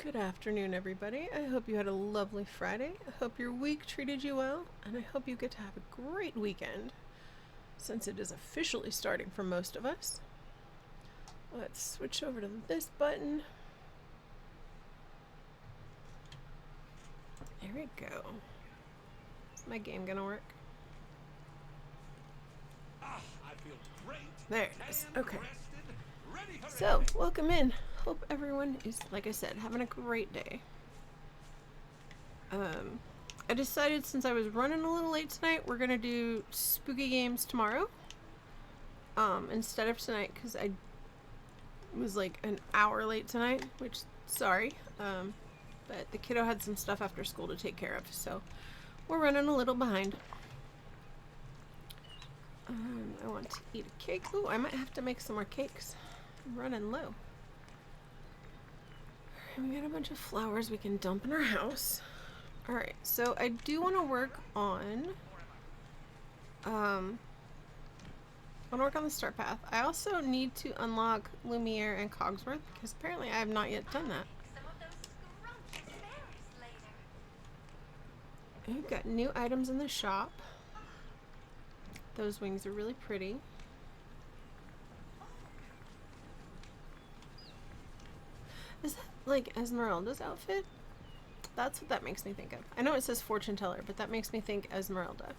Good afternoon, everybody. I hope you had a lovely Friday. I hope your week treated you well, and I hope you get to have a great weekend, since it is officially starting for most of us. Let's switch over to this button. There we go. Is my game gonna work? I feel great. There it is. Okay. So, welcome in. Hope everyone is, like I said, having a great day. I decided since I was running a little late tonight, we're gonna do spooky games tomorrow. Instead of tonight, because I was like an hour late tonight, which, sorry. But the kiddo had some stuff after school to take care of, so we're running a little behind. I want to eat a cake. Ooh, I might have to make some more cakes. I'm running low. We got a bunch of flowers we can dump in our house. Alright, so I do want to work on the start path. I also need to unlock Lumiere and Cogsworth, because apparently I have not yet done that. We've got new items in the shop. Those wings are really pretty. Is that like Esmeralda's outfit? That's what that makes me think of. I know it says fortune teller, but that makes me think Esmeralda.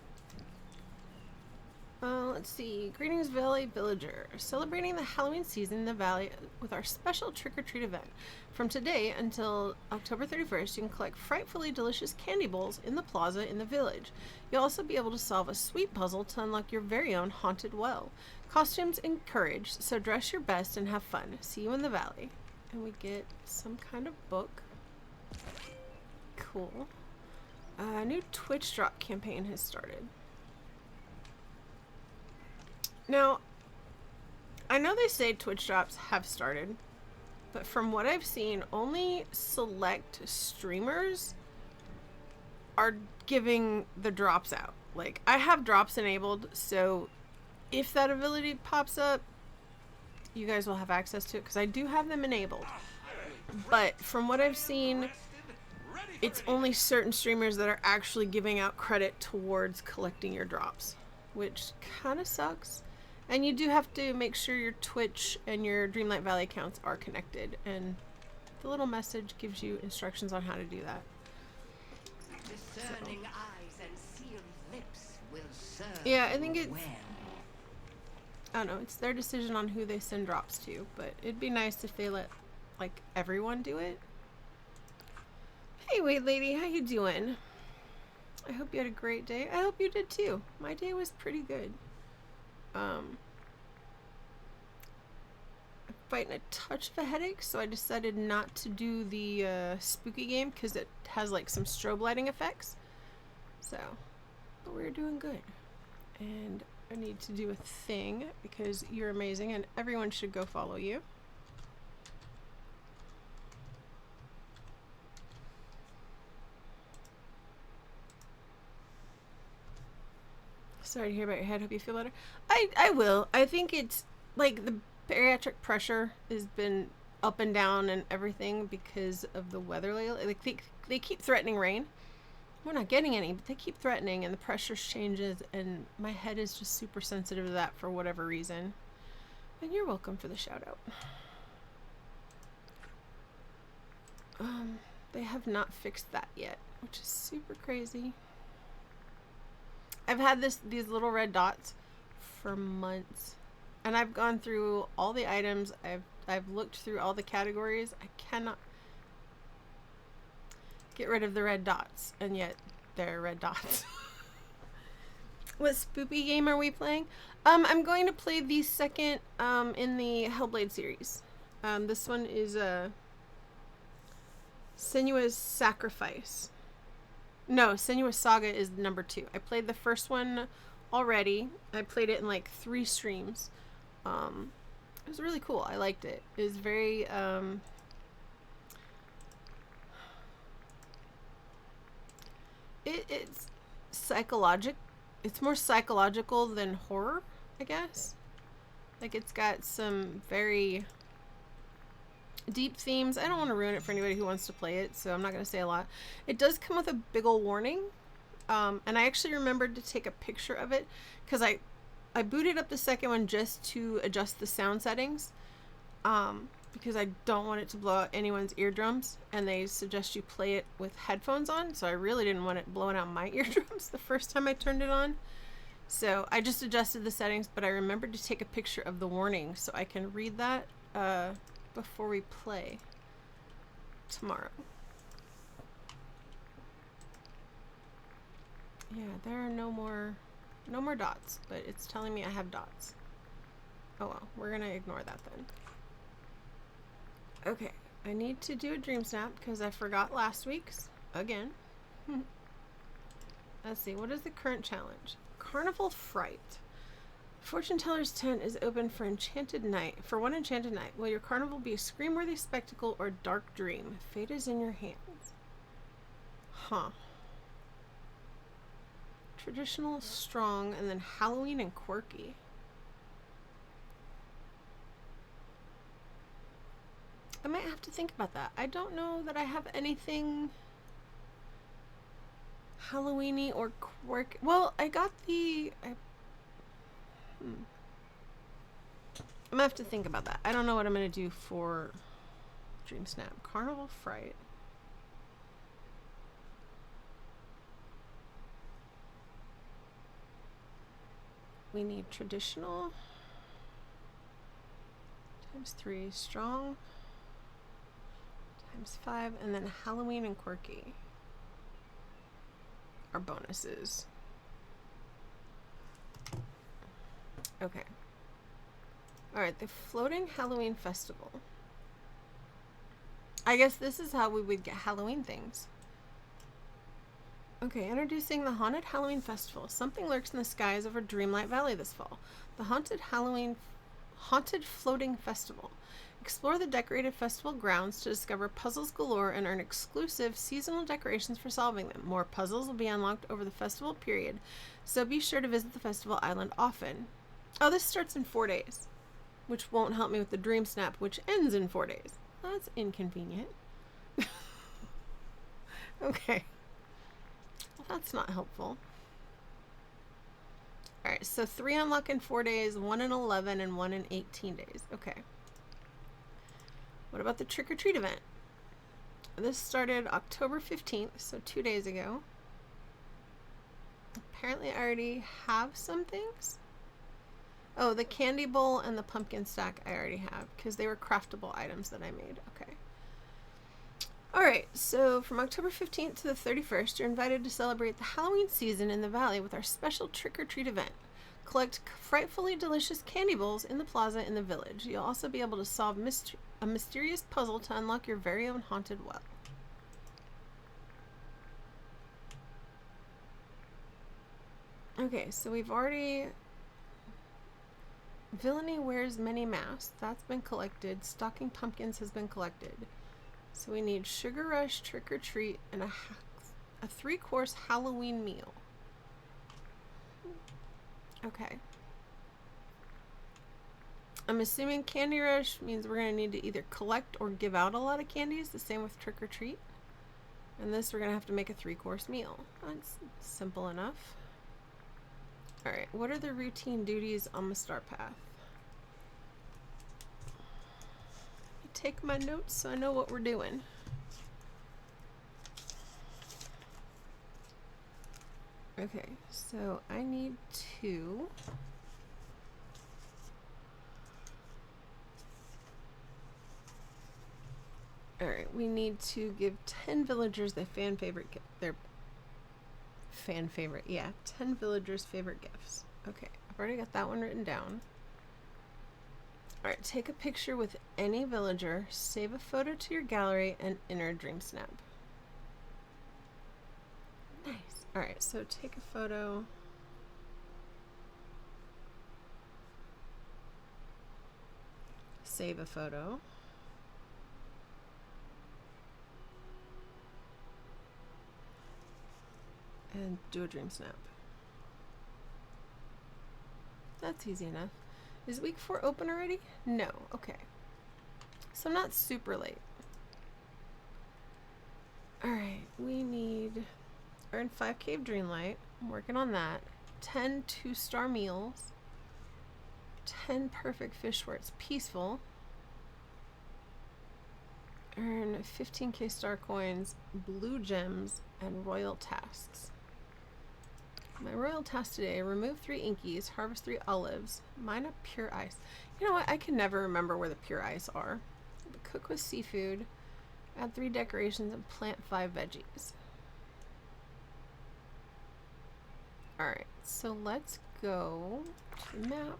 Let's see. Greetings, Valley Villager. Celebrating the Halloween season in the Valley with our special trick-or-treat event. From today until October 31st, you can collect frightfully delicious candy bowls in the plaza in the village. You'll also be able to solve a sweet puzzle to unlock your very own haunted well. Costumes encouraged, so dress your best and have fun. See you in the valley. And we get some kind of book. Cool. A new Twitch drop campaign has started. Now, I know they say Twitch drops have started, but from what I've seen, only select streamers are giving the drops out. Like, I have drops enabled, so if that ability pops up, you guys will have access to it, because I do have them enabled. But from what I've seen, it's only certain streamers that are actually giving out credit towards collecting your drops, which kind of sucks. And you do have to make sure your Twitch and your Dreamlight Valley accounts are connected, and the little message gives you instructions on how to do that. Discerning eyes and sealed lips will serve. Yeah, I think it's well. I don't know, it's their decision on who they send drops to, but it'd be nice if they let, like, everyone do it. Hey, Wade Lady, how you doing? I hope you had a great day. I hope you did too. My day was pretty good. I'm fighting a touch of a headache, so I decided not to do the spooky game because it has like some strobe lighting effects. So, but we're doing good. And I need to do a thing because you're amazing and everyone should go follow you. Sorry to hear about your head. Hope you feel better. I will. I think it's like the bariatric pressure has been up and down and everything because of the weather lately. Like they keep threatening rain. We're not getting any, but they keep threatening and the pressure changes and my head is just super sensitive to that for whatever reason. And you're welcome for the shout out. They have not fixed that yet, which is super crazy. I've had these little red dots for months, and I've gone through all the items. I've looked through all the categories. I cannot get rid of the red dots, and yet they're red dots. What spooky game are we playing? I'm going to play the second in the Hellblade series. This one is Senua's Sacrifice. No, Senua's Saga is number 2. I played the first one already. I played it in like 3 streams. It was really cool. I liked it. It was very it's psychological. It's more psychological than horror, I guess. Like, it's got some very Deep themes. I don't want to ruin it for anybody who wants to play it, so I'm not going to say a lot. It does come with a big ol' warning. And I actually remembered to take a picture of it because I booted up the second one just to adjust the sound settings. Because I don't want it to blow out anyone's eardrums, and they suggest you play it with headphones on, so I really didn't want it blowing out my eardrums the first time I turned it on. So I just adjusted the settings, but I remembered to take a picture of the warning so I can read that before we play tomorrow. Yeah, there are no more dots, but it's telling me I have dots. Oh well, we're gonna ignore that then. Okay, I need to do a dream snap because I forgot last week's again. Let's see, what is the current challenge? Carnival Fright. Fortune Teller's tent is open for enchanted night. For one enchanted night, will your carnival be a scream-worthy spectacle or dark dream? Fate is in your hands. Huh. Traditional, strong, and then Halloween and quirky. I might have to think about that. I don't know that I have anything Halloween-y or quirky. Well, I got the... I'm gonna have to think about that. I don't know what I'm gonna do for Dream Snap. Carnival Fright. We need traditional. ×3. Strong. ×5. And then Halloween and quirky are bonuses. Okay. Alright, the Floating Halloween Festival. I guess this is how we would get Halloween things. Okay, introducing the Haunted Halloween Festival. Something lurks in the skies over Dreamlight Valley this fall. The Haunted Floating Festival. Explore the decorated festival grounds to discover puzzles galore and earn exclusive seasonal decorations for solving them. More puzzles will be unlocked over the festival period, so be sure to visit the festival island often. Oh, this starts in 4 days, which won't help me with the Dream Snap, which ends in 4 days. That's inconvenient. Okay. Well, that's not helpful. Alright, so 3 unlock in 4 days, 1 in 11, and 1 in 18 days. Okay. What about the Trick or Treat event? This started October 15th, so 2 days ago. Apparently I already have some things. Oh, the candy bowl and the pumpkin stack I already have because they were craftable items that I made. Okay. Alright, so from October 15th to the 31st, you're invited to celebrate the Halloween season in the Valley with our special trick-or-treat event. Collect frightfully delicious candy bowls in the plaza in the village. You'll also be able to solve a mysterious puzzle to unlock your very own haunted well. Okay, so we've already... Villainy wears many masks. That's been collected. Stocking pumpkins has been collected. So we need Sugar Rush, Trick or Treat, and a 3-course Halloween meal. Okay. I'm assuming Candy Rush means we're going to need to either collect or give out a lot of candies. The same with Trick or Treat. And this we're going to have to make a 3-course meal. That's simple enough. Alright, what are the routine duties on the star path? Take my notes so I know what we're doing. Okay, so I need to... Alright, we need to give 10 villagers their fan favorite gift. Their fan favorite, yeah. 10 villagers' favorite gifts. Okay, I've already got that one written down. Alright, take a picture with any villager, save a photo to your gallery, and enter Dream Snap. Nice. Alright, so take a photo. Save a photo. And do a Dream Snap. That's easy enough. Is week 4 open already? No. Okay. So I'm not super late. Alright, we need earn 5 Cave Dreamlight. I'm working on that. 10 2-star meals. 10 perfect fish where it's peaceful. Earn 15k star coins, blue gems, and royal tasks. My royal task today: remove 3 inkies, harvest 3 olives, mine up pure ice. You know what? I can never remember where the pure ice are. But cook with seafood, add 3 decorations, and plant 5 veggies. Alright, so let's go to the map.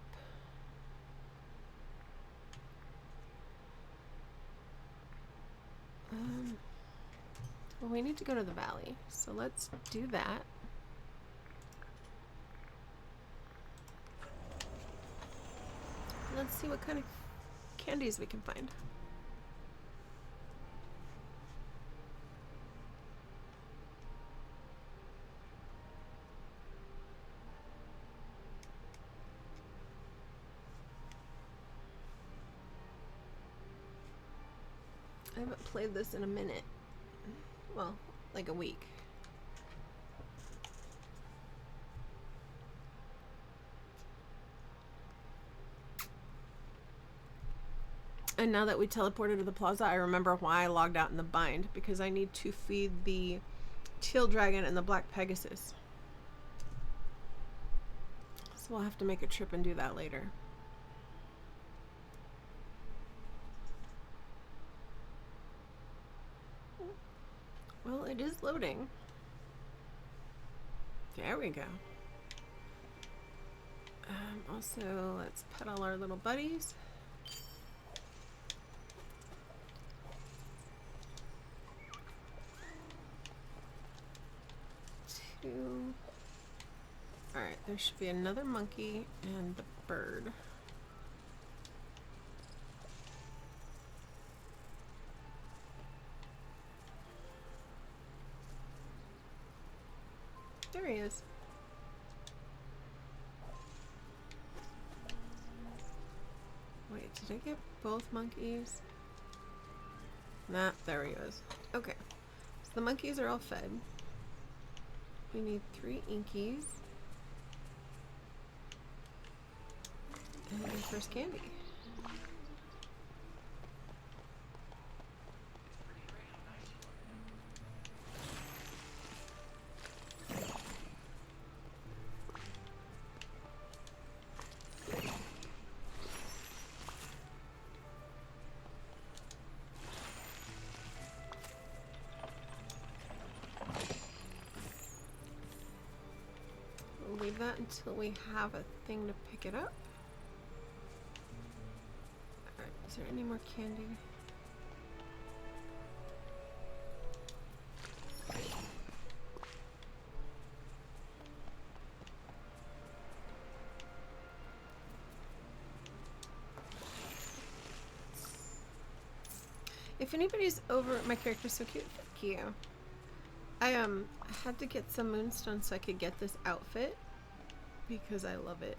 Well, we need to go to the valley, so let's do that. Let's see what kind of candies we can find. I haven't played this in a minute. Well, like a week. And now that we teleported to the plaza, I remember why I logged out in the bind, because I need to feed the teal dragon and the black pegasus. So we'll have to make a trip and do that later. Well, it is loading. There we go. Also, let's pet all our little buddies. Alright, there should be another monkey and the bird. There he is. Wait, did I get both monkeys? Nah, there he is. Okay, so the monkeys are all fed. We need 3 inkies. And our first candy. Leave that until we have a thing to pick it up. Alright, is there any more candy? If anybody's over, my character's so cute, thank you. I had to get some moonstone so I could get this outfit because I love it.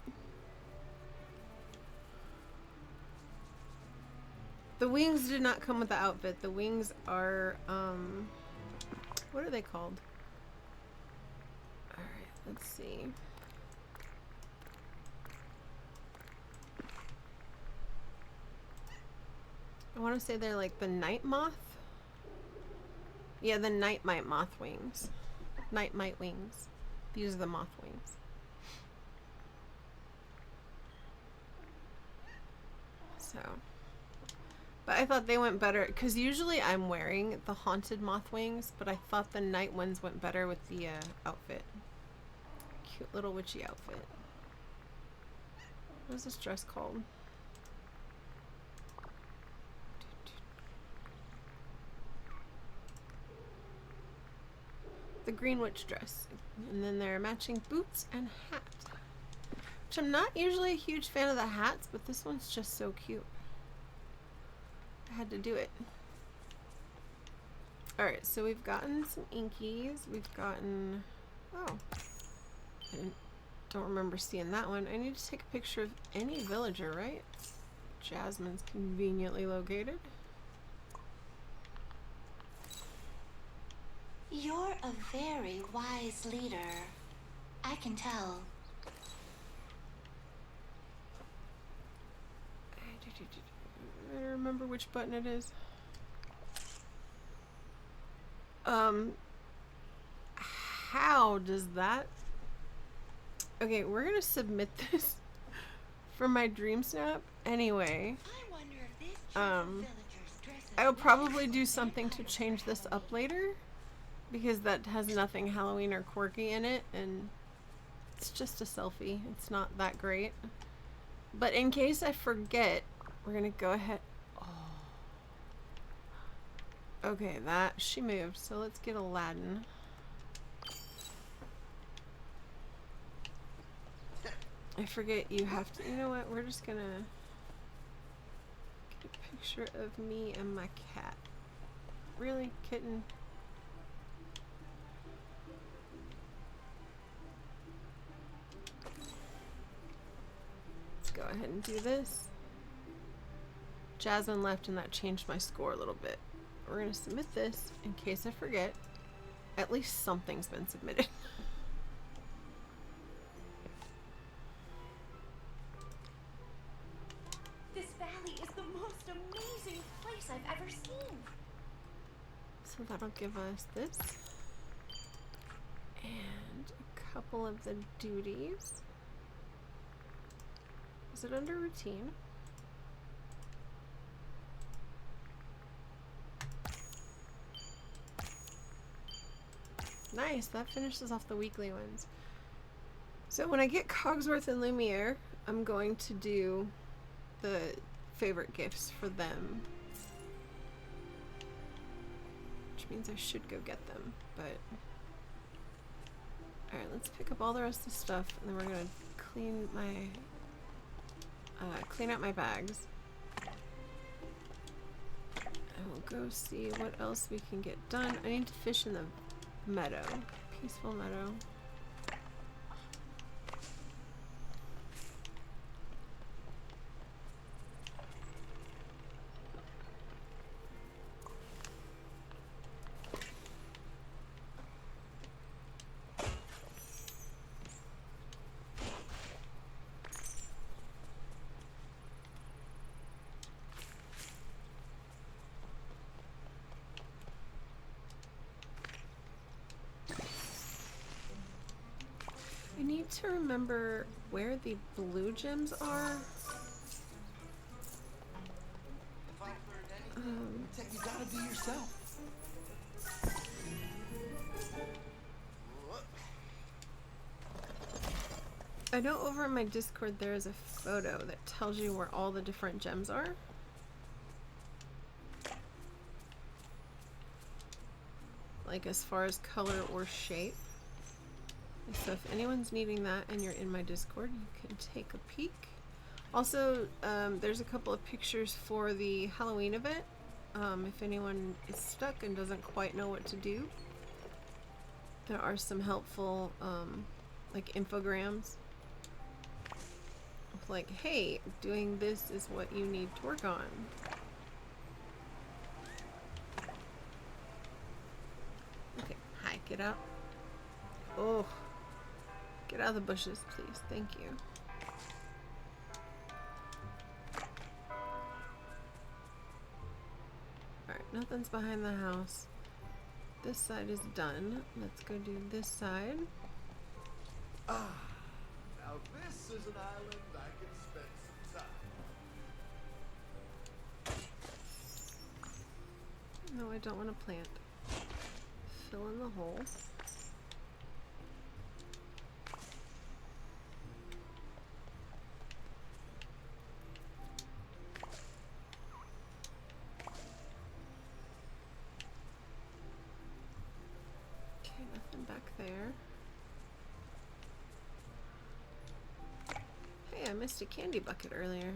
The wings did not come with the outfit. The wings are what are they called? Alright, let's see. I want to say they're like the night moth. Yeah, the night mite moth wings. Night mite wings. These are the moth wings. So, but I thought they went better because usually I'm wearing the haunted moth wings, but I thought the night ones went better with the outfit. Cute little witchy outfit. What is this dress called? The green witch dress, and then they're matching boots and hat, which I'm not usually a huge fan of the hats, but this one's just so cute. I had to do it. Alright, so we've gotten some inkies. We've gotten, oh, I don't remember seeing that one. I need to take a picture of any villager, right? Jasmine's conveniently located. You're a very wise leader. I can tell. I don't remember which button it is. How does that? Okay, we're gonna submit this for my dream snap anyway. I wonder if this cheerful villager's dress is I'll probably do something to change this up later because that has nothing Halloween or quirky in it, and it's just a selfie. It's not that great. But in case I forget, we're gonna go ahead. Oh. Okay, that she moved. So let's get Aladdin. I forget you have to. You know what? We're just gonna get a picture of me and my cat. Really, kitten? Let's go ahead and do this. Jasmine left and that changed my score a little bit. We're gonna submit this in case I forget. At least something's been submitted. This valley is the most amazing place I've ever seen. So that'll give us this. And a couple of the duties. Is it under routine? Nice, that finishes off the weekly ones. So when I get Cogsworth and Lumiere, I'm going to do the favorite gifts for them. Which means I should go get them, but... Alright, let's pick up all the rest of the stuff, and then we're gonna clean my... clean out my bags. And we'll go see what else we can get done. I need to fish in the meadow. Peaceful meadow. I need to remember where the blue gems are. You gotta be yourself. I know over in my Discord there is a photo that tells you where all the different gems are. Like as far as color or shape. So if anyone's needing that and you're in my Discord, you can take a peek. Also, there's a couple of pictures for the Halloween event. If anyone is stuck and doesn't quite know what to do, there are some helpful like infograms. Like, hey, doing this is what you need to work on. Okay, hi, get out. Oh. Get out of the bushes, please. Thank you. Alright, nothing's behind the house. This side is done. Let's go do this side. Ah, now this is an island I can spend some time. No, I don't want to plant. Fill in the hole. Back there. Hey, I missed a candy bucket earlier.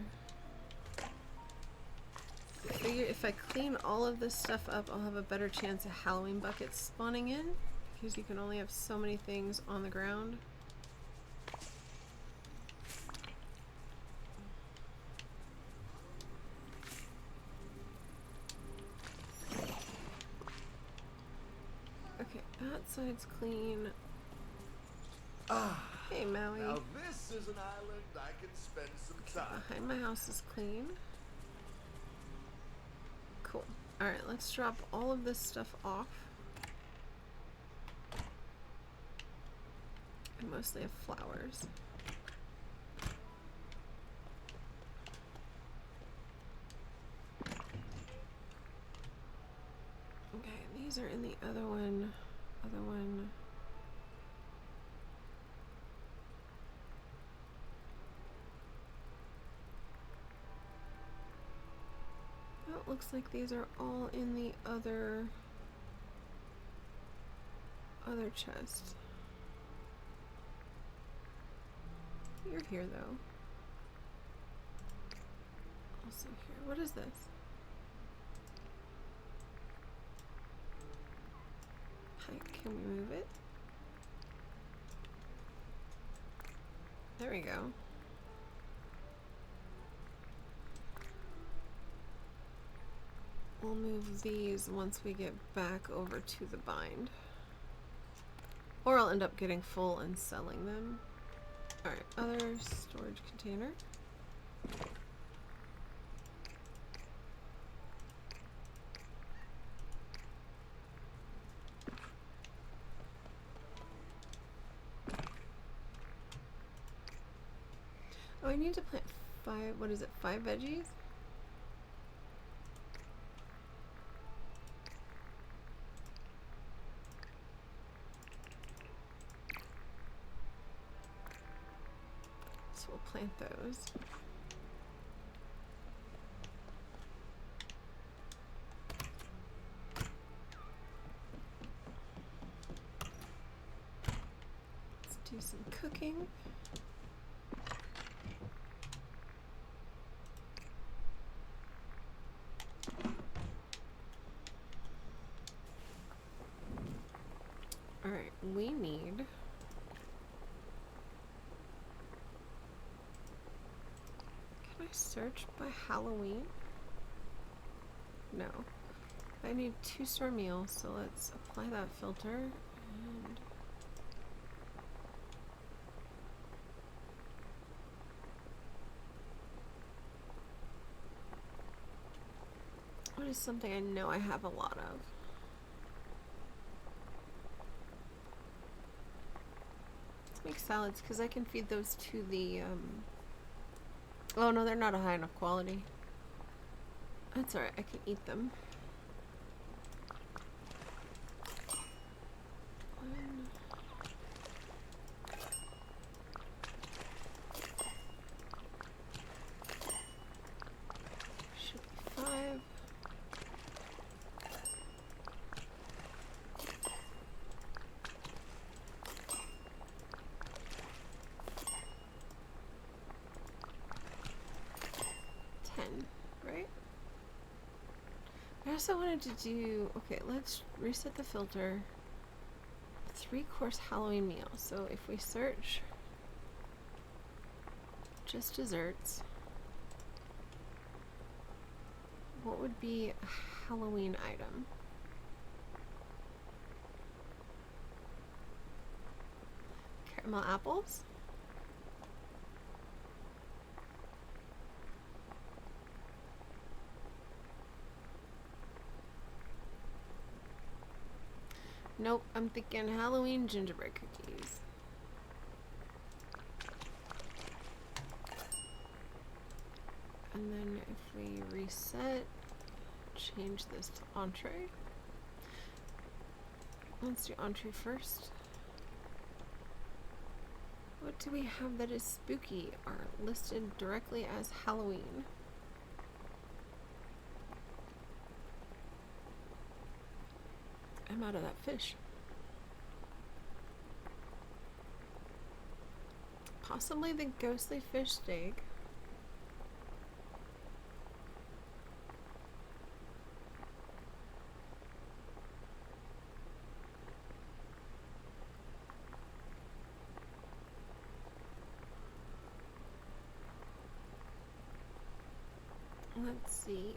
I figure if I clean all of this stuff up, I'll have a better chance of Halloween buckets spawning in, because you can only have so many things on the ground. Okay, that side's clean. Ah, Hey, Maui. now this is an island I can spend some time. Behind my house is clean. Cool. Alright, let's drop all of this stuff off. I mostly have flowers. Okay, these are in the other one. Other one. Oh, it looks like these are all in the other chest. You're here though. Also here. What is this? Hi, can we move it? There we go. We'll move these once we get back over to the bind. Or I'll end up getting full and selling them. Alright, other storage container. Oh, I need to plant 5 veggies? So we'll plant those. Let's do some cooking. Alright, we need... Can I search by Halloween? No. I need 2-star meals, so let's apply that filter and... What is something I know I have a lot of? Let's make salads, because I can feed those to the, Oh no, they're not a high enough quality. That's alright, I can eat them. Should be 5. Right? I also wanted to do, okay, let's reset the filter. 3-course Halloween meal. So if we search just desserts, what would be a Halloween item? Caramel apples? Nope, I'm thinking Halloween gingerbread cookies. And then if we reset, change this to entree. Let's do entree first. What do we have that is spooky or listed directly as Halloween? I'm out of that fish. Possibly the ghostly fish steak. Let's see.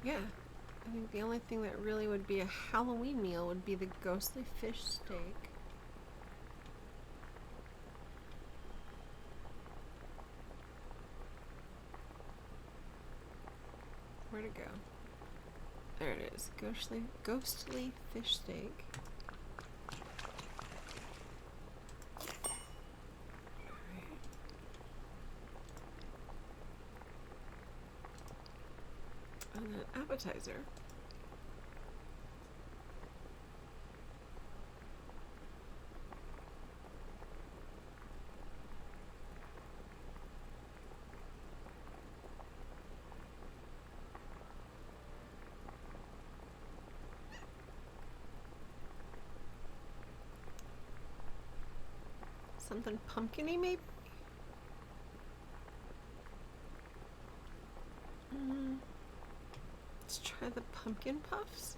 Yeah. I think the only thing that really would be a Halloween meal would be the ghostly fish steak. Where'd it go? There it is. Ghostly fish steak. Alright. And then appetizer. Something pumpkin-y, maybe? Let's try the pumpkin puffs.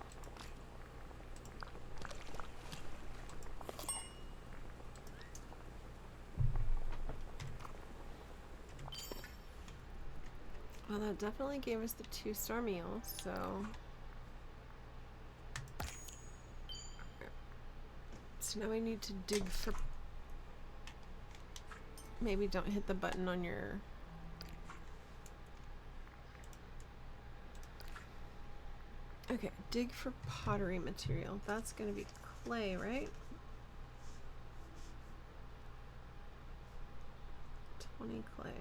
Well, that definitely gave us the 2-star meal, so... So now we need to dig for... Maybe don't hit the button on your... Okay, dig for pottery material. That's gonna be clay, right? 20 clay.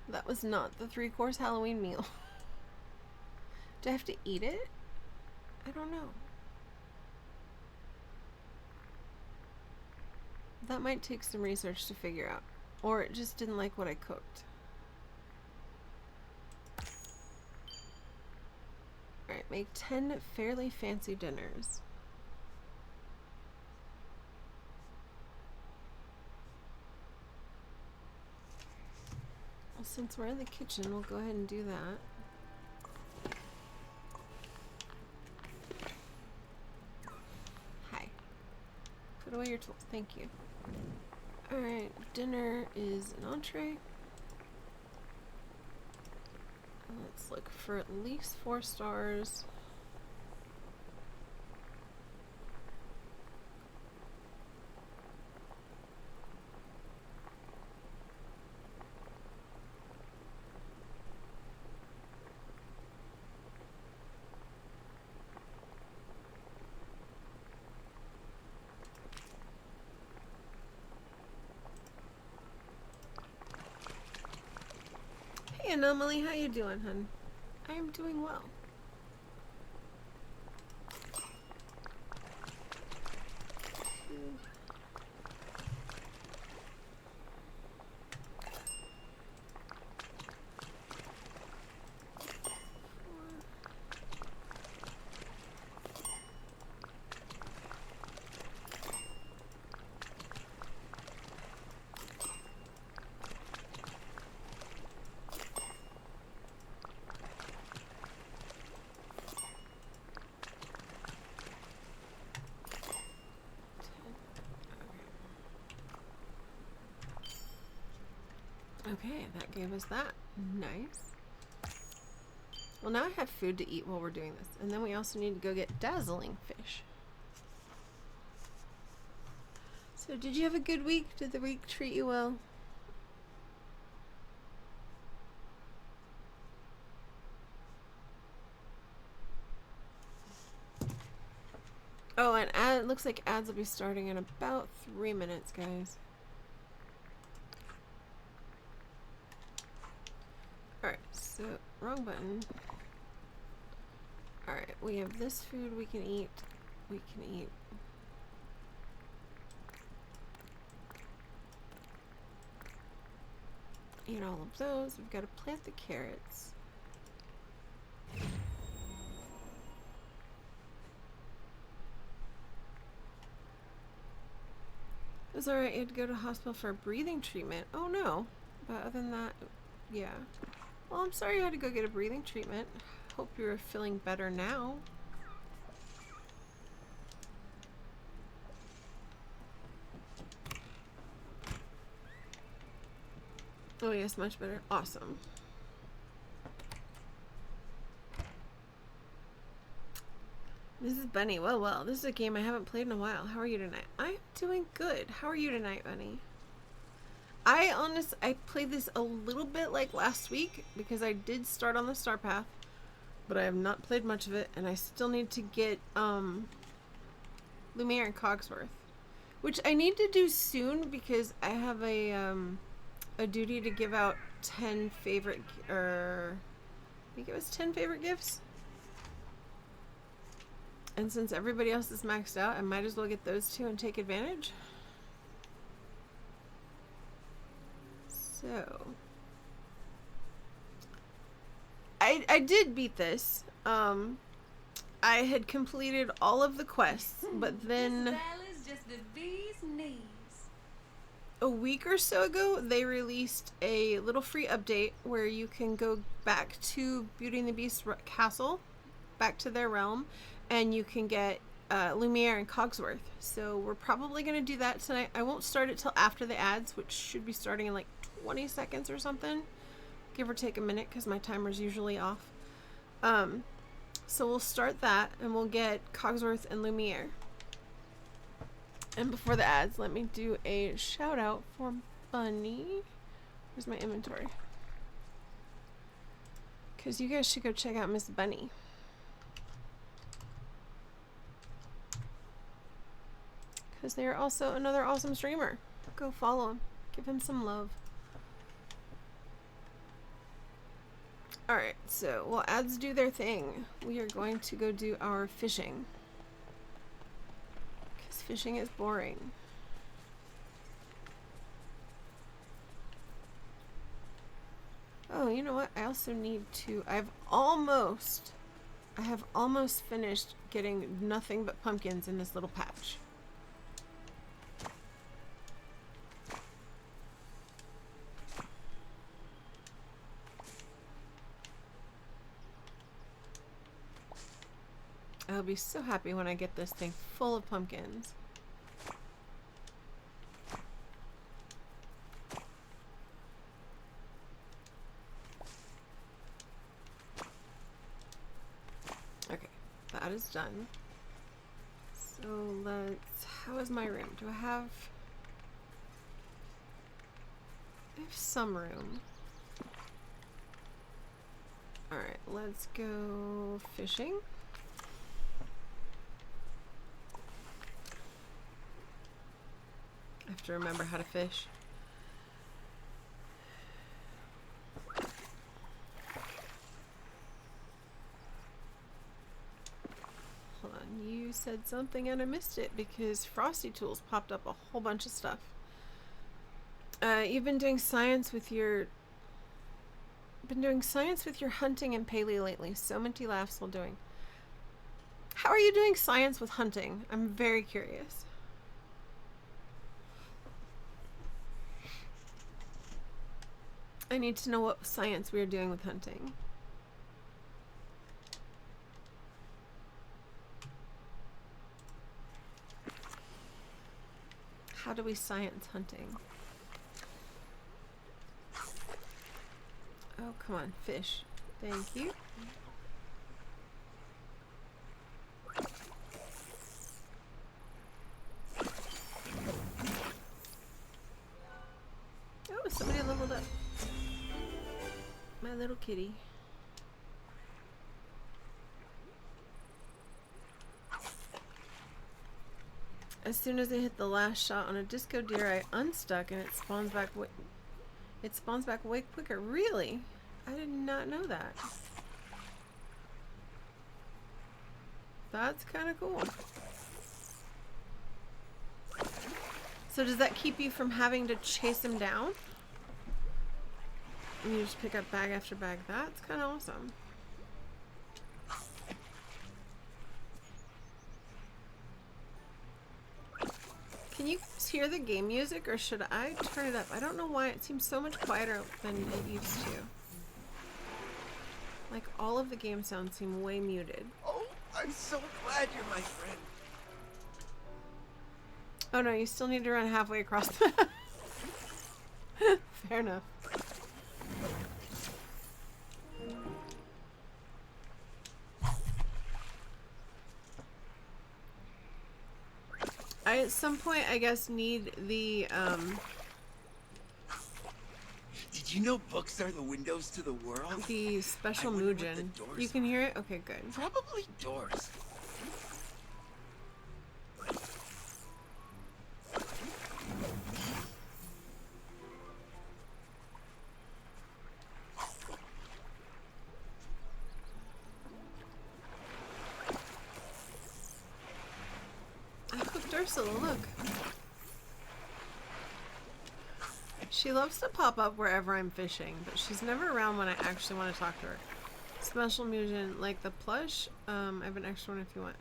That was not the 3-course Halloween meal. Do I have to eat it? I don't know. That might take some research to figure out. Or it just didn't like what I cooked. Alright, make 10 fairly fancy dinners. Well, since we're in the kitchen, we'll go ahead and do that. Hi. Put away your tools. Thank you. Alright, dinner is an entree. Let's look for at least 4 stars. Hey Anomaly, how you doing, hun? I am doing well. Okay, that gave us that. Nice. Well, now I have food to eat while we're doing this. And then we also need to go get dazzling fish. So, did you have a good week? Did the week treat you well? Oh, and it looks like ads will be starting in about 3 minutes, guys. Alright, so, wrong button. Alright, we have this food we can eat. We can eat. Eat all of those. We've got to plant the carrots. It was alright, you had to go to the hospital for a breathing treatment. Oh no. But other than that, yeah. Well, I'm sorry you had to go get a breathing treatment. Hope you're feeling better now. Oh yes, much better. Awesome. This is Bunny. Well, this is a game I haven't played in a while. How are you tonight? I'm doing good. How are you tonight, Bunny? I played this a little bit like last week because I did start on the Star Path, but I have not played much of it, and I still need to get Lumiere and Cogsworth, which I need to do soon because I have a duty to give out 10 favorite, I think it was 10 favorite gifts. And since everybody else is maxed out, I might as well get those two and take advantage. So, I did beat this. I had completed all of the quests, but then This valley's just the bee's knees. a week or so ago, they released a little free update where you can go back to Beauty and the Beast castle, back to their realm, and you can get Lumiere and Cogsworth. So we're probably going to do that tonight. I won't start it till after the ads, which should be starting in like 20 seconds or something. Give or take a minute because my timer's usually off. So we'll start that and we'll get Cogsworth and Lumiere. And before the ads, let me do a shout out for Bunny. Where's my inventory? Because you guys should go check out Miss Bunny. Because they are also another awesome streamer. Go follow him. Give him some love. Alright, so while ads do their thing, we are going to go do our fishing. Because fishing is boring. Oh, you know what? I also need to... I have almost finished getting nothing but pumpkins in this little patch. I'll be so happy when I get this thing full of pumpkins. Okay, that is done. So let's... How is my room? Do I have... I have some room. Alright, let's go fishing. I have to remember how to fish. Hold on, you said something and I missed it because Frosty Tools popped up a whole bunch of stuff. You've been doing science with your... hunting and paleo lately. So many laughs while doing. How are you doing science with hunting? I'm very curious. I need to know what science we are doing with hunting. How do we science hunting? Oh, come on, fish. Thank you. Oh, somebody leveled up. My little kitty. As soon as I hit the last shot on a disco deer, I unstuck and it spawns back. It spawns back way quicker. Really? I did not know that. That's kind of cool. So does that keep you from having to chase him down? And you just pick up bag after bag. That's kind of awesome. Can you hear the game music or should I turn it up? I don't know why it seems so much quieter than it used to. Like all of the game sounds seem way muted. Oh, I'm so glad you're my friend. Oh no, you still need to run halfway across the map. Fair enough. I at some point, I guess, need the, Did you know books are the windows to the world? the special I wonder what the Muujin. doors You can are. hear it? Okay, good. Probably doors. I cooked Ursula, look. She loves to pop up wherever I'm fishing, but she's never around when I actually want to talk to her. Special Muujin, like the plush. I have an extra one if you want.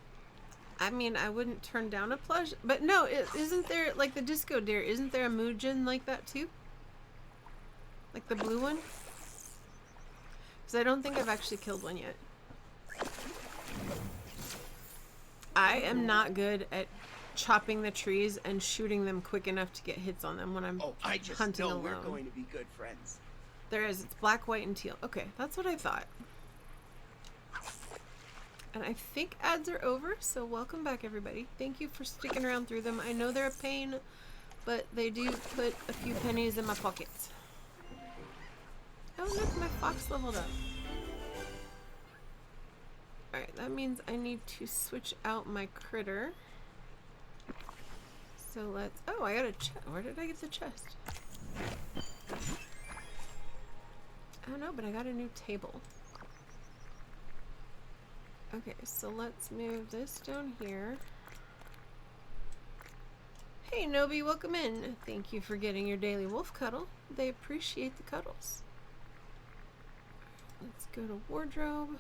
I mean, I wouldn't turn down a plush, but no, isn't there, like the disco deer, isn't there a Muujin like that too? Like the blue one? Because I don't think I've actually killed one yet. I am not good at chopping the trees and shooting them quick enough to get hits on them when I'm Oh, I just hunting know alone. we're going to be good friends. There is. It's black, white, and teal. Okay, that's what I thought. And I think ads are over, so welcome back, everybody. Thank you for sticking around through them. I know they're a pain, but they do put a few pennies in my pockets. Oh, look, my fox leveled up. Alright, that means I need to switch out my critter. So let's... Oh, I got a chest. Where did I get the chest? I don't know, but I got a new table. Okay, so let's move this down here. Hey, Nobi, welcome in. Thank you for getting your daily wolf cuddle. They appreciate the cuddles. Let's go to wardrobe.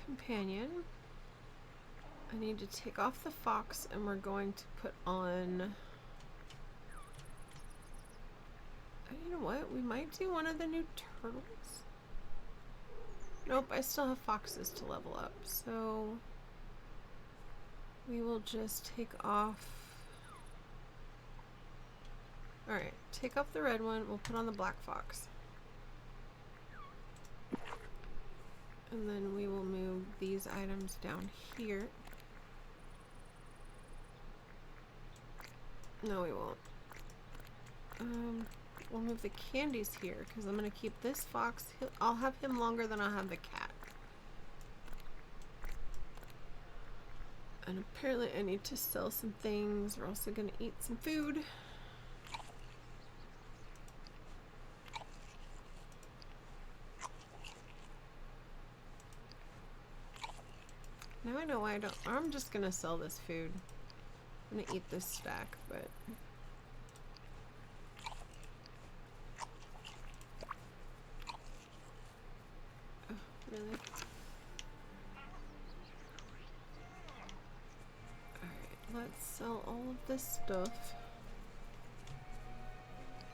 Companion. I need to take off the fox and we're going to put on... You know what? We might do one of the new turtles. Nope, I still have foxes to level up, so we will just take off... Alright, take off the red one, we'll put on the black fox. And then we will move these items down here. No, we won't. We'll move the candies here because I'm going to keep this fox. I'll have him longer than I'll have the cat. And apparently I need to sell some things. We're also going to eat some food. Now I know why I don't. I'm just going to sell this food. I'm going to eat this stack, but... Really? Alright, let's sell all of this stuff.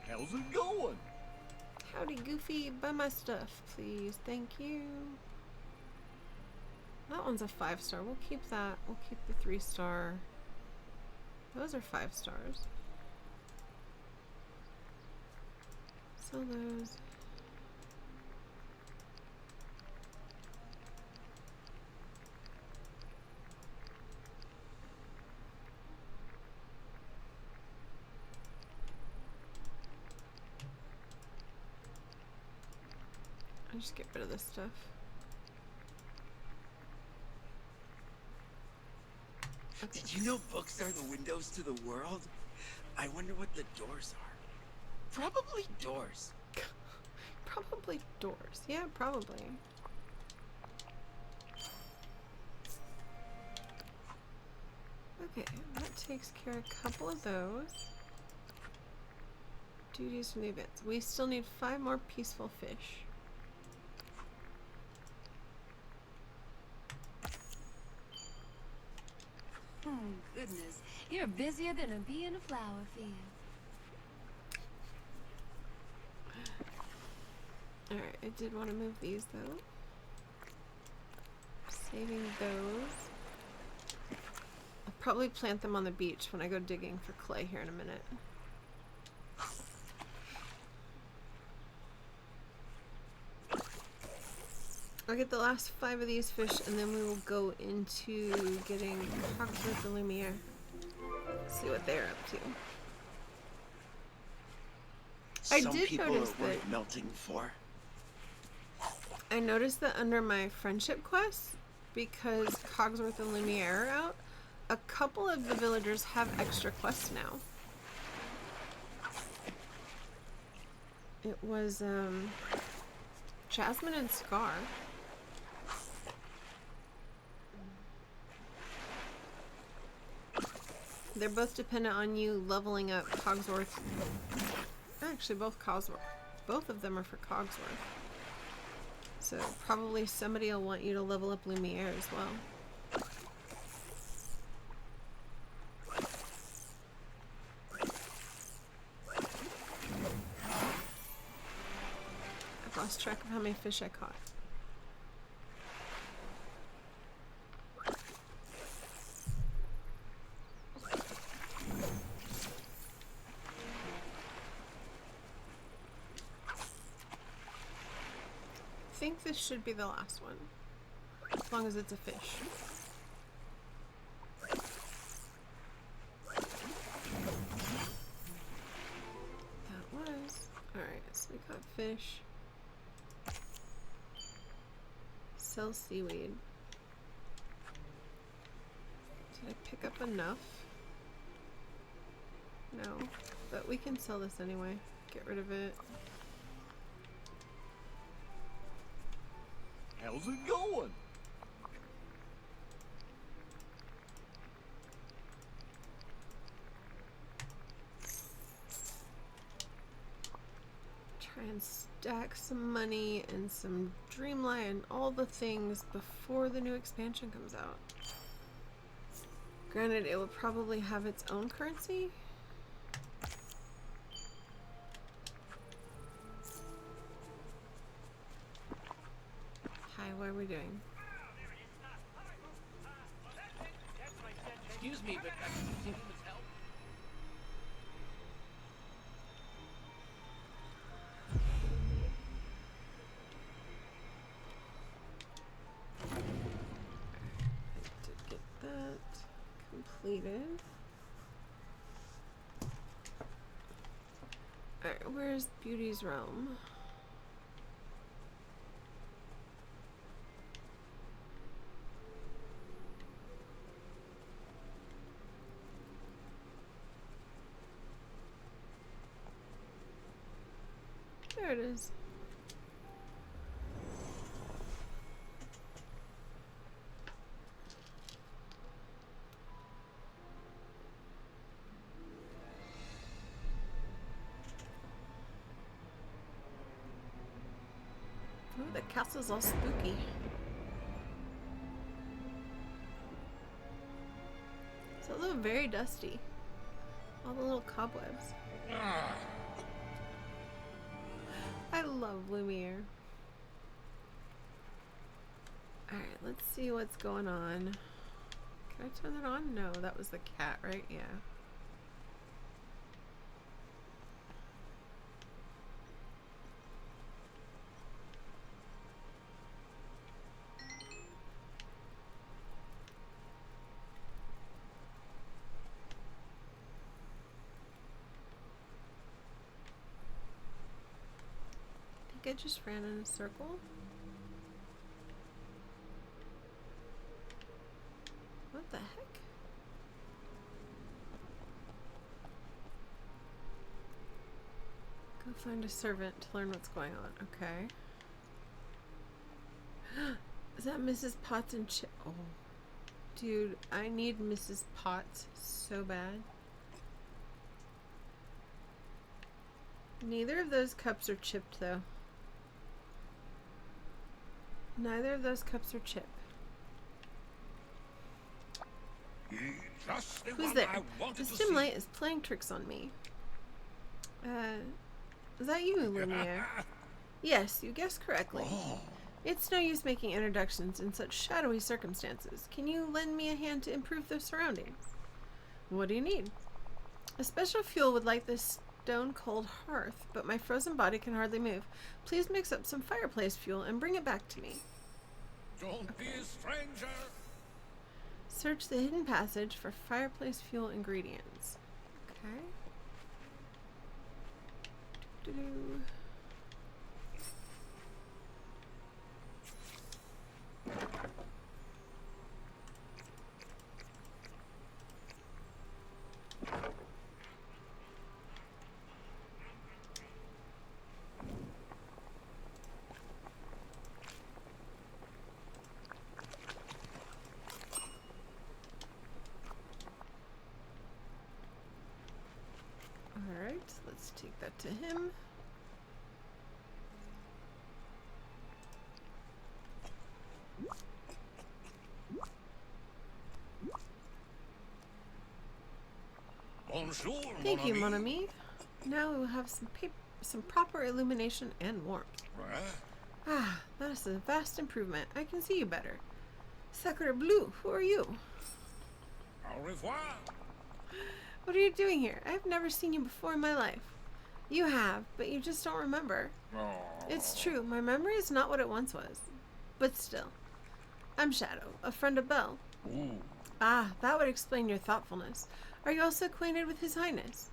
How's it going? Howdy, Goofy. Buy my stuff, please. Thank you. That one's a 5-star. We'll keep that. We'll keep the 3-star. Those are 5 stars. Sell those. I'll just get rid of this stuff. Okay. Did you know books are the windows to the world? I wonder what the doors are. Probably doors. Probably doors. Yeah, probably. Okay, that takes care of a couple of those. Duties from the events. We still need 5 more peaceful fish. Oh, goodness. You're busier than a bee in a flower field. Alright, I did want to move these though. Saving those. I'll probably plant them on the beach when I go digging for clay here in a minute. I'll get the last 5 of these fish and then we will go into getting Cogsworth and Lumiere. See what they're up to. I Some did people notice are worth that- melting for. I noticed that under my friendship quests, because Cogsworth and Lumiere are out, a couple of the villagers have extra quests now. It was Jasmine and Scar. They're both dependent on you leveling up Cogsworth. Actually, both of them are for Cogsworth. So probably somebody will want you to level up Lumiere as well. I've lost track of how many fish I caught. I think this should be the last one, as long as it's a fish. That was. Alright, so we got fish. Sell seaweed. Did I pick up enough? No, but we can sell this anyway. Get rid of it. How's it going? Try and stack some money and some Dreamlight and all the things before the new expansion comes out. Granted, it will probably have its own currency. Hi, what are we doing? Excuse me, but I think it was help. I did get that completed. Alright, where's Beauty's Realm? There it is. Oh, the castle's all spooky. It's also very dusty. All the little cobwebs. I love Lumiere. Alright, let's see what's going on. Can I turn that on? No, that was the cat, right? Yeah. I think I just ran in a circle. What the heck? Go find a servant to learn what's going on. Okay. Is that Mrs. Potts and Chip? Oh. Dude, I need Mrs. Potts so bad. Neither of those cups are chipped though. Neither of those cups are chipped. Who's there? This dim light is playing tricks on me. Is that you, Lumiere? Yes, you guessed correctly. It's no use making introductions in such shadowy circumstances. Can you lend me a hand to improve the surroundings? What do you need? A special fuel would light this stone-cold hearth, but my frozen body can hardly move. Please mix up some fireplace fuel and bring it back to me. Don't be a stranger. Search the hidden passage for fireplace fuel ingredients. Okay. Doo-doo. Alright, let's take that to him. Bonjour, Thank you, mon ami. Now we will have some proper illumination and warmth. Ah, that is a vast improvement. I can see you better. Sacre bleu, who are you? Au revoir. What are you doing here? I have never seen you before in my life. You have, but you just don't remember. Oh. It's true, my memory is not what it once was. But still. I'm Shadow, a friend of Belle. Ooh. Ah, that would explain your thoughtfulness. Are you also acquainted with His Highness?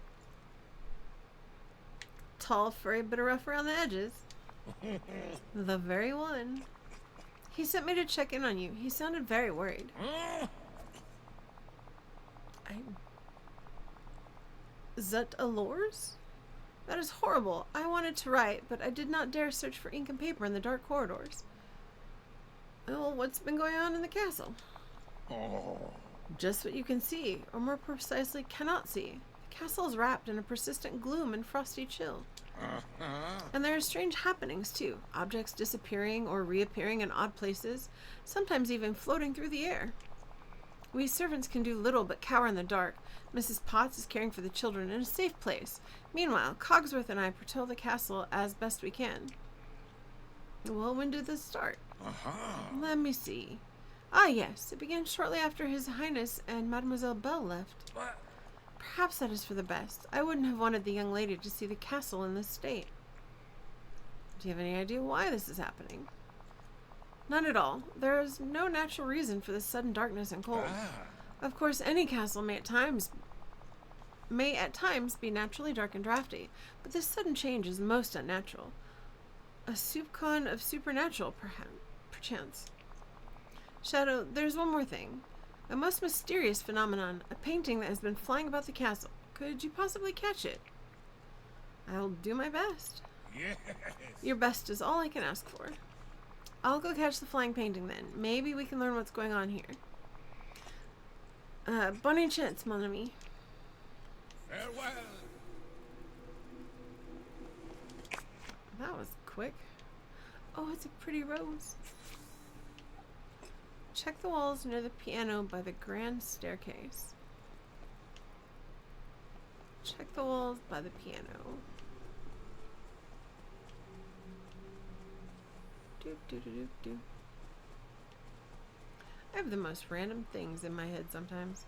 Tall, furry, but rough around the edges. The very one. He sent me to check in on you. He sounded very worried. Zut allures? That is horrible. I wanted to write, but I did not dare search for ink and paper in the dark corridors. Well, what's been going on in the castle? Oh. Just what you can see, or more precisely, cannot see. The castle is wrapped in a persistent gloom and frosty chill. And there are strange happenings, too. Objects disappearing or reappearing in odd places, sometimes even floating through the air. We servants can do little but cower in the dark. Mrs. Potts is caring for the children in a safe place. Meanwhile, Cogsworth and I patrol the castle as best we can. Well, when did this start? Let me see. Ah, yes, it began shortly after His Highness and Mademoiselle Belle left. What? Perhaps that is for the best. I wouldn't have wanted the young lady to see the castle in this state. Do you have any idea why this is happening? None at all. There is no natural reason for this sudden darkness and cold. Of course, any castle may at times be naturally dark and drafty, but this sudden change is most unnatural. A soupcon of supernatural, perchance. Shadow, there's one more thing. A most mysterious phenomenon, a painting that has been flying about the castle. Could you possibly catch it? I'll do my best. Yes. Your best is all I can ask for. I'll go catch the flying painting then. Maybe we can learn what's going on here. Bonne chance, mon ami. Farewell. That was quick. Oh, it's a pretty rose. Check the walls near the piano by the grand staircase. Check the walls by the piano. Do. I have the most random things in my head sometimes.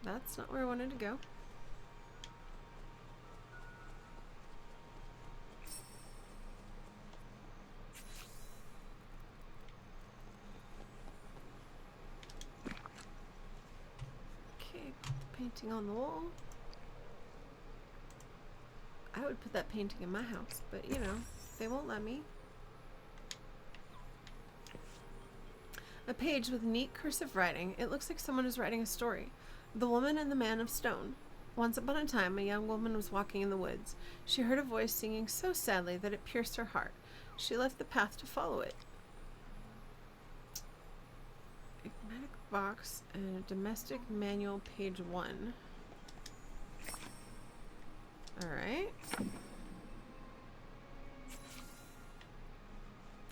That's not where I wanted to go. Okay, put the painting on the wall. I would put that painting in my house, but you know, they won't let me. A page with neat cursive writing. It looks like someone is writing a story. The Woman and the Man of Stone. Once upon a time, a young woman was walking in the woods. She heard a voice singing so sadly that it pierced her heart. She left the path to follow it. Enigmatic box and a domestic manual, page 1. Alright.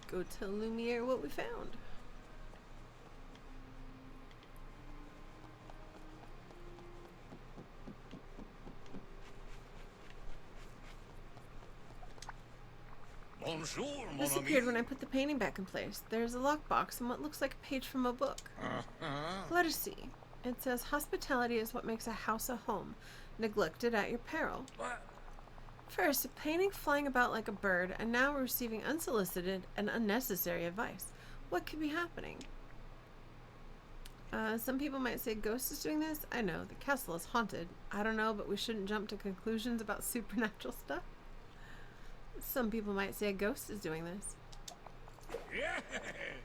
Go tell Lumiere what we found. Bonjour, mon Disappeared ami. when I put the painting back in place. There's a lockbox and what looks like a page from a book. Let us see. It says, hospitality is what makes a house a home. Neglected at your peril. What? First, a painting flying about like a bird, and now we're receiving unsolicited and unnecessary advice. What could be happening? Some people might say Ghost is doing this. I know, the castle is haunted. I don't know, but we shouldn't jump to conclusions about supernatural stuff. Some people might say a ghost is doing this. Yeah.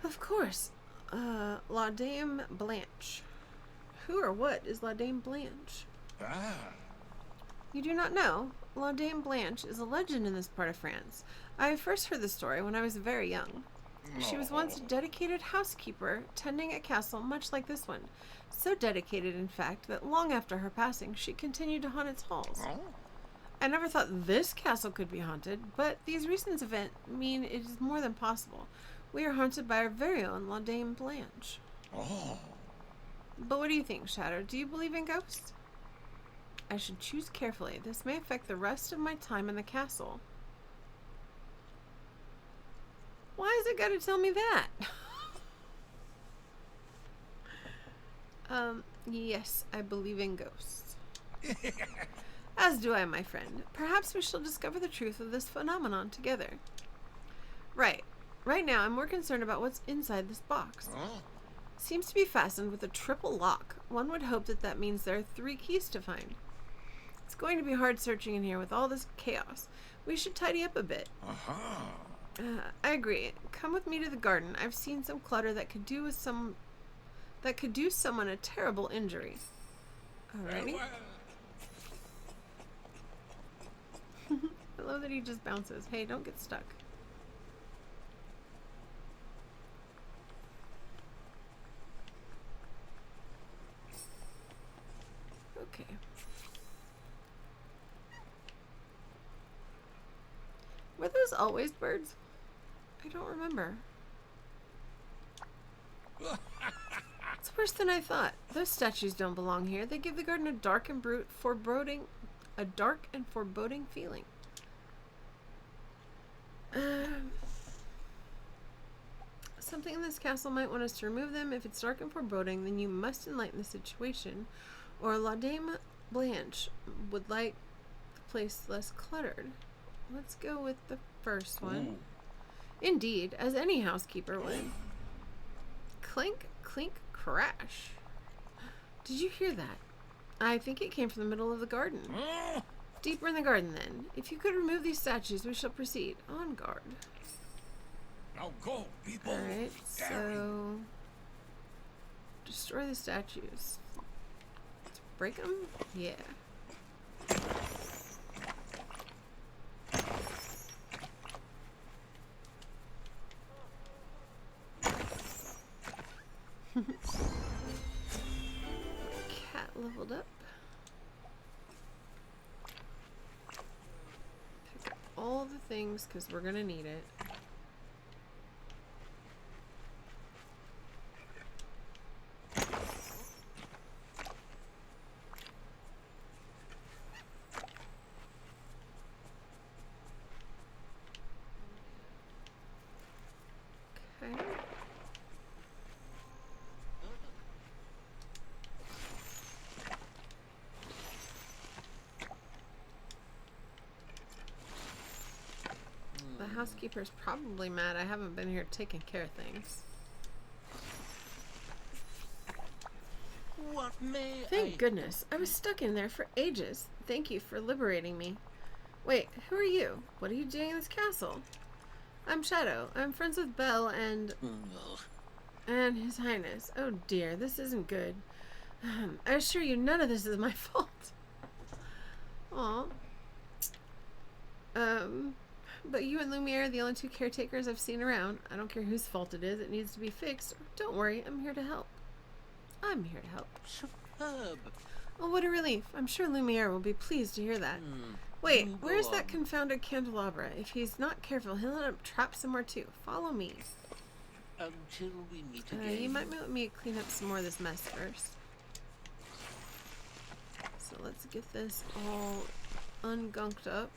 Of course. La Dame Blanche. Who or what is La Dame Blanche? Ah. You do not know? La Dame Blanche is a legend in this part of France. I first heard the story when I was very young. She was once a dedicated housekeeper tending a castle much like this one. So dedicated, in fact, that long after her passing, she continued to haunt its halls. Oh. I never thought this castle could be haunted, but these recent events mean it is more than possible. We are haunted by our very own La Dame Blanche. Oh. But what do you think, Shadow? Do you believe in ghosts? I should choose carefully. This may affect the rest of my time in the castle. Why has it got to tell me that? Yes, I believe in ghosts. As do I, my friend. Perhaps we shall discover the truth of this phenomenon together. Right. Right now, I'm more concerned about what's inside this box. Oh. Seems to be fastened with a triple lock. One would hope that that means there are 3 keys to find. It's going to be hard searching in here with all this chaos. We should tidy up a bit. Aha. I agree. Come with me to the garden. I've seen some clutter that could do someone a terrible injury. Alrighty. Farewell. I love that he just bounces. Hey, don't get stuck. Okay. Were those always birds? I don't remember. It's worse than I thought. Those statues don't belong here. They give the garden a dark and foreboding feeling. Something in this castle might want us to remove them. If it's dark and foreboding, then you must enlighten the situation, or La Dame Blanche would like the place less cluttered. Let's go with the first one. Ooh. Indeed, as any housekeeper would. Clink, clink, crash. Did you hear that? I think it came from the middle of the garden. Oh. Deeper in the garden, then. If you could remove these statues, we shall proceed. On guard. Now go, people. Alright, so... destroy the statues. Let's break them? Yeah. Cat leveled up. Pick up all the things because we're gonna need it. Okay. The housekeeper's probably mad I haven't been here taking care of things. What may Thank goodness. I was stuck in there for ages. Thank you for liberating me. Wait, who are you? What are you doing in this castle? I'm Shadow. I'm friends with Belle and His Highness. Oh dear, this isn't good. I assure you none of this is my fault. Aw. But you and Lumiere are the only 2 caretakers I've seen around. I don't care whose fault it is. It needs to be fixed. Don't worry, I'm here to help. I'm here to help. Superb. Oh, what a relief. I'm sure Lumiere will be pleased to hear that. Wait, where's that confounded candelabra? If he's not careful, he'll end up trapped somewhere too. Follow me. Until we meet again. You might let me clean up some more of this mess first. So let's get this all ungunked up.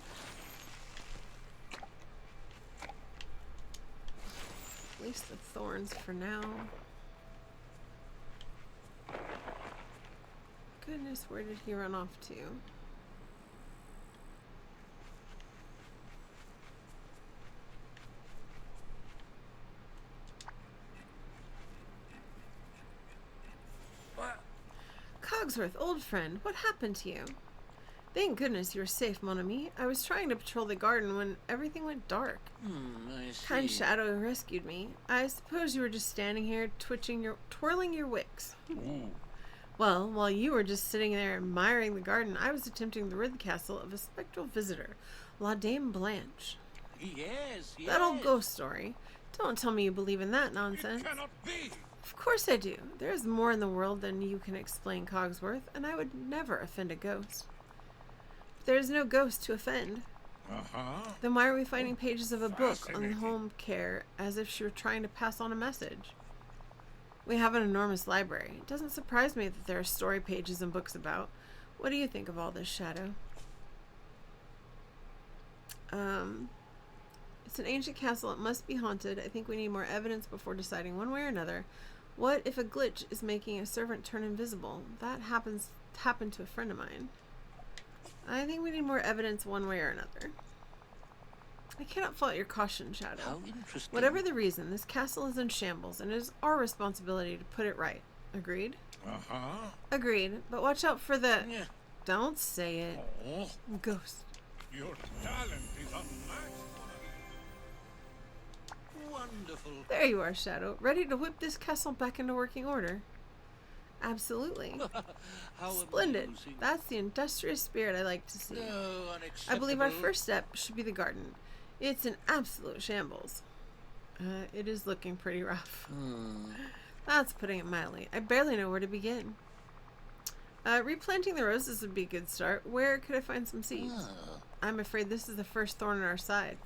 At least the thorns for now. Goodness, where did he run off to? Cogsworth, old friend, what happened to you? Thank goodness you were safe, mon ami. I was trying to patrol the garden when everything went dark. I see. Kind Shadow rescued me. I suppose you were just standing here twirling your wicks. Ooh. Well, while you were just sitting there admiring the garden, I was attempting to rid the castle of a spectral visitor, La Dame Blanche. Yes, yes. That old ghost story. Don't tell me you believe in that nonsense. It cannot be. Of course I do. There is more in the world than you can explain, Cogsworth, and I would never offend a ghost. There is no ghost to offend. Uh-huh. Then why are we finding pages of a book on Fascinating. home care as if she were trying to pass on a message? We have an enormous library. It doesn't surprise me that there are story pages and books about. What do you think of all this, Shadow? It's an ancient castle. It must be haunted. I think we need more evidence before deciding one way or another. What if a glitch is making a servant turn invisible? That happened to a friend of mine. I think we need more evidence one way or another. I cannot fault your caution, Shadow. How interesting. Whatever the reason, this castle is in shambles, and it is our responsibility to put it right. Agreed? Uh-huh. Agreed. But watch out for the... Yeah. Don't say it. Oh, Ghost. your talent is unmatched. Wonderful. There you are, Shadow. Ready to whip this castle back into working order. Absolutely. How Splendid. amusing. That's the industrious spirit I like to see. No, I believe our unacceptable. first step should be the garden. It's in absolute shambles. It is looking pretty rough. That's putting it mildly. I barely know where to begin. Replanting the roses would be a good start. Where could I find some seeds? I'm afraid this is the first thorn in our side,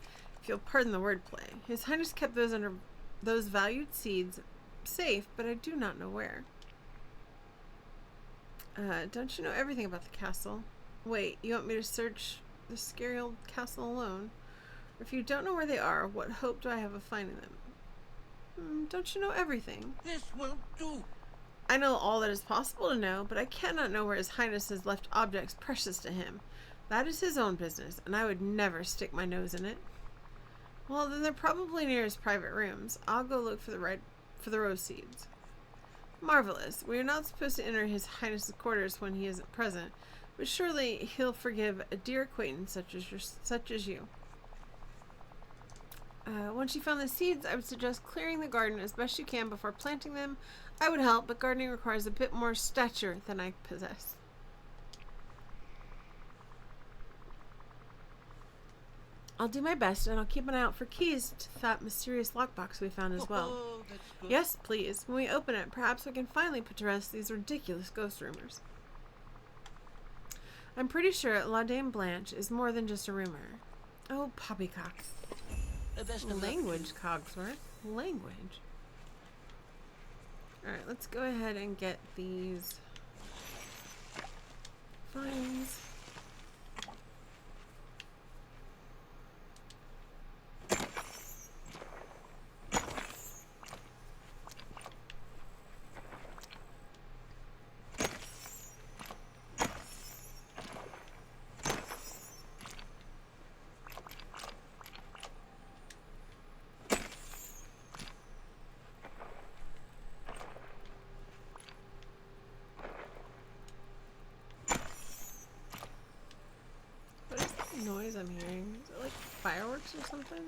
if you'll pardon the wordplay. His Highness kept those valued seeds safe, but I do not know where. Don't you know everything about the castle? Wait, you want me to search the scary old castle alone? Or if you don't know where they are, what hope do I have of finding them? Don't you know everything? This won't do. I know all that is possible to know, but I cannot know where His Highness has left objects precious to him. That is his own business, and I would never stick my nose in it. Well, then they're probably near his private rooms. I'll go look for the rose seeds. Marvelous. We are not supposed to enter His Highness's quarters when he isn't present, but surely he'll forgive a dear acquaintance such as you. Once you found the seeds, I would suggest clearing the garden as best you can before planting them. I would help, but gardening requires a bit more stature than I possess. I'll do my best, and I'll keep an eye out for keys to that mysterious lockbox we found as well. Oh, that's good. Yes, please. When we open it, perhaps we can finally put to rest these ridiculous ghost rumors. I'm pretty sure La Dame Blanche is more than just a rumor. Oh, poppycock. Best of luck. Language, Cogsworth. Language. Alright, let's go ahead and get these vines. What is that noise I'm hearing? Is it like fireworks or something?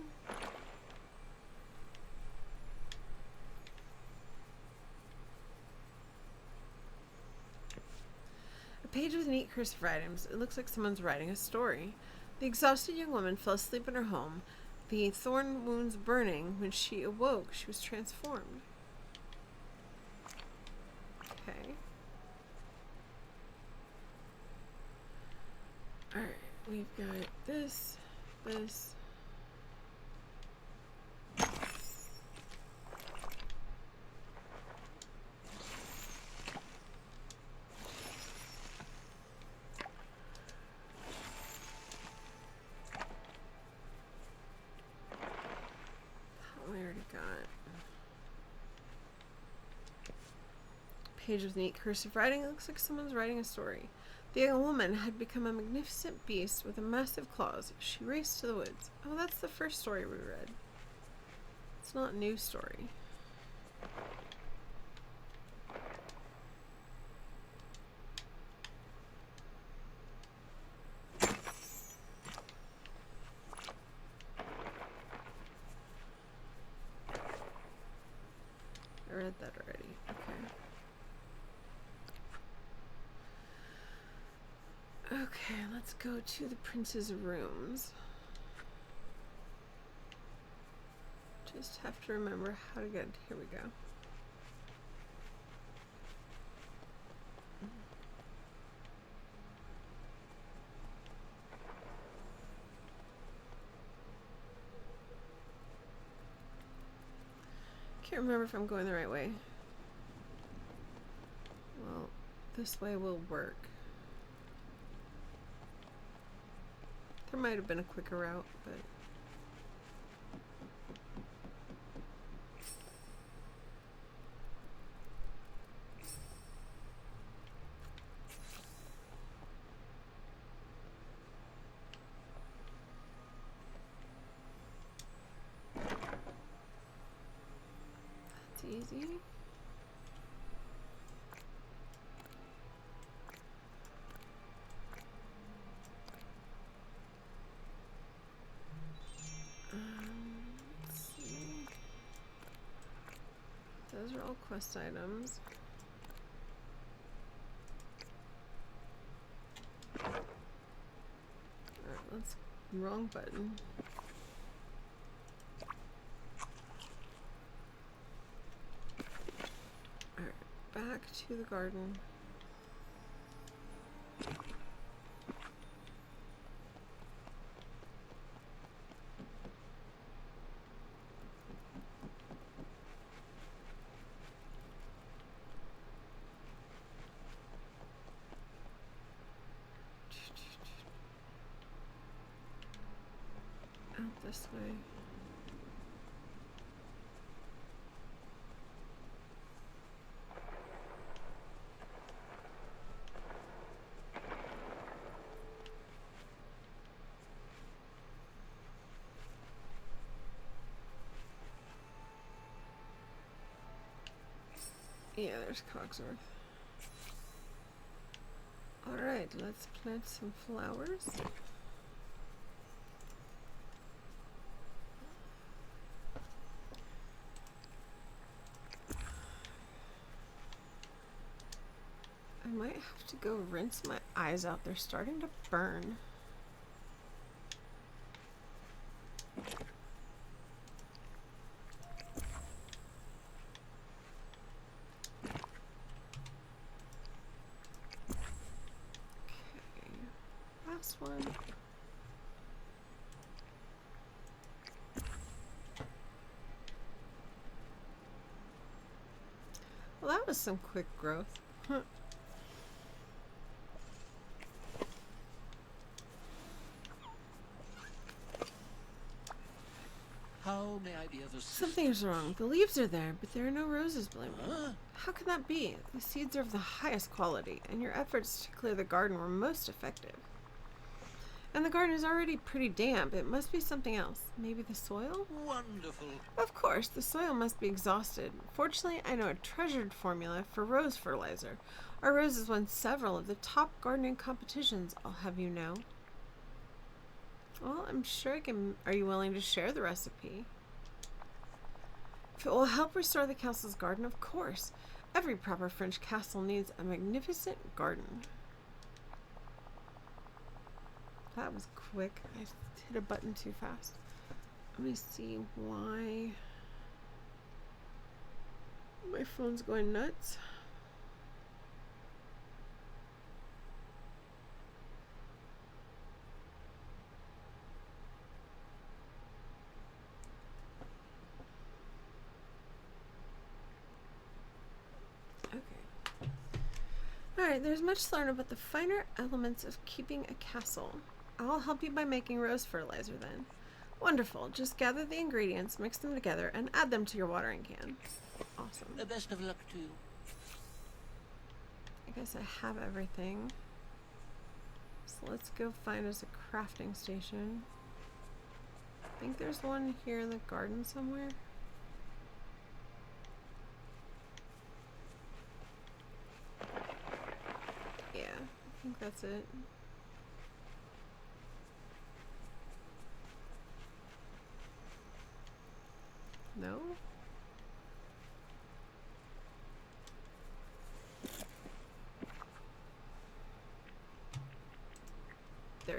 A page with neat cursive items. It looks like someone's writing a story. The exhausted young woman fell asleep in her home, the thorn wounds burning. When she awoke, she was transformed. Okay. Alright, we've got this. We already got page with neat cursive writing. It looks like someone's writing a story. The young woman had become a magnificent beast with massive claws. She raced to the woods. Oh, that's the first story we read. It's not a new story. already. Okay. Okay, let's go to the prince's rooms. Just have to remember how to get. Here we go. Can't remember if I'm going the right way. Well, this way will work. There might have been a quicker route, but... That's easy. Let's see. Those are all quest items. Alright, let's... Wrong button. Alright, back to the garden. Out this way. Yeah, there's Cogsworth. Alright, let's plant some flowers. I might have to go rinse my eyes out. They're starting to burn. Okay, last one. Well, that was some quick growth. Huh. How may I be of assistance? Something is wrong. The leaves are there, but there are no roses blooming. Huh? How can that be? The seeds are of the highest quality, and your efforts to clear the garden were most effective. And the garden is already pretty damp. It must be something else. Maybe the soil? Wonderful. Of course, the soil must be exhausted. Fortunately, I know a treasured formula for rose fertilizer. Our roses won several of the top gardening competitions, I'll have you know. Well, I'm sure I can... Are you willing to share the recipe? If it will help restore the castle's garden, of course. Every proper French castle needs a magnificent garden. That was quick. I hit a button too fast. Let me see why my phone's going nuts. Alright, there's much to learn about the finer elements of keeping a castle. I'll help you by making rose fertilizer then. Wonderful. Just gather the ingredients, mix them together, and add them to your watering can. Awesome. Best of luck to you. I guess I have everything. So let's go find us a crafting station. I think there's one here in the garden somewhere. Yeah, I think that's it. No?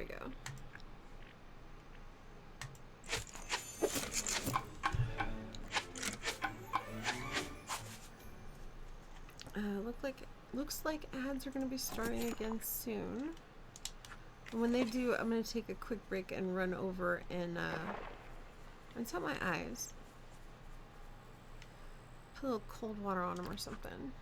we go. Looks like ads are going to be starting again soon. And when they do, I'm going to take a quick break and run over and rinse out my eyes. Put a little cold water on them or something.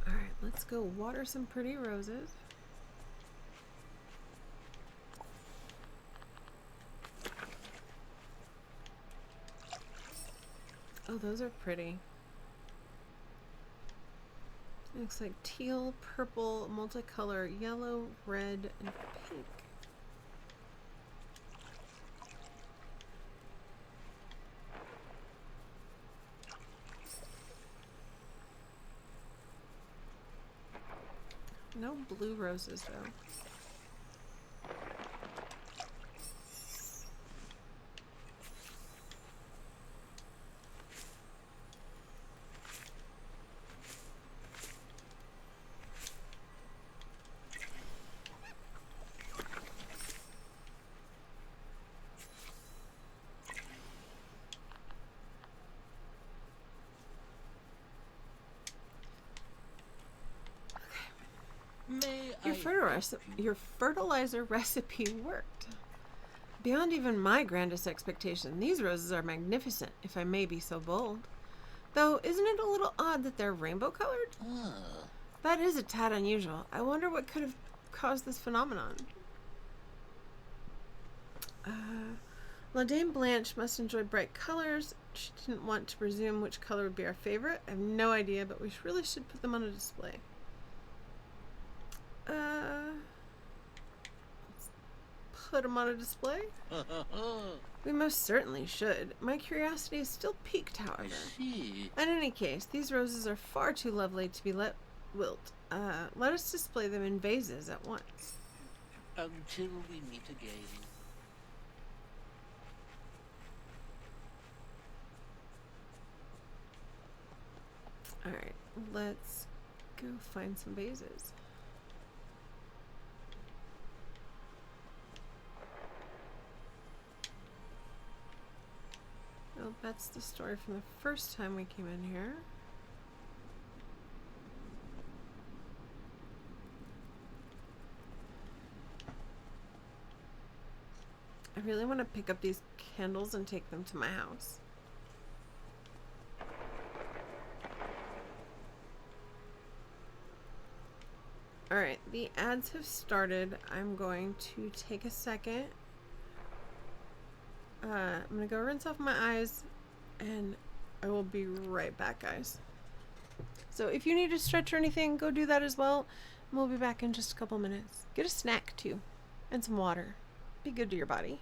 Alright, let's go water some pretty roses. Oh, those are pretty. Looks like teal, purple, multicolor, yellow, red, and pink. No blue roses though. Your fertilizer recipe worked. Beyond even my grandest expectation, these roses are magnificent, if I may be so bold. Though, isn't it a little odd that they're rainbow colored? That is a tad unusual. I wonder what could have caused this phenomenon. La Dame Blanche must enjoy bright colors. She didn't want to presume which color would be our favorite. I have no idea, but we really should put them on a display. Let's put them on a display. We most certainly should. My curiosity is still piqued, however. In any case, these roses are far too lovely to be let wilt. Let us display them in vases at once. Until we meet again. Alright, let's go find some vases. Oh, that's the story from the first time we came in here. I really want to pick up these candles and take them to my house. Alright, the ads have started. I'm going to take a second. I'm going to go rinse off my eyes and I will be right back, guys. So if you need to stretch or anything, go do that as well. And we'll be back in just a couple minutes. Get a snack too and some water. Be good to your body.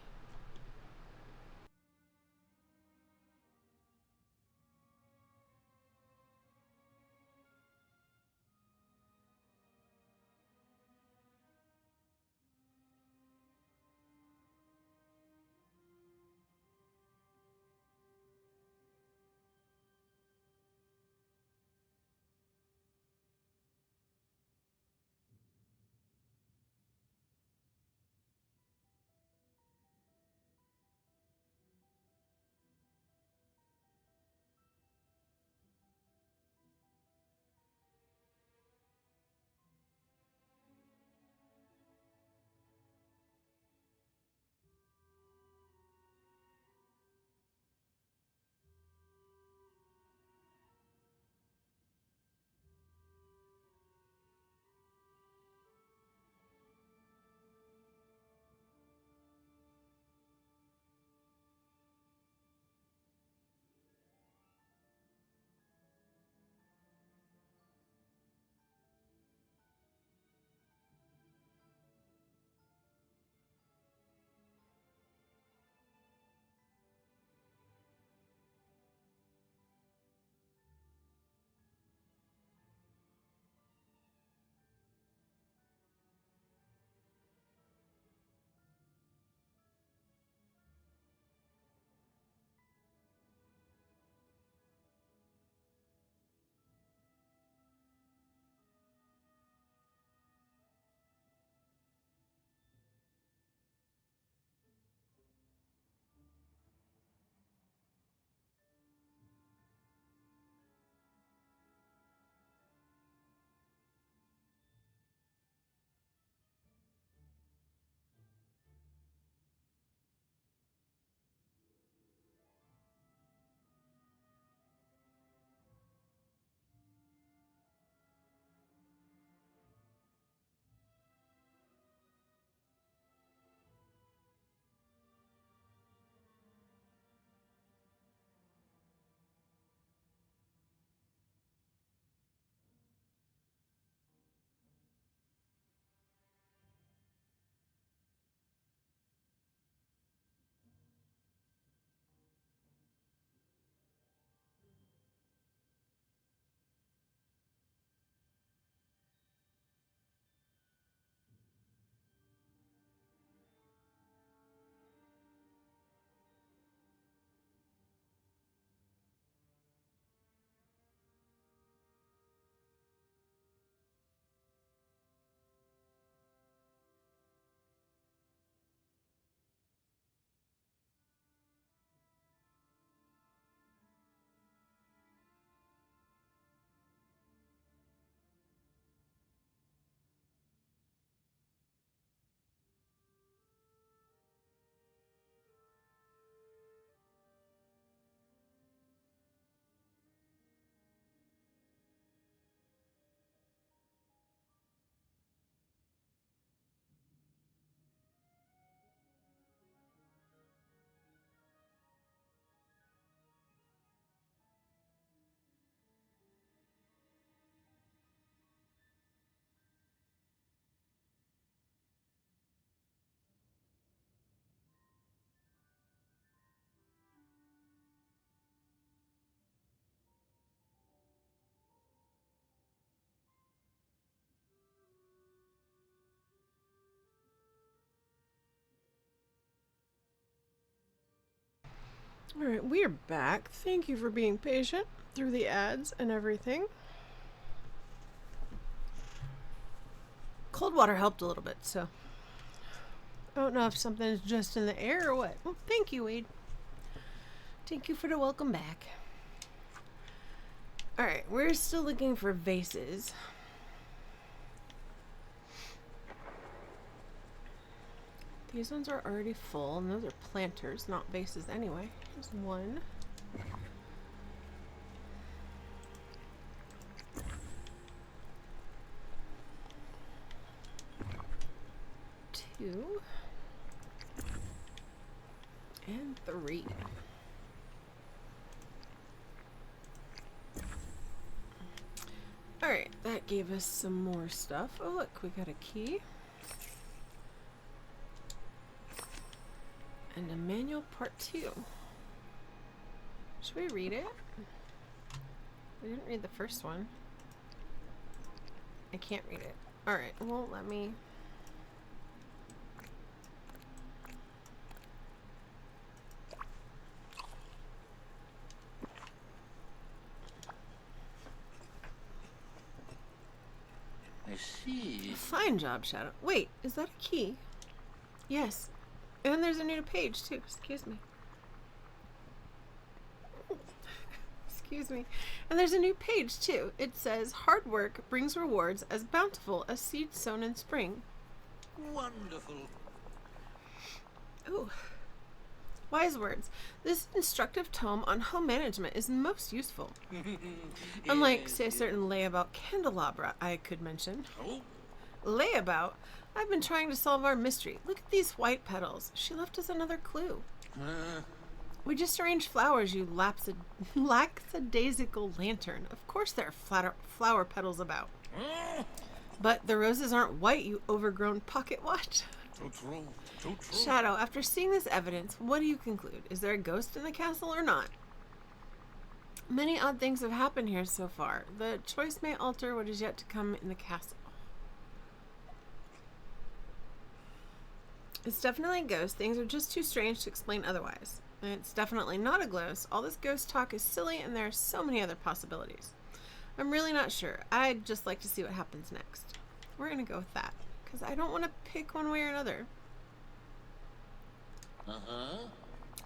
Alright, we're back. Thank you for being patient through the ads and everything. Cold water helped a little bit, so I don't know if something's just in the air or what. Well, thank you, Wade. Thank you for the welcome back. Alright, we're still looking for vases. These ones are already full, and those are planters, not vases anyway. Here's one. Two. And three. Alright, that gave us some more stuff. Oh look, we got a key. And a manual part 2. Should we read it? We didn't read the first one. I can't read it. Alright, it won't let me. I see. Fine job, Shadow. Wait, is that a key? Yes. And there's a new page, too. Excuse me. Excuse me. And there's a new page, too. It says, hard work brings rewards as bountiful as seeds sown in spring. Wonderful. Ooh. Wise words. This instructive tome on home management is most useful. Unlike, say, a certain layabout candelabra I could mention. Oh, Layabout? I've been trying to solve our mystery. Look at these white petals. She left us another clue. We just arranged flowers, you lackadaisical lantern. Of course there are flower petals about. But the roses aren't white, you overgrown pocket watch. Too true. Too true. Shadow, after seeing this evidence, what do you conclude? Is there a ghost in the castle or not? Many odd things have happened here so far. The choice may alter what is yet to come in the castle. It's definitely a ghost. Things are just too strange to explain otherwise. And it's definitely not a ghost. All this ghost talk is silly, and there are so many other possibilities. I'm really not sure. I'd just like to see what happens next. We're going to go with that, because I don't want to pick one way or another.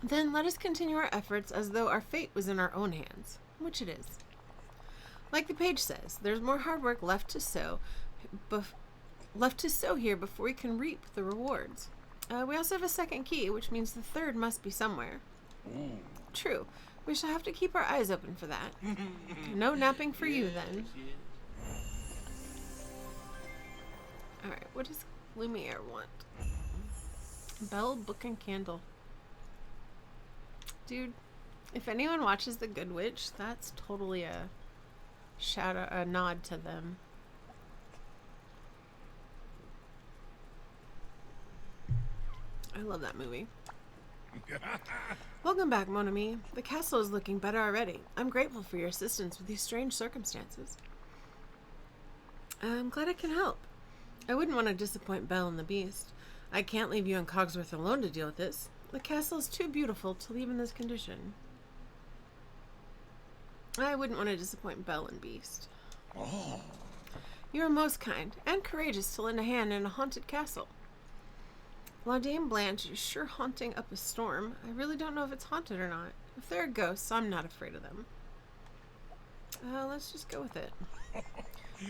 Then let us continue our efforts as though our fate was in our own hands, which it is. Like the page says, there's more hard work left to sow here before we can reap the rewards. We also have a second key, which means the third must be somewhere. True. We shall have to keep our eyes open for that. No napping for you, then. Alright, what does Lumiere want? Bell, book, and candle. Dude, if anyone watches The Good Witch, that's totally a nod to them. I love that movie. Welcome back, mon ami. The castle is looking better already. I'm grateful for your assistance with these strange circumstances. I'm glad I can help. I wouldn't want to disappoint Belle and the Beast. I can't leave you and Cogsworth alone to deal with this. The castle is too beautiful to leave in this condition. I wouldn't want to disappoint Belle and Beast. Oh, You are most kind and courageous to lend a hand in a haunted castle. La Dame Blanche is sure haunting up a storm. I really don't know if it's haunted or not. If there are ghosts, I'm not afraid of them. Let's just go with it.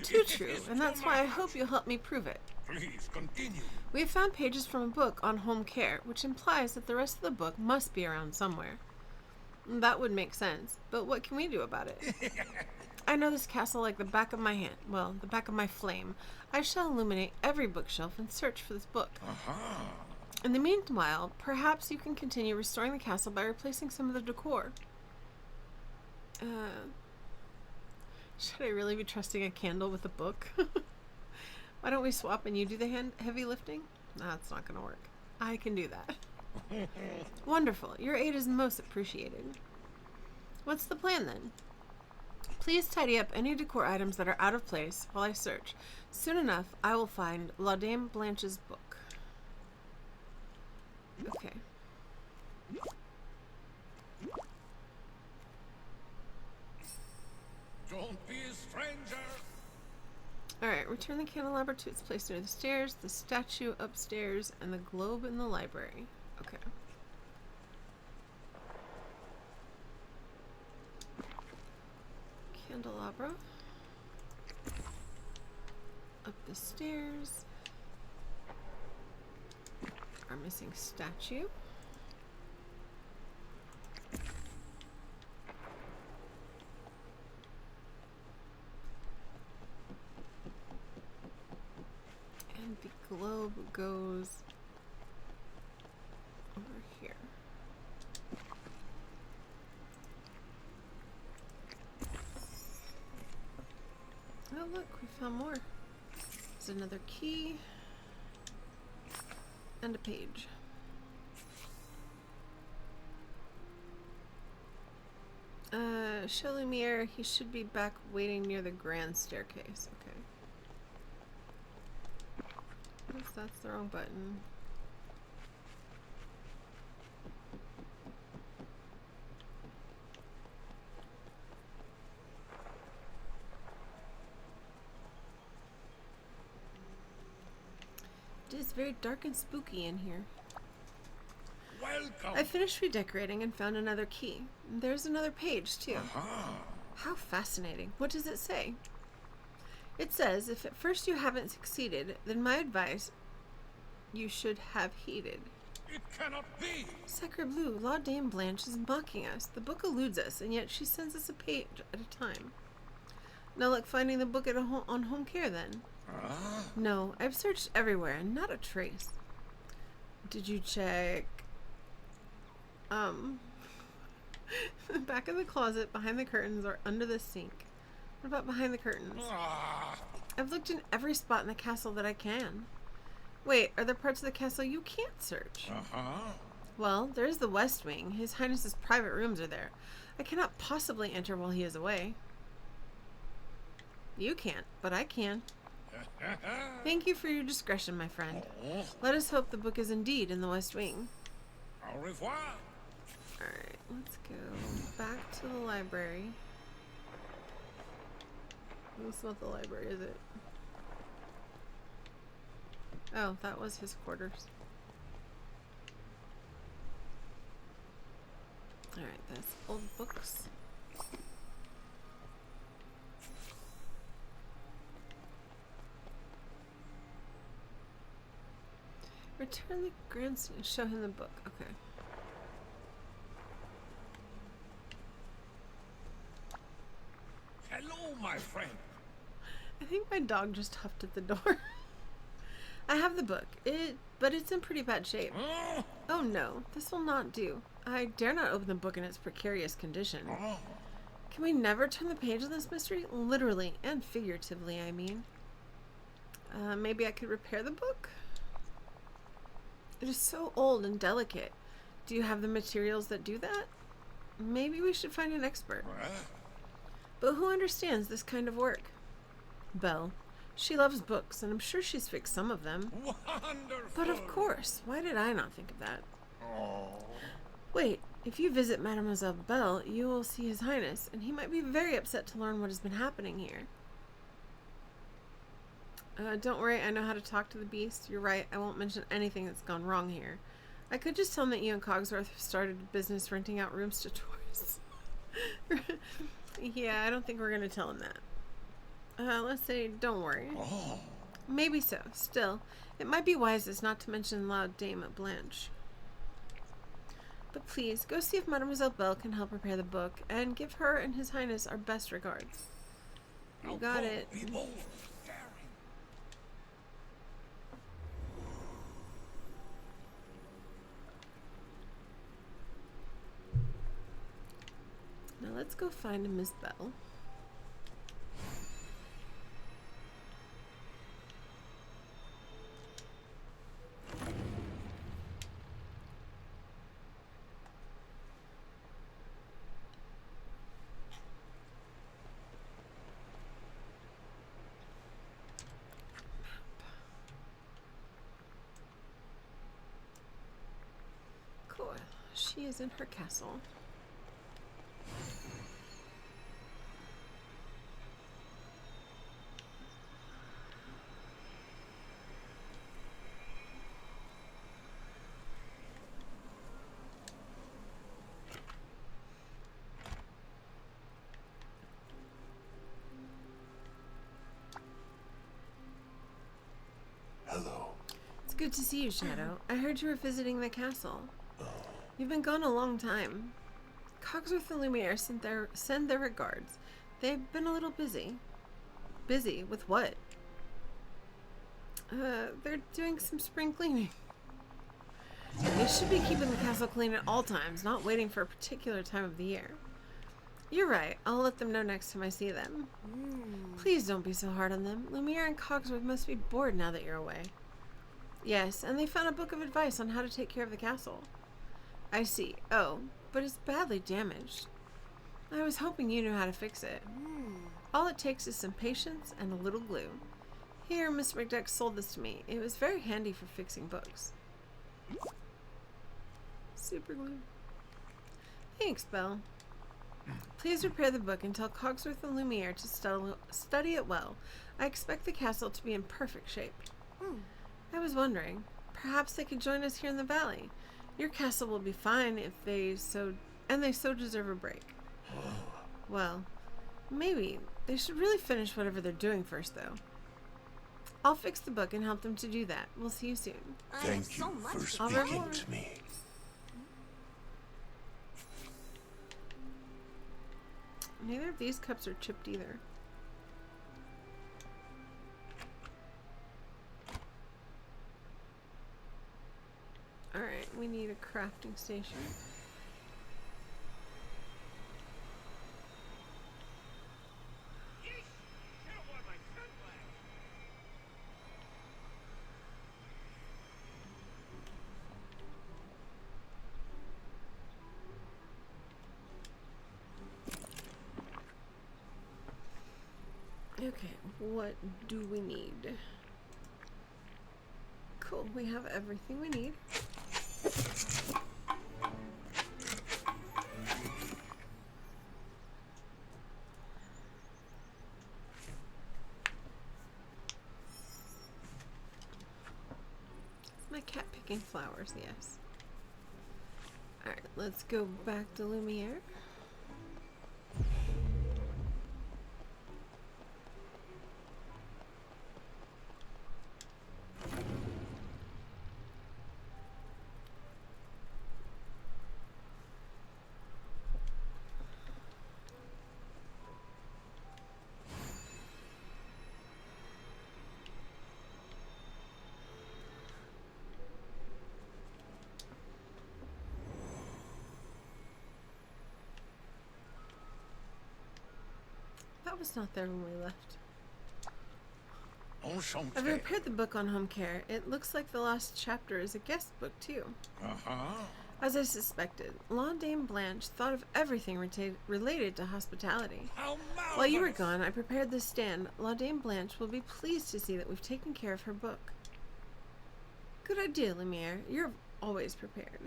Too true, and that's why I hope you'll help me prove it. please continue. We have found pages from a book on home care, which implies that the rest of the book must be around somewhere. That would make sense, but what can we do about it? I know this castle like the back of my hand. Well, the back of my flame. I shall illuminate every bookshelf and search for this book. In the meanwhile, perhaps you can continue restoring the castle by replacing some of the decor. Should I really be trusting a candle with a book? Why don't we swap and you do the heavy lifting? That's not going to work. I can do that. Wonderful. Your aid is most appreciated. What's the plan then? Please tidy up any decor items that are out of place while I search. Soon enough, I will find La Dame Blanche's book. Okay. Don't be a stranger. Alright, return the candelabra to its place near the stairs, the statue upstairs, and the globe in the library. Okay. Candelabra. Up the stairs. Our missing statue. And the globe goes over here. Oh look, we found more. There's another key and a page. Shelumir, he should be back waiting near the grand staircase. Okay. Oops, that's the wrong button. It is very dark and spooky in here. Welcome. I finished redecorating and found another key. There's another page, too. How fascinating. What does it say? It says, if at first you haven't succeeded, then my advice you should have heeded. It cannot be. Sacre Bleu, La Dame Blanche is mocking us. The book eludes us, and yet she sends us a page at a time. No luck finding the book at on home care, then? No, I've searched everywhere, and not a trace. Did you check... back of the closet, behind the curtains, or under the sink? What about behind the curtains? I've looked in every spot in the castle that I can. Wait, are there parts of the castle you can't search? Well, there's the West Wing. His Highness's private rooms are there. I cannot possibly enter while he is away. You can't, but I can. Thank you for your discretion, my friend. Let us hope the book is indeed in the West Wing. Au revoir. Alright, let's go back to the library. That's not the library, is it? Oh, that was his quarters. Alright, that's old books. Return the grandson and show him the book. Okay. Hello, my friend. I think my dog just huffed at the door. I have the book, but it's in pretty bad shape. Oh no, this will not do. I dare not open the book in its precarious condition. Can we never turn the page of this mystery? Literally and figuratively, I mean. Maybe I could repair the book? It is so old and delicate. Do you have the materials that do that? Maybe we should find an expert. But who understands this kind of work? Belle. She loves books, and I'm sure she's fixed some of them. Wonderful. But of course, why did I not think of that? Wait, if you visit Mademoiselle Belle, you will see His Highness, and he might be very upset to learn what has been happening here. Don't worry, I know how to talk to the beast. You're right, I won't mention anything that's gone wrong here. I could just tell him that you and Cogsworth have started a business renting out rooms to tourists. Yeah, I don't think we're going to tell him that. Let's say, don't worry. Maybe so. Still, it might be wisest not to mention La Dame Blanche. But please, go see if Mademoiselle Belle can help prepare the book, and give her and His Highness our best regards. You got it. Be bold, daring. Now let's go find Miss Belle. Cool. She is in her castle. It's good to see you, Shadow. I heard you were visiting the castle. You've been gone a long time. Cogsworth and Lumiere send their regards. They've been a little busy. Busy? With what? They're doing some spring cleaning. They should be keeping the castle clean at all times, not waiting for a particular time of the year. You're right. I'll let them know next time I see them. Please don't be so hard on them. Lumiere and Cogsworth must be bored now that you're away. Yes, and they found a book of advice on how to take care of the castle. I see. Oh, but it's badly damaged. I was hoping you knew how to fix it. All it takes is some patience and a little glue. Here, Miss McDuck sold this to me. It was very handy for fixing books. Super glue. Thanks, Belle. Please repair the book and tell Cogsworth and Lumiere to study it well. I expect the castle to be in perfect shape. I was wondering, perhaps they could join us here in the valley. Your castle will be fine if they so deserve a break. Well, maybe. They should really finish whatever they're doing first, though. I'll fix the book and help them to do that. We'll see you soon. Thank you for speaking to me. Neither of these cups are chipped either. Alright, we need a crafting station. Okay, what do we need? Cool, we have everything we need. My cat picking flowers, yes. Alright, let's go back to Lumiere. That was not there when we left. Enchanté. I've repaired the book on home care. It looks like the last chapter is a guest book, too. As I suspected, La Dame Blanche thought of everything related to hospitality. How While you were marvelous. gone, I prepared this stand. La Dame Blanche will be pleased to see that we've taken care of her book. Good idea, Lumiere. You're always prepared.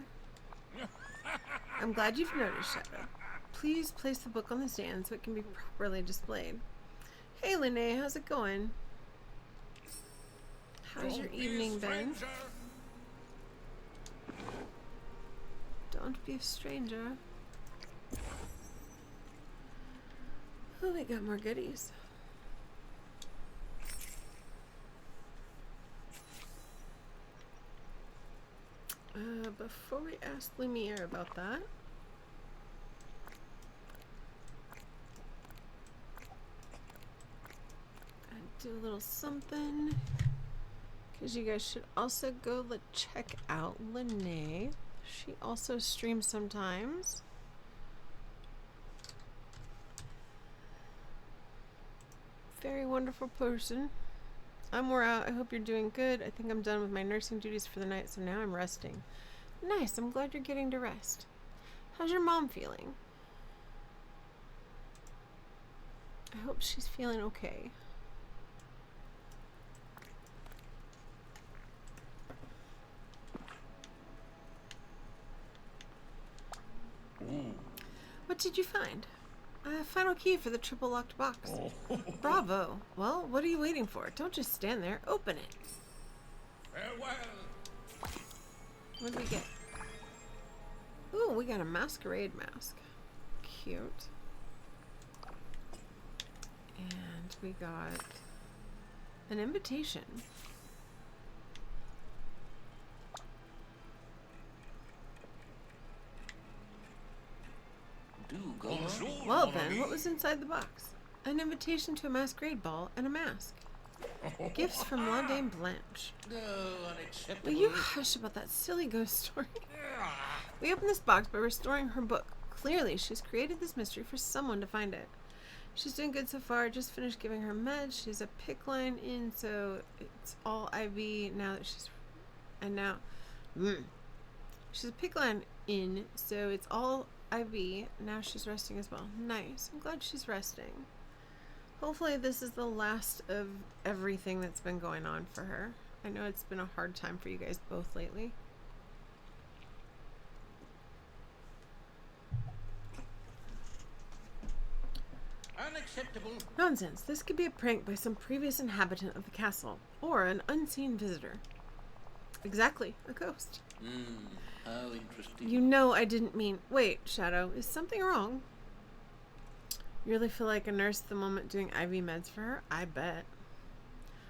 I'm glad you've noticed, Shadow. Please place the book on the stand so it can be properly displayed. Hey, Lene, how's it going? How's your Don't be a evening been? stranger. Don't be a stranger. Oh, we got more goodies. Before we ask Lumiere about that, I'd do a little something. Because you guys should also go check out Lene. She also streams sometimes. Very wonderful person. I'm wore out. I hope you're doing good. I think I'm done with my nursing duties for the night, so now I'm resting. Nice. I'm glad you're getting to rest. How's your mom feeling? I hope she's feeling okay. What did you find? A final key for the triple locked box. Bravo. Well, what are you waiting for? Don't just stand there. Open it. Farewell. What did we get? Ooh, we got a masquerade mask. Cute. And we got an invitation. Well then, what was inside the box? An invitation to a masquerade ball and a mask. Gifts from La Dame Blanche. Will you hush about that silly ghost story? We opened this box by restoring her book. Clearly, she's created this mystery for someone to find it. She's doing good so far. Just finished giving her meds. She's a pick line in, so it's all IV now that she's... And now... She's a pick line in, so it's all IV. Now she's resting as well. Nice. I'm glad she's resting. Hopefully this is the last of everything that's been going on for her. I know it's been a hard time for you guys both lately. Unacceptable. Nonsense. This could be a prank by some previous inhabitant of the castle, or an unseen visitor. Exactly, a ghost. How interesting. You know I didn't mean... Wait, Shadow, is something wrong? You really feel like a nurse at the moment doing IV meds for her? I bet.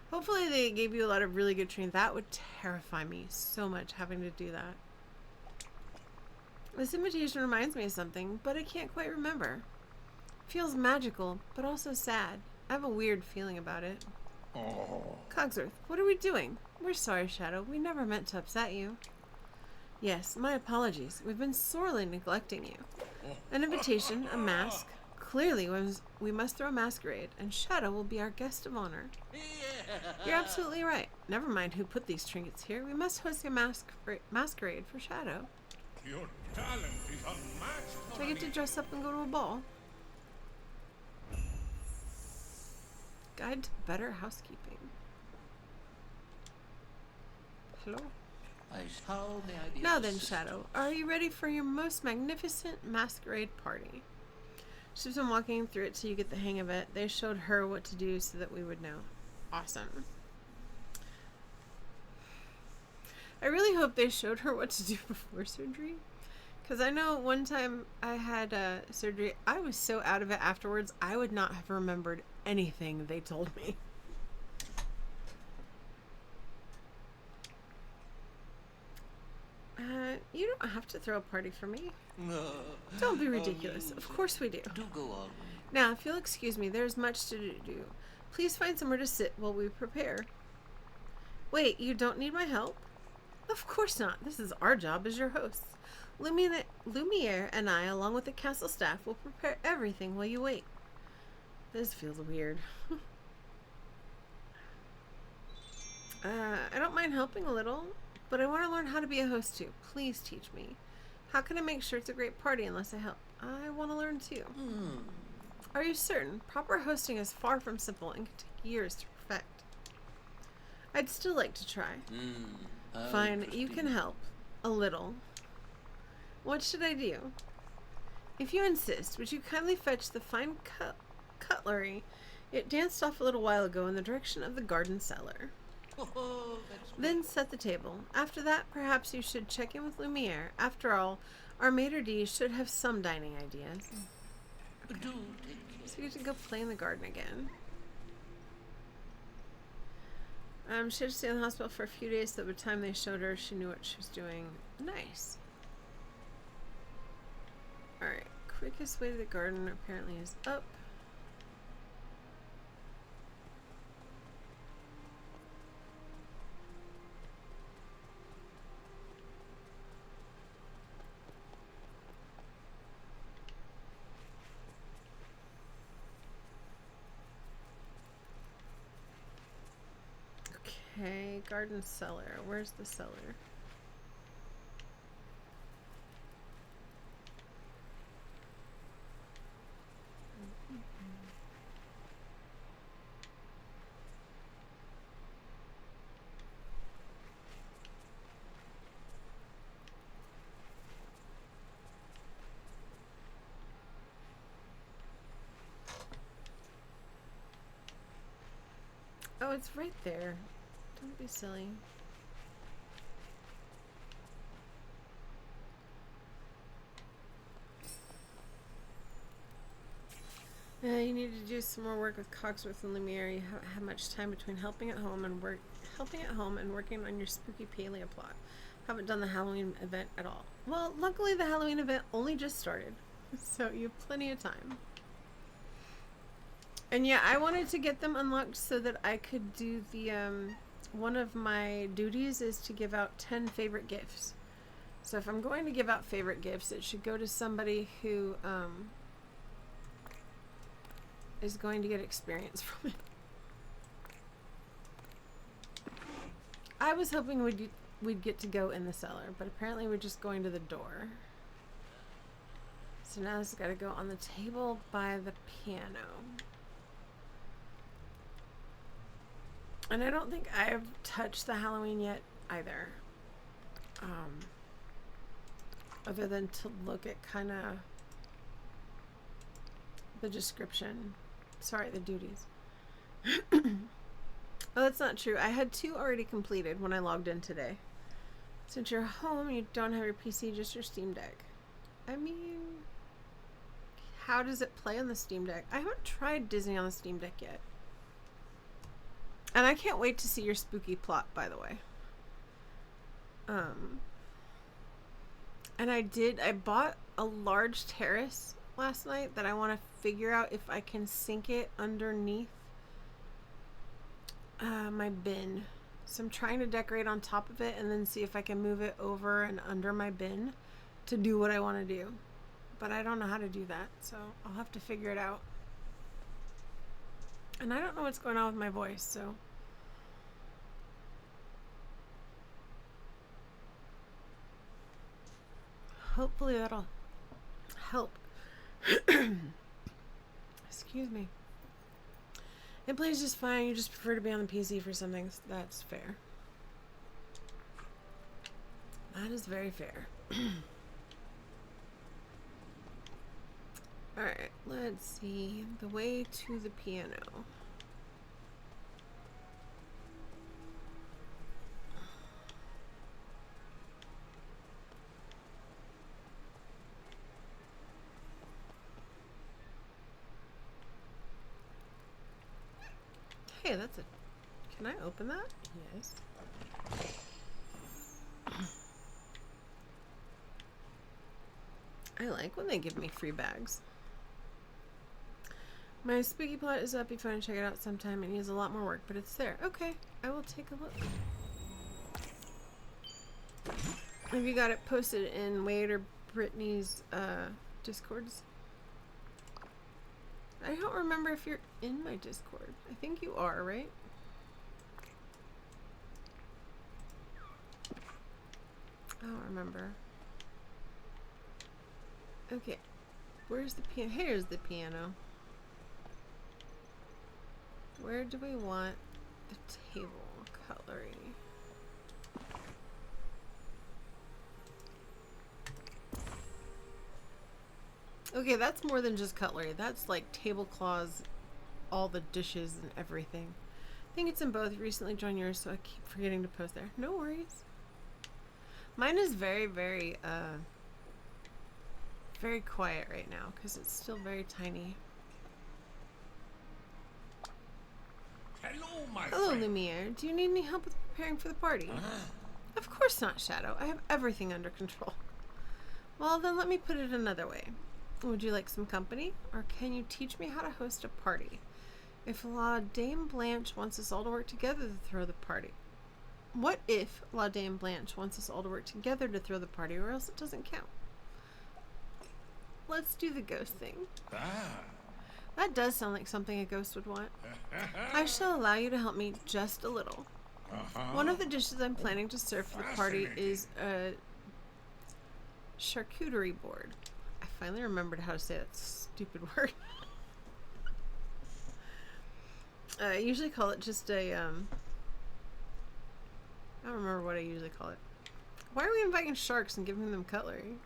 Hopefully they gave you a lot of really good training. That would terrify me so much, having to do that. This invitation reminds me of something, but I can't quite remember. Feels magical, but also sad. I have a weird feeling about it. Cogsworth, what are we doing? We're sorry, Shadow. We never meant to upset you. Yes, my apologies. We've been sorely neglecting you. An invitation, a mask. Clearly, we must throw a masquerade, and Shadow will be our guest of honor. You're absolutely right. Never mind who put these trinkets here. We must host a masquerade for Shadow. Your talent is unmatched. Do I get to dress up and go to a ball? Guide to better housekeeping. Hello? Now then, Shadow, are you ready for your most magnificent masquerade party? She's been walking through it till you get the hang of it. They showed her what to do so that we would know. Awesome. I really hope they showed her what to do before surgery. Because I know one time I had surgery, I was so out of it afterwards, I would not have remembered anything they told me. You don't have to throw a party for me. Don't be ridiculous. Of course we do. Do go on. Now, if you'll excuse me, there's much to do. Please find somewhere to sit while we prepare. Wait, you don't need my help? Of course not. This is our job as your hosts. Lumiere and I, along with the castle staff, will prepare everything while you wait. This feels weird. I don't mind helping a little, but I want to learn how to be a host too. Please teach me. How can I make sure it's a great party unless I help? I want to learn too. Are you certain? Proper hosting is far from simple and can take years to perfect. I'd still like to try. Fine, you can help. A little. What should I do? If you insist, would you kindly fetch the fine cutlery? It danced off a little while ago in the direction of the garden cellar. Then set the table. After that, perhaps you should check in with Lumiere. After all, our maitre d' should have some dining ideas. Okay. So we get to go play in the garden again. She had to stay in the hospital for a few days, so by the time they showed her, she knew what she was doing. Nice. Alright, quickest way to the garden apparently is up. Okay, garden cellar. Where's the cellar? Oh, it's right there. Don't be silly. You need to do some more work with Cogsworth and Lumiere. You haven't had much time between helping at home and working on your spooky paleo plot. Haven't done the Halloween event at all. Well, luckily the Halloween event only just started. So you have plenty of time. And yeah, I wanted to get them unlocked so that I could do the, one of my duties is to give out 10 favorite gifts. So if I'm going to give out favorite gifts, it should go to somebody who, is going to get experience from it. I was hoping we'd get to go in the cellar, but apparently we're just going to the door. So now this has got to go on the table by the piano. And I don't think I've touched the Halloween yet either. Other than to look at kind of the description. Sorry, the duties. Oh, that's not true. I had 2 already completed when I logged in today. Since you're home, you don't have your PC, just your Steam Deck. I mean, how does it play on the Steam Deck? I haven't tried Disney on the Steam Deck yet. And I can't wait to see your spooky plot, by the way. And I bought a large terrace last night that I want to figure out if I can sink it underneath my bin. So I'm trying to decorate on top of it and then see if I can move it over and under my bin to do what I want to do. But I don't know how to do that, so I'll have to figure it out. And I don't know what's going on with my voice, so... hopefully that'll help. Excuse me. It plays just fine. You just prefer to be on the PC for something. That's fair. That is very fair. Alright, let's see. The way to the piano. Hey, that's a... Can I open that? Yes. I like when they give me free bags. My spooky plot is up. Be fun to check it out sometime. It needs a lot more work, but it's there. Okay, I will take a look. Have you got it posted in Wade or Brittany's Discords? I don't remember if you're in my Discord. I think you are, right? I don't remember. Okay. Where's the piano? Here's the piano. Where do we want the table cutlery? Okay, that's more than just cutlery. That's like tablecloths, all the dishes and everything. I think it's in both. Recently joined yours, so I keep forgetting to post there. No worries. Mine is very, very quiet right now because it's still very tiny. Hello, Lumiere. Do you need any help with preparing for the party? Of course not, Shadow. I have everything under control. Well, then let me put it another way. Would you like some company? Or can you teach me how to host a party? If La Dame Blanche wants us all to work together to throw the party. What if La Dame Blanche wants us all to work together to throw the party, or else it doesn't count? Let's do the ghost thing. That does sound like something a ghost would want. I shall allow you to help me just a little. One of the dishes I'm planning to serve for the party is a charcuterie board. I finally remembered how to say that stupid word. I usually call it just a, I don't remember what I usually call it. Why are we inviting sharks and giving them cutlery?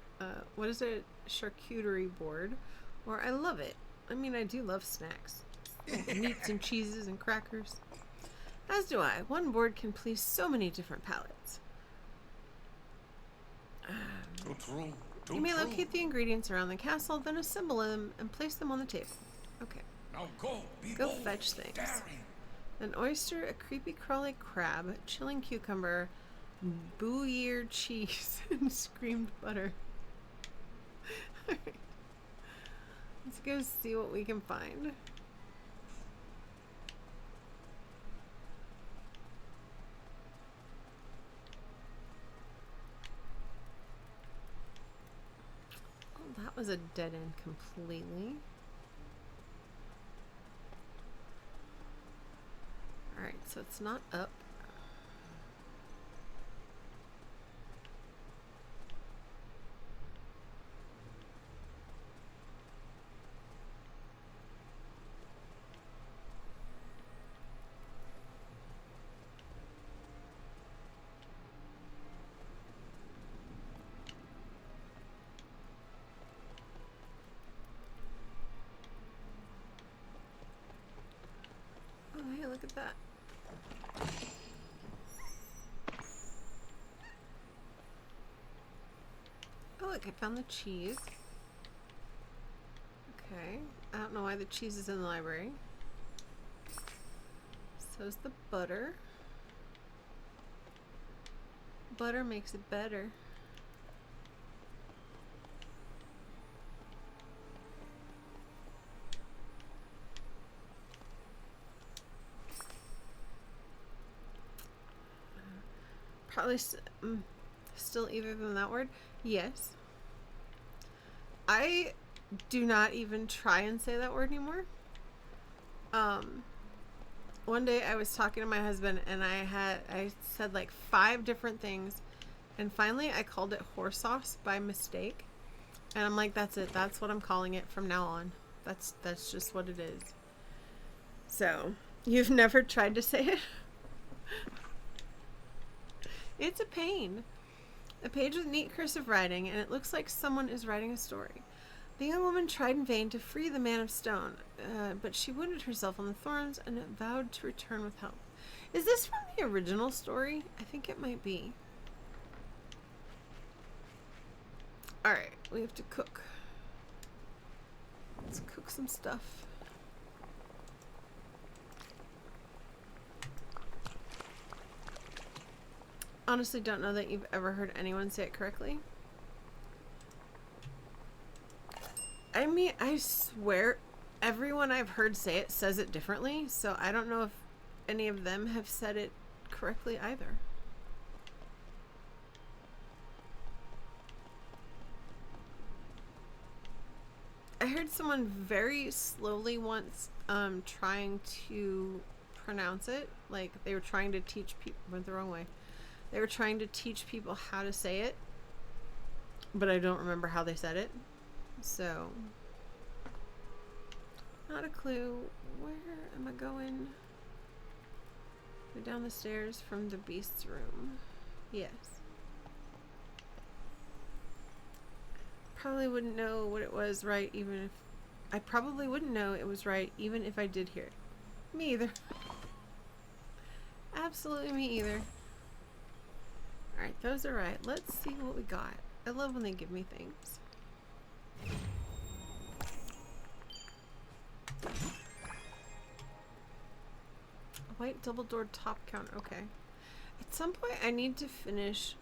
What is it? Charcuterie board. Or I love it. I mean, I do love snacks. Meats and cheeses and crackers. As do I. One board can please so many different palates. You may locate the ingredients around the castle, then assemble them and place them on the table. Okay. Now go fetch things. An oyster, a creepy crawly crab, chilling cucumber, bouilled cheese, and screamed butter. Let's go see what we can find. Oh, that was a dead end completely. Alright, so it's not up. Oh, hey, look at that. Oh, look, I found the cheese. Okay. I don't know why the cheese is in the library. So's the butter. Butter makes it better. Probably still either than that word. Yes. I do not even try and say that word anymore. One day I was talking to my husband and I said like 5 different things, and finally I called it horse sauce by mistake. And I'm like, that's it. That's what I'm calling it from now on. That's just what it is. So, you've never tried to say it? It's a pain. A page with neat cursive writing, and it looks like someone is writing a story. The young woman tried in vain to free the man of stone, but she wounded herself on the thorns and vowed to return with help. Is this from the original story? I think it might be. Alright, we have to cook. Let's cook some stuff. Honestly, don't know that you've ever heard anyone say it correctly. I mean, I swear everyone I've heard say it says it differently, so I don't know if any of them have said it correctly either. I heard someone very slowly once trying to pronounce it, like they were trying to teach people, went the wrong way. They were trying to teach people how to say it, but I don't remember how they said it. So, not a clue. Where am I going? Go down the stairs from the beast's room. Yes. Probably wouldn't know what it was right even if... I probably wouldn't know it was right even if I did hear it. Me either. Absolutely me either. Alright, those are right. Let's see what we got. I love when they give me things. A white double-doored top counter. Okay. At some point, I need to finish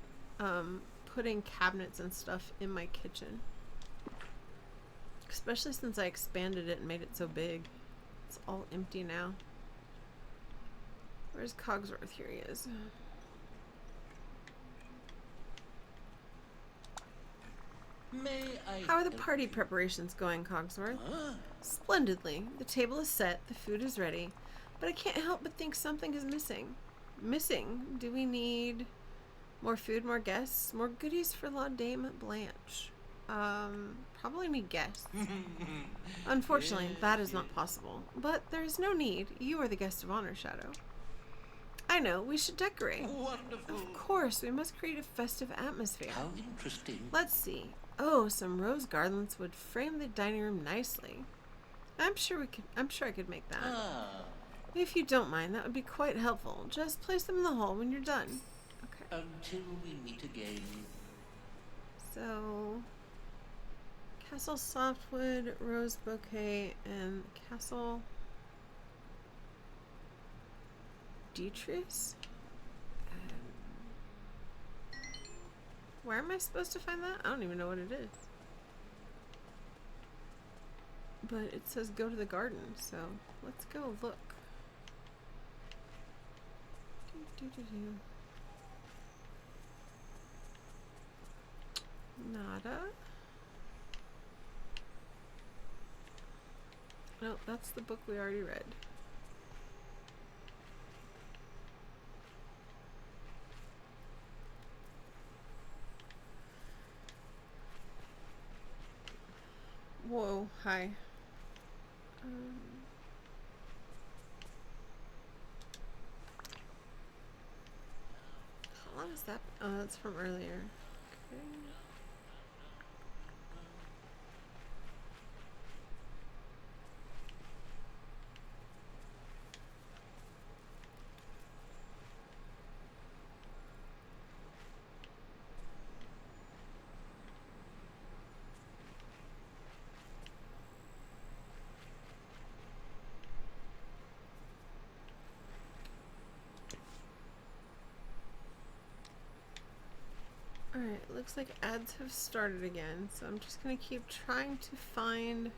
putting cabinets and stuff in my kitchen. Especially since I expanded it and made it so big. It's all empty now. Where's Cogsworth? Here he is. How are the party preparations going, Cogsworth? Splendidly. The table is set, the food is ready, but I can't help but think something is missing. Missing? Do we need more food, more guests, more goodies for La Dame Blanche? Probably need guests. Unfortunately, that is not possible, but there is no need. You are the guest of honor, Shadow. I know, we should decorate. Wonderful. Of course, we must create a festive atmosphere. How interesting. Let's see. Oh, some rose garlands would frame the dining room nicely. I'm sure I could make that. If you don't mind, that would be quite helpful. Just place them in the hall when you're done. Okay. Until we meet again. So, Castle Softwood, Rose Bouquet, and Castle Dietrich's? Where am I supposed to find that? I don't even know what it is. But it says go to the garden, so let's go look. Nada. No, that's the book we already read. Whoa, hi. How long is that? Oh, that's from earlier. Okay. Alright, looks like ads have started again, so I'm just gonna keep trying to find...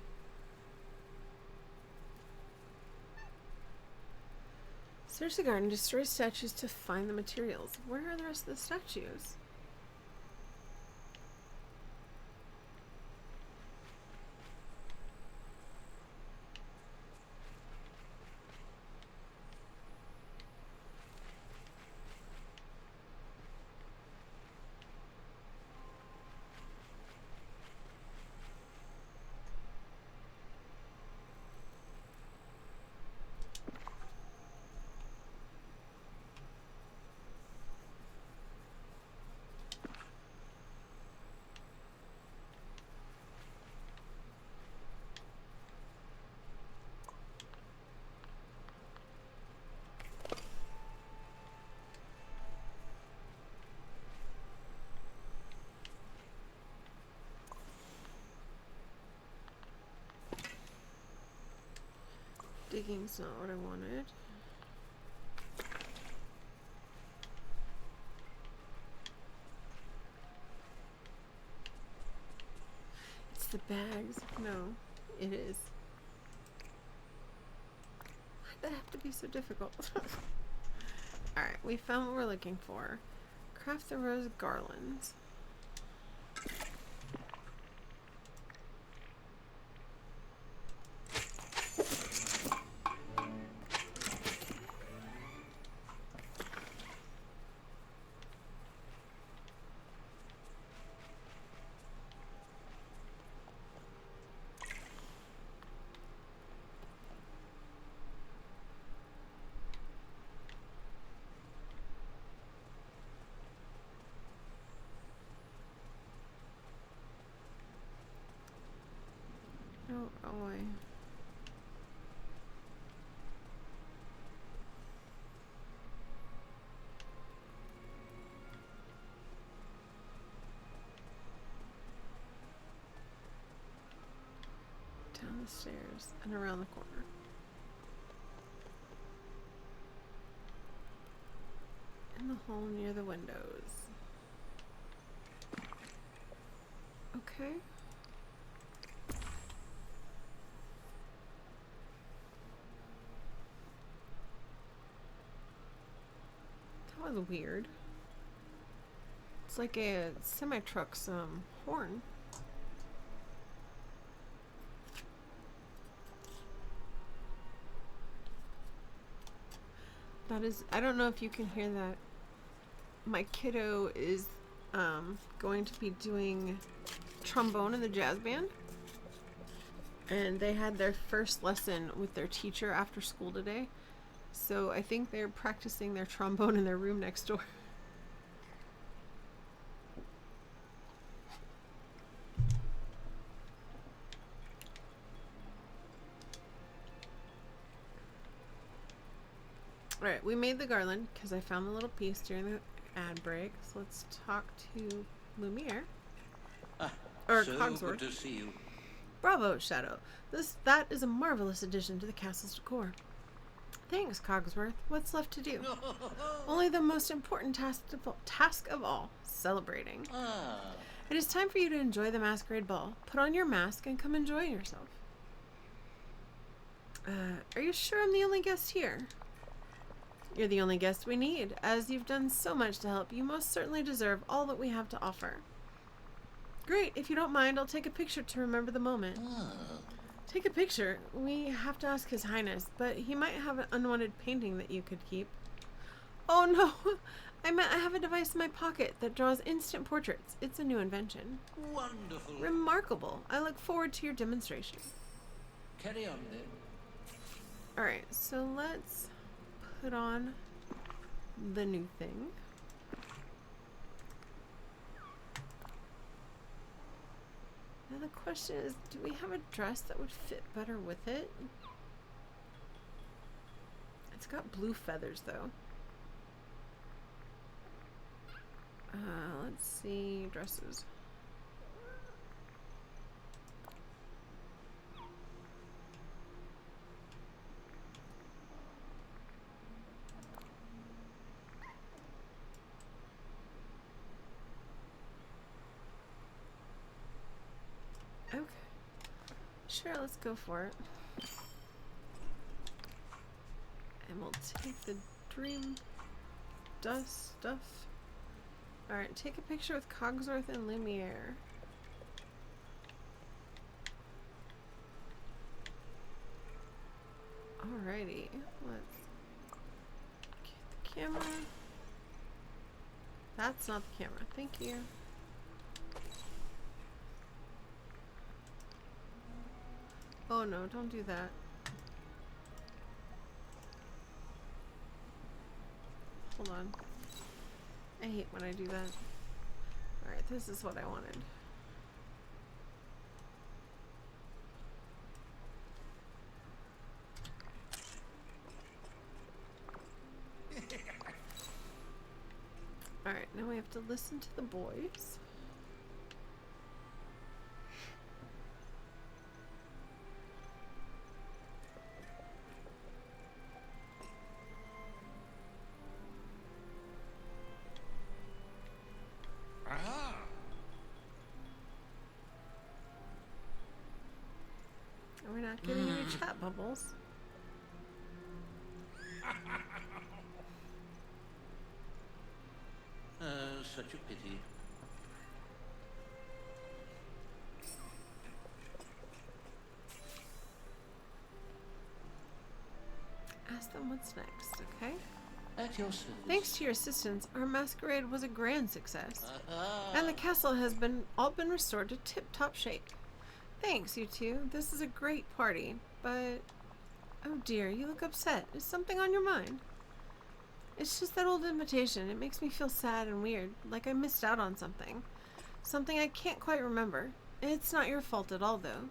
Search the garden, destroy statues to find the materials. Where are the rest of the statues? Digging's not what I wanted. It's the bags. No, it is. Why'd that have to be so difficult? Alright, we found what we're looking for. Craft the rose garlands. Oh, boy. Down the stairs and around the corner. In the hole near the windows. Okay. That was weird. It's like a semi-truck's horn. That is, I don't know if you can hear that. My kiddo is going to be doing trombone in the jazz band. And they had their first lesson with their teacher after school today. So I think they're practicing their trombone in their room next door. Alright, we made the garland because I found the little piece during the ad break. So let's talk to Lumiere. Or So Cogsworth. good to see you. Bravo, Shadow. That is a marvelous addition to the castle's decor. Thanks, Cogsworth. What's left to do? Only the most important task of all, celebrating. Ah, It is time for you to enjoy the masquerade ball. Put on your mask and come enjoy yourself. Are you sure I'm the only guest here? You're the only guest we need. As you've done so much to help, you most certainly deserve all that we have to offer. Great, if you don't mind, I'll take a picture to remember the moment. Take a picture? We have to ask His Highness, but he might have an unwanted painting that you could keep. Oh no! I meant I have a device in my pocket that draws instant portraits. It's a new invention. Wonderful. Remarkable. I look forward to your demonstration. Carry on then. Alright, so let's put on the new thing. Now the question is, do we have a dress that would fit better with it? It's got blue feathers though. Let's see, dresses. Okay. Sure, let's go for it. And we'll take the dream dust stuff. Alright, take a picture with Cogsworth and Lumiere. Alrighty, let's get the camera. That's not the camera, thank you. Oh no, don't do that. Hold on. I hate when I do that. Alright, this is what I wanted. Alright, now we have to listen to the boys. We're not getting any chat bubbles. Such a pity. Ask them what's next, okay? At your service. Thanks to your assistance, our masquerade was a grand success. And the castle has all been restored to tip-top shape. Thanks, you two. This is a great party, but... Oh dear, you look upset. Is something on your mind? It's just that old invitation. It makes me feel sad and weird, like I missed out on something. Something I can't quite remember. It's not your fault at all, though.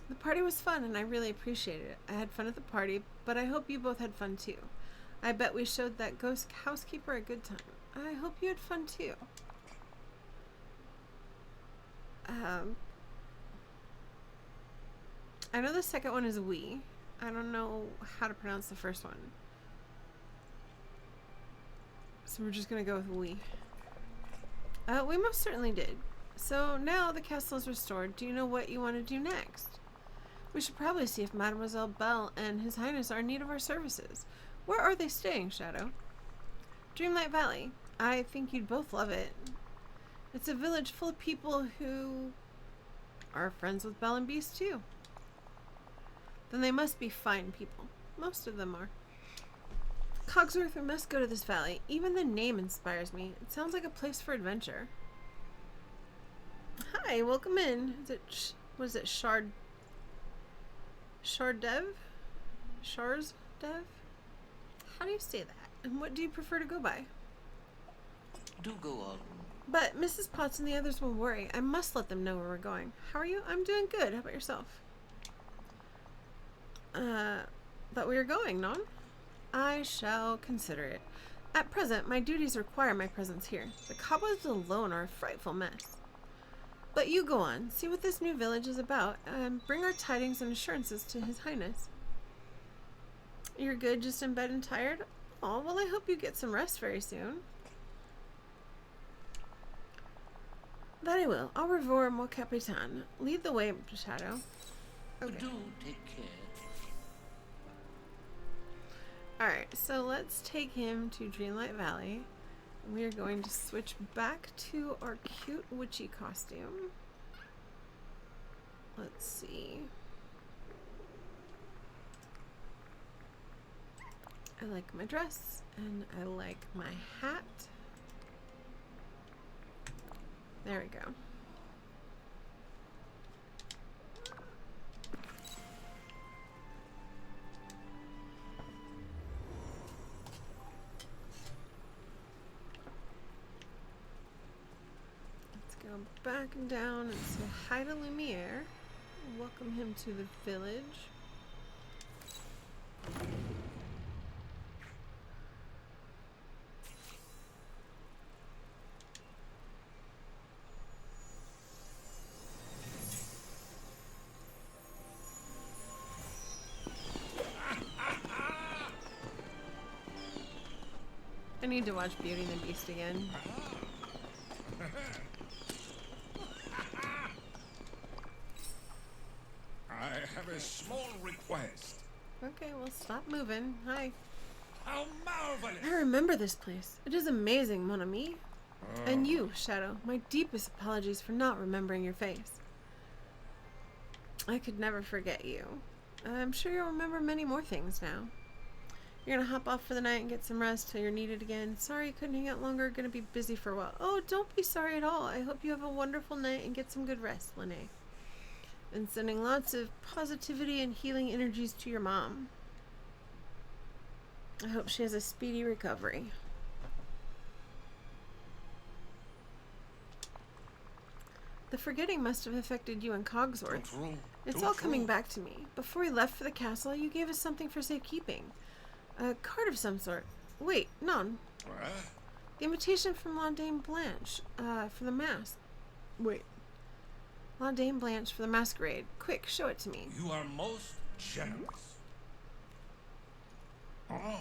The party was fun, and I really appreciated it. I had fun at the party, but I hope you both had fun, too. I bet we showed that ghost housekeeper a good time. I hope you had fun, too. I know the second one is we. I don't know how to pronounce the first one. So we're just gonna go with we. We most certainly did. So now the castle is restored. Do you know what you want to do next? We should probably see if Mademoiselle Belle and His Highness are in need of our services. Where are they staying, Shadow? Dreamlight Valley. I think you'd both love it. It's a village full of people who are friends with Belle and Beast too. Then they must be fine people. Most of them are. Cogsworth, we must go to this valley. Even the name inspires me. It sounds like a place for adventure. Hi, welcome in. What is it, Shardev? Sharsdev? How do you say that? And what do you prefer to go by? Do go on. But Mrs. Potts and the others will worry. I must let them know where we're going. How are you? I'm doing good. How about yourself? Thought we were going, non? I shall consider it. At present, my duties require my presence here. The cobwebs alone are a frightful mess. But you go on, see what this new village is about, and bring our tidings and assurances to His Highness. You're good, just in bed and tired? Oh, well, I hope you get some rest very soon. That I will. Au revoir, mon capitaine. Lead the way, Shadow. Okay. Do take care. Alright, so let's take him to Dreamlight Valley. We are going to switch back to our cute witchy costume. Let's see. I like my dress and I like my hat. There we go. Let's go back and down and say hi to Lumiere. Welcome him to the village. I need to watch Beauty and the Beast again. I have a small request. Okay, well stop moving. Hi. How marvelous! I remember this place. It is amazing, mon ami. And you, Shadow, my deepest apologies for not remembering your face. I could never forget you. I'm sure you'll remember many more things now. You're gonna hop off for the night and get some rest till you're needed again. Sorry you couldn't hang out longer. Gonna be busy for a while. Oh, don't be sorry at all. I hope you have a wonderful night and get some good rest, Lene. And sending lots of positivity and healing energies to your mom. I hope she has a speedy recovery. The forgetting must have affected you and Cogsworth. It's all coming back to me. Before we left for the castle, you gave us something for safekeeping. A card of some sort. Wait, non. The invitation from La Dame Blanche, for the mask. Wait. La Dame Blanche for the masquerade. Quick, show it to me. You are most generous. Oh.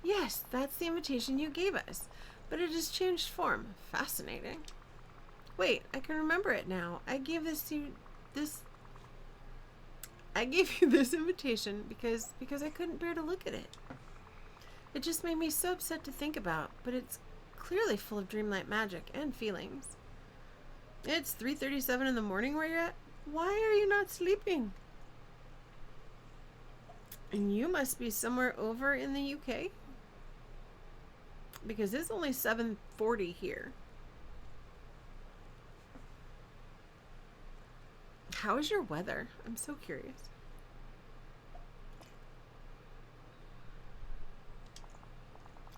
Yes, that's the invitation you gave us. But it has changed form. Fascinating. Wait, I can remember it now. I gave you this invitation because I couldn't bear to look at it. It just made me so upset to think about, but it's clearly full of dreamlight magic and feelings. It's 3:37 in the morning where you're at. Why are you not sleeping? And you must be somewhere over in the UK? Because it's only 7:40 here. How is your weather? I'm so curious.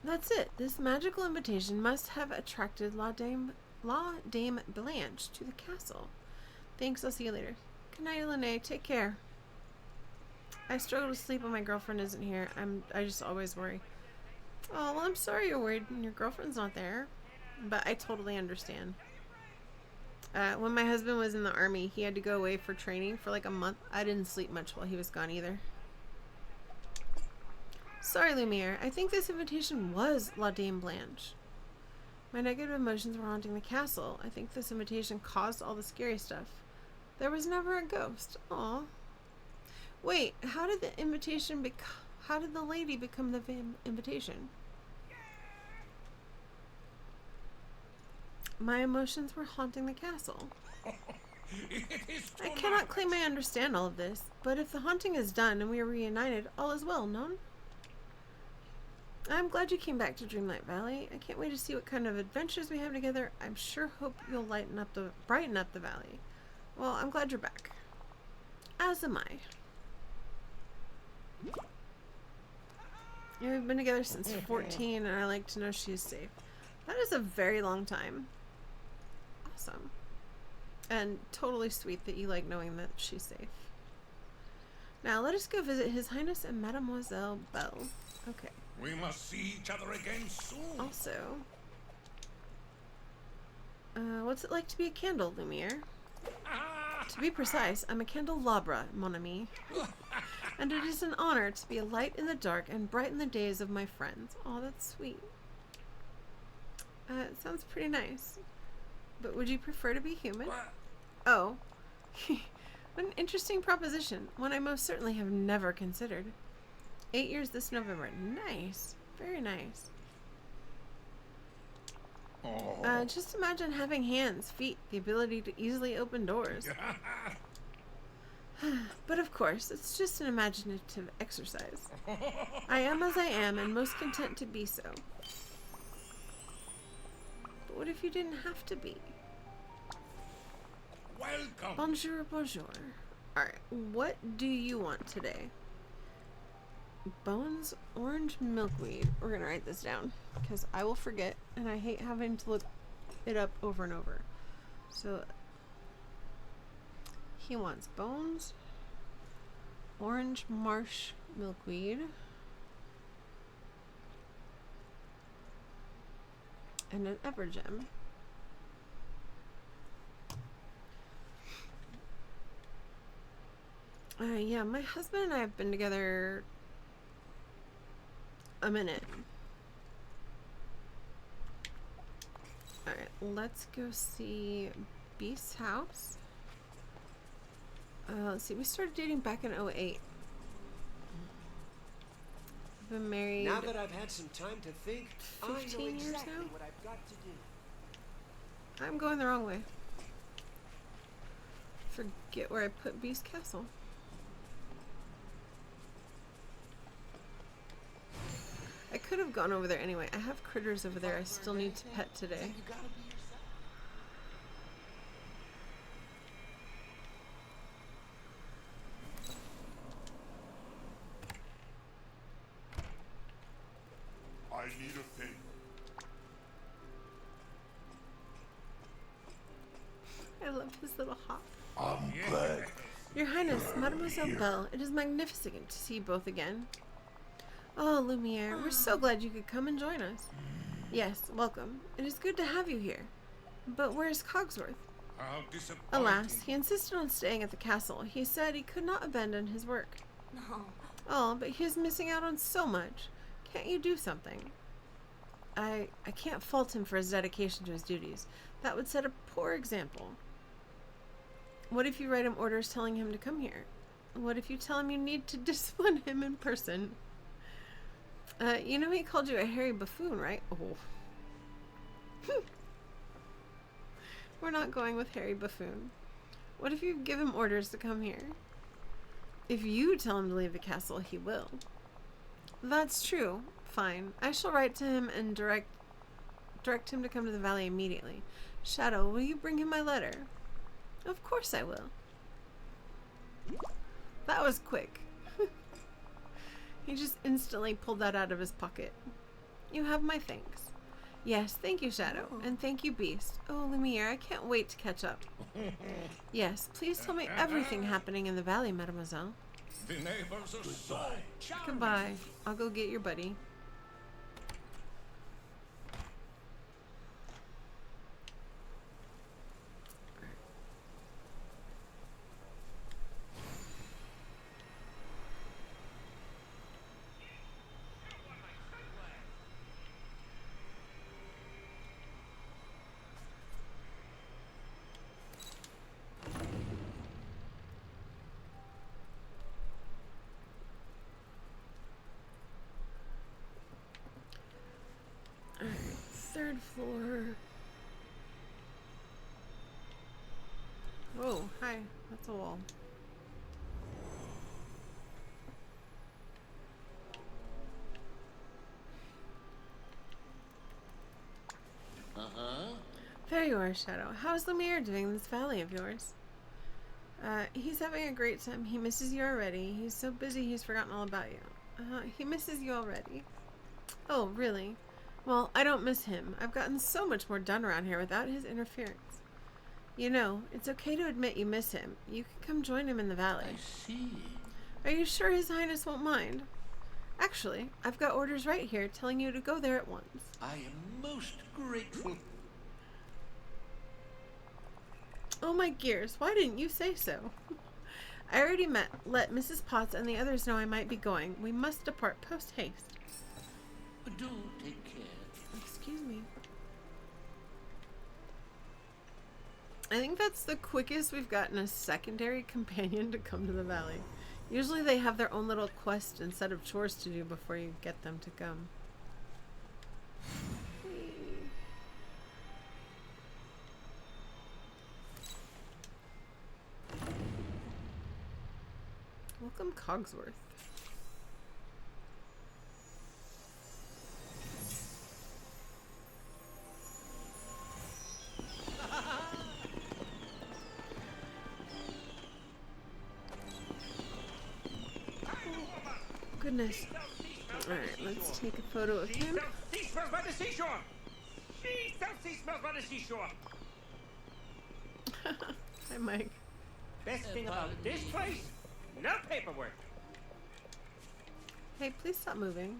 That's it. This magical invitation must have attracted La Dame Blanche to the castle. Thanks, I'll see you later. Good night, Lene. Take care. I struggle to sleep when my girlfriend isn't here. I just always worry. Oh, well, I'm sorry you're worried when your girlfriend's not there. But I totally understand. When my husband was in the army, he had to go away for training for like a month. I didn't sleep much while he was gone either. Sorry, Lumiere. I think this invitation was La Dame Blanche. My negative emotions were haunting the castle. I think this invitation caused all the scary stuff. There was never a ghost. Aw. Wait, how did the lady become the invitation? My emotions were haunting the castle. I cannot claim I understand all of this, but if the haunting is done and we are reunited, all is well, non? I'm glad you came back to Dreamlight Valley. I can't wait to see what kind of adventures we have together. I'm sure hope you'll brighten up the valley. Well, I'm glad you're back. As am I. Yeah, we've been together since 14, and I like to know she's safe. That is a very long time. Awesome. And totally sweet that you like knowing that she's safe. Now, let us go visit His Highness and Mademoiselle Belle. Okay. We must see each other again soon. Also, what's it like to be a candle, Lumiere? To be precise, I'm a candelabra, mon ami. And it is an honor to be a light in the dark and brighten the days of my friends. Oh, that's sweet. It sounds pretty nice. But would you prefer to be human? Oh. What an interesting proposition. One I most certainly have never considered. 8 years this November. Nice. Very nice. Oh. Just imagine having hands, feet, the ability to easily open doors. But of course, it's just an imaginative exercise. I am as I am, and most content to be so. But what if you didn't have to be? Welcome. Bonjour, bonjour. Alright, what do you want today? Bones, orange milkweed. We're gonna write this down, because I will forget, and I hate having to look it up over and over. So, he wants bones, orange marsh milkweed, and an evergem. Yeah, my husband and I have been together a minute. Alright, let's go see Beast's house. Let's see, we started dating back in 08. We've been married Now that I've had some time to think, I know 15 years exactly now? what I've got to do. I'm going the wrong way. Forget where I put Beast Castle. I could have gone over there anyway. I have critters over there I still need to pet today. You gotta be yourself. I need a thing. I love his little hop. I'm glad. Your Highness, Mademoiselle Belle, it is magnificent to see you both again. Oh, Lumiere, we're so glad you could come and join us. Yes, welcome. It is good to have you here. But where's Cogsworth? How disappointing. Alas, he insisted on staying at the castle. He said he could not abandon his work. No. Oh, but he is missing out on so much. Can't you do something? I can't fault him for his dedication to his duties. That would set a poor example. What if you write him orders telling him to come here? What if you tell him you need to discipline him in person? You know he called you a hairy buffoon, right? Oh. We're not going with hairy buffoon. What if you give him orders to come here? If you tell him to leave the castle, he will. That's true. Fine. I shall write to him and direct him to come to the valley immediately. Shadow, will you bring him my letter? Of course I will. That was quick. He just instantly pulled that out of his pocket. You have my thanks. Yes, thank you, Shadow. And thank you, Beast. Oh, Lumiere, I can't wait to catch up. Yes, please tell me everything happening in the valley, mademoiselle. The neighbors are so charming. Goodbye. I'll go get your buddy. Alright, third floor. Oh, hi. That's a wall. There you are, Shadow. How's Lumiere doing in this valley of yours? He's having a great time. He misses you already. He's so busy he's forgotten all about you. He misses you already. Oh, really? Well, I don't miss him. I've gotten so much more done around here without his interference. You know, it's okay to admit you miss him. You can come join him in the valley. I see. Are you sure His Highness won't mind? Actually, I've got orders right here telling you to go there at once. I am most grateful. Oh my gears, why didn't you say so? I already let Mrs. Potts and the others know I might be going. We must depart post-haste. Do take care. Excuse me. I think that's the quickest we've gotten a secondary companion to come to the valley. Usually they have their own little quest and set of chores to do before you get them to come. Welcome, Cogsworth. Goodness. Alright, let's take a photo of him. She smells by the seashore! She smells by the seashore! Hi, Mike. Best thing about this place? No paperwork. Hey, please stop moving.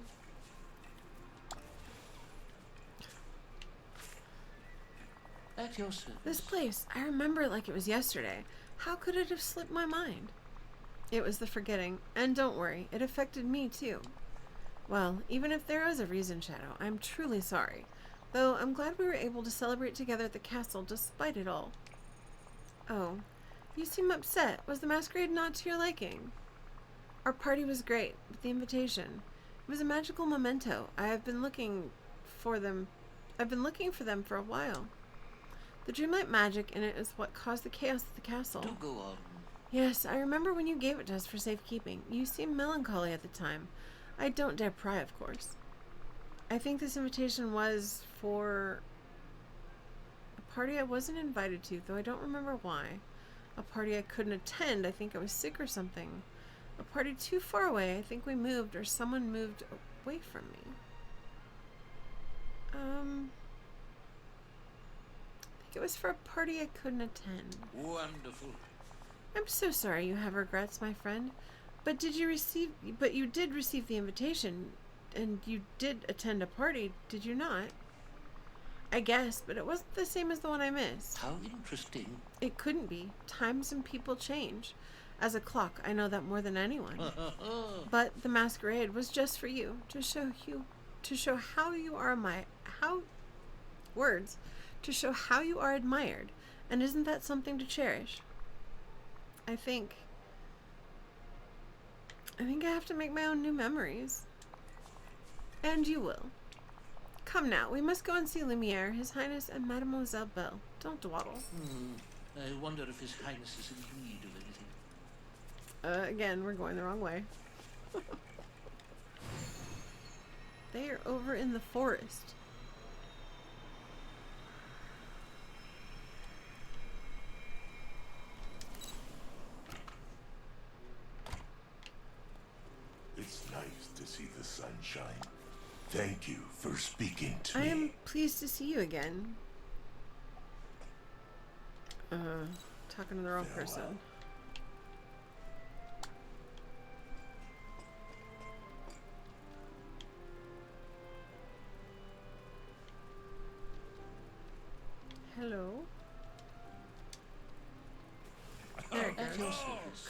At your service. This place, I remember it like it was yesterday. How could it have slipped my mind? It was the forgetting, and don't worry, it affected me too. Well, even if there is a reason, Shadow, I'm truly sorry. Though I'm glad we were able to celebrate together at the castle despite it all. Oh, you seem upset. Was the masquerade not to your liking? Our party was great, but the invitation. It was a magical memento. I've been looking for them for a while. The dreamlight magic in it is what caused the chaos at the castle. Do go on. Yes, I remember when you gave it to us for safekeeping. You seemed melancholy at the time. I don't dare pry, of course. I think this invitation was for a party I wasn't invited to, though I don't remember why. A party I couldn't attend. I think I was sick or something. A party too far away. I think we moved, or someone moved away from me. I think it was for a party I couldn't attend. Wonderful. I'm so sorry you have regrets, my friend. But you did receive the invitation, and you did attend a party, did you not? I guess, but it wasn't the same as the one I missed. How interesting. It couldn't be. Times and people change. As a clock, I know that more than anyone. But the masquerade was just for you, to show how you are admired. And isn't that something to cherish? I think I have to make my own new memories. And you will. Come now, we must go and see Lumiere, His Highness, and Mademoiselle Belle. Don't dawdle. I wonder if His Highness is in need of anything. Again, we're going the wrong way. They are over in the forest. It's nice to see the sunshine. Thank you for speaking to me. I am pleased to see you again. Talking to the wrong person. Hello. There it goes.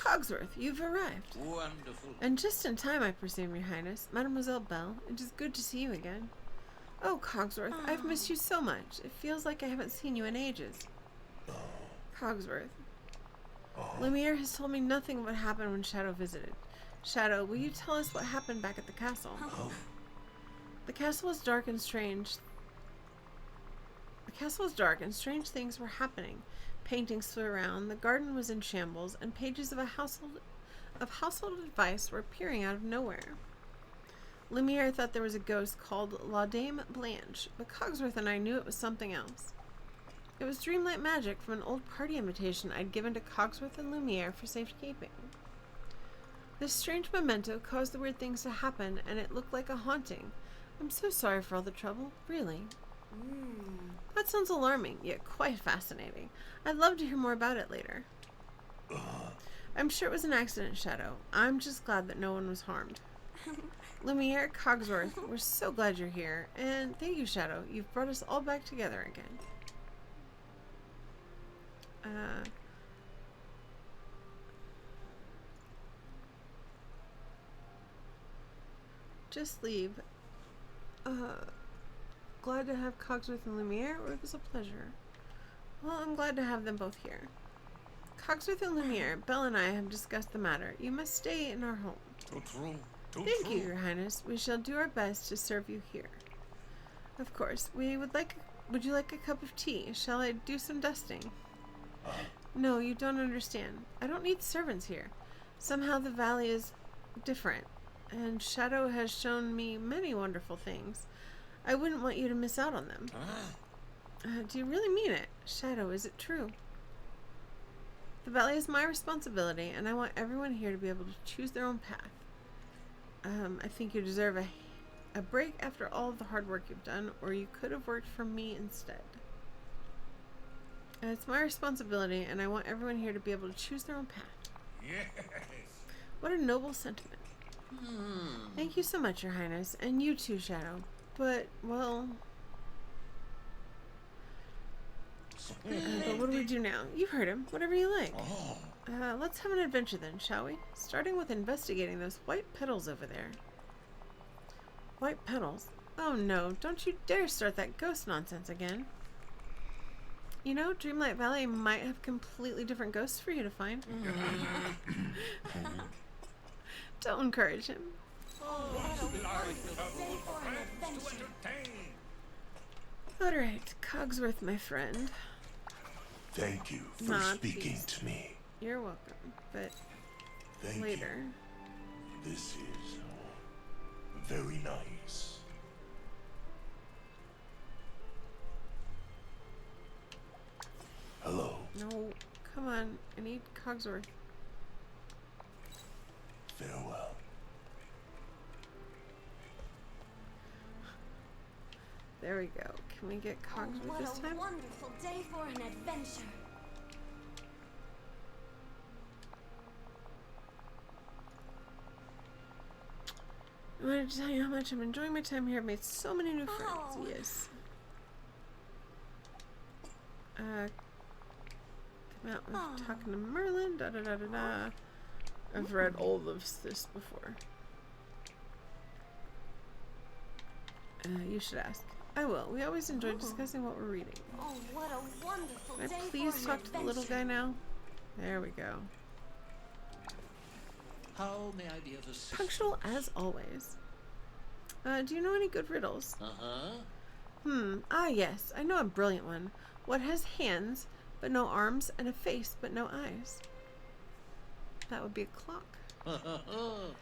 Cogsworth, you've arrived. Wonderful. And just in time, I presume, Your Highness. Mademoiselle Belle, it is good to see you again. Oh, Cogsworth, I've missed you so much. It feels like I haven't seen you in ages. Cogsworth. Lumiere has told me nothing of what happened when Shadow visited. Shadow, will you tell us what happened back at the castle? The castle was dark and strange. The castle was dark and strange things were happening. Paintings flew around, the garden was in shambles, and pages of household advice were appearing out of nowhere. Lumiere thought there was a ghost called La Dame Blanche, but Cogsworth and I knew it was something else. It was dreamlight magic from an old party invitation I'd given to Cogsworth and Lumiere for safekeeping. This strange memento caused the weird things to happen, and it looked like a haunting. I'm so sorry for all the trouble, really. That sounds alarming, yet quite fascinating. I'd love to hear more about it later. I'm sure it was an accident, Shadow. I'm just glad that no one was harmed. Lumiere, Cogsworth, we're so glad you're here. And thank you, Shadow. You've brought us all back together again. Just leave. Glad to have Cogsworth and Lumiere, or it was a pleasure. Well, I'm glad to have them both here. Cogsworth and Lumiere, Belle and I have discussed the matter. You must stay in our home. Too true. Too Thank true. you, Your Highness. We shall do our best to serve you here. Of course. Would you like a cup of tea? Shall I do some dusting? No, you don't understand. I don't need servants here. Somehow the valley is different, and Shadow has shown me many wonderful things. I wouldn't want you to miss out on them. Do you really mean it? Shadow, is it true? The valley is my responsibility, and I want everyone here to be able to choose their own path. I think you deserve a break after all of the hard work you've done, or you could have worked for me instead. It's my responsibility, and I want everyone here to be able to choose their own path. Yes. What a noble sentiment. Thank you so much, Your Highness, and you too, Shadow. But, well... but what do we do now? You've heard him. Whatever you like. Let's have an adventure then, shall we? Starting with investigating those white petals over there. White petals? Oh no, don't you dare start that ghost nonsense again. You know, Dreamlight Valley might have completely different ghosts for you to find. Don't encourage him. Alright, Cogsworth, my friend. Thank you for Nah, speaking please. to me. You're welcome, but Thank later. you. This is very nice. Hello. No, come on. I need Cogsworth. Farewell. There we go. Can we get Cogsworth what this a time? wonderful day for an adventure. I wanted to tell you how much I'm enjoying my time here. I've made so many new friends. Oh. Yes. Come out with talking to Merlin. Da da da da da. I've read all of this before. You should ask. I will. We always enjoy discussing what we're reading. Oh, what a wonderful Can day I please for an talk to the little guy now? There we go. How may I be of assistance? Punctual as always. Do you know any good riddles? Ah, yes. I know a brilliant one. What has hands, but no arms, and a face, but no eyes? That would be a clock.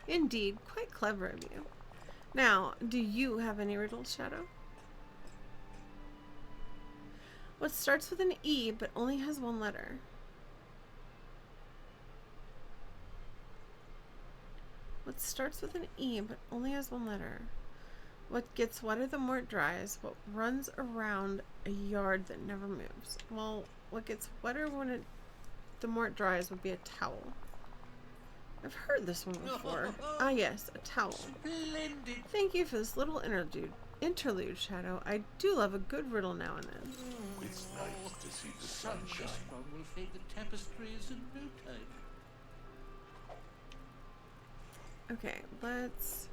Indeed. Quite clever of you. Now, do you have any riddles, Shadow? What starts with an E, but only has one letter? What starts with an E, but only has one letter? What gets wetter the more it dries? What runs around a yard that never moves? Well, what gets wetter the more it dries would be a towel. I've heard this one before. Ah, yes, a towel. Splendid. Thank you for this little interlude, Shadow. I do love a good riddle now and then. It's nice to see the Sun sunshine. strong will fade the tapestries in no time. Okay, let's...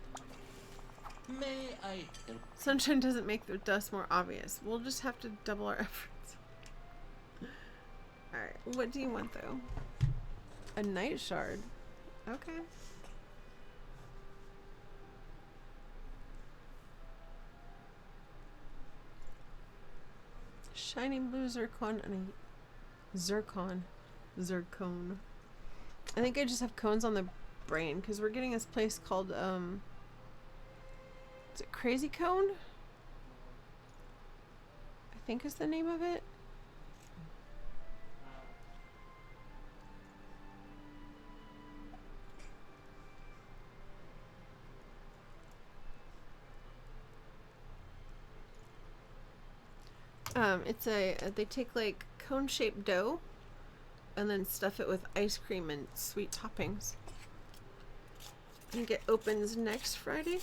May I help? Sunshine doesn't make the dust more obvious. We'll just have to double our efforts. Alright, what do you want, though? A night shard. Okay. Shiny blue zircon and a zircon. I think I just have cones on the brain because we're getting this place called is it Crazy Cone? I think is the name of it. They take like cone-shaped dough and then stuff it with ice cream and sweet toppings. I think it opens next Friday.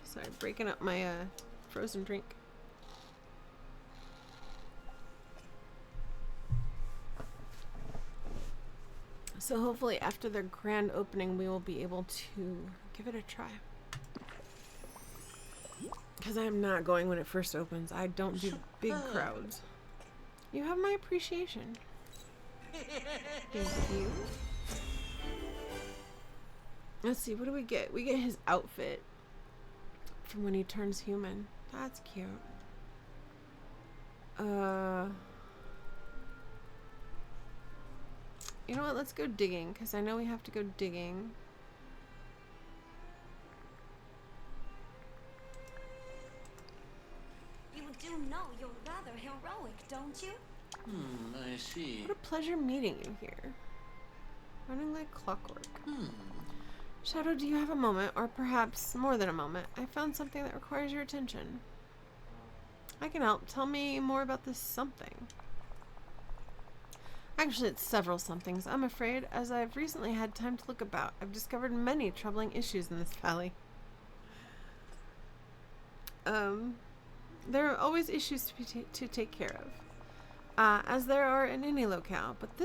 Sorry, breaking up my frozen drink. So hopefully after their grand opening we will be able to give it a try. Because I'm not going when it first opens. I don't do big crowds. You have my appreciation. Thank you. Let's see, what do we get? We get his outfit from when he turns human. That's cute. You know what? Let's go digging, because I know we have to go digging. You do know you're rather heroic, don't you? I see. What a pleasure meeting you here. Running like clockwork. Shadow, do you have a moment, or perhaps more than a moment? I found something that requires your attention. I can help. Tell me more about this something. Actually, it's several somethings, I'm afraid. As I've recently had time to look about, I've discovered many troubling issues in this valley. There are always issues to take care of, as there are in any locale, but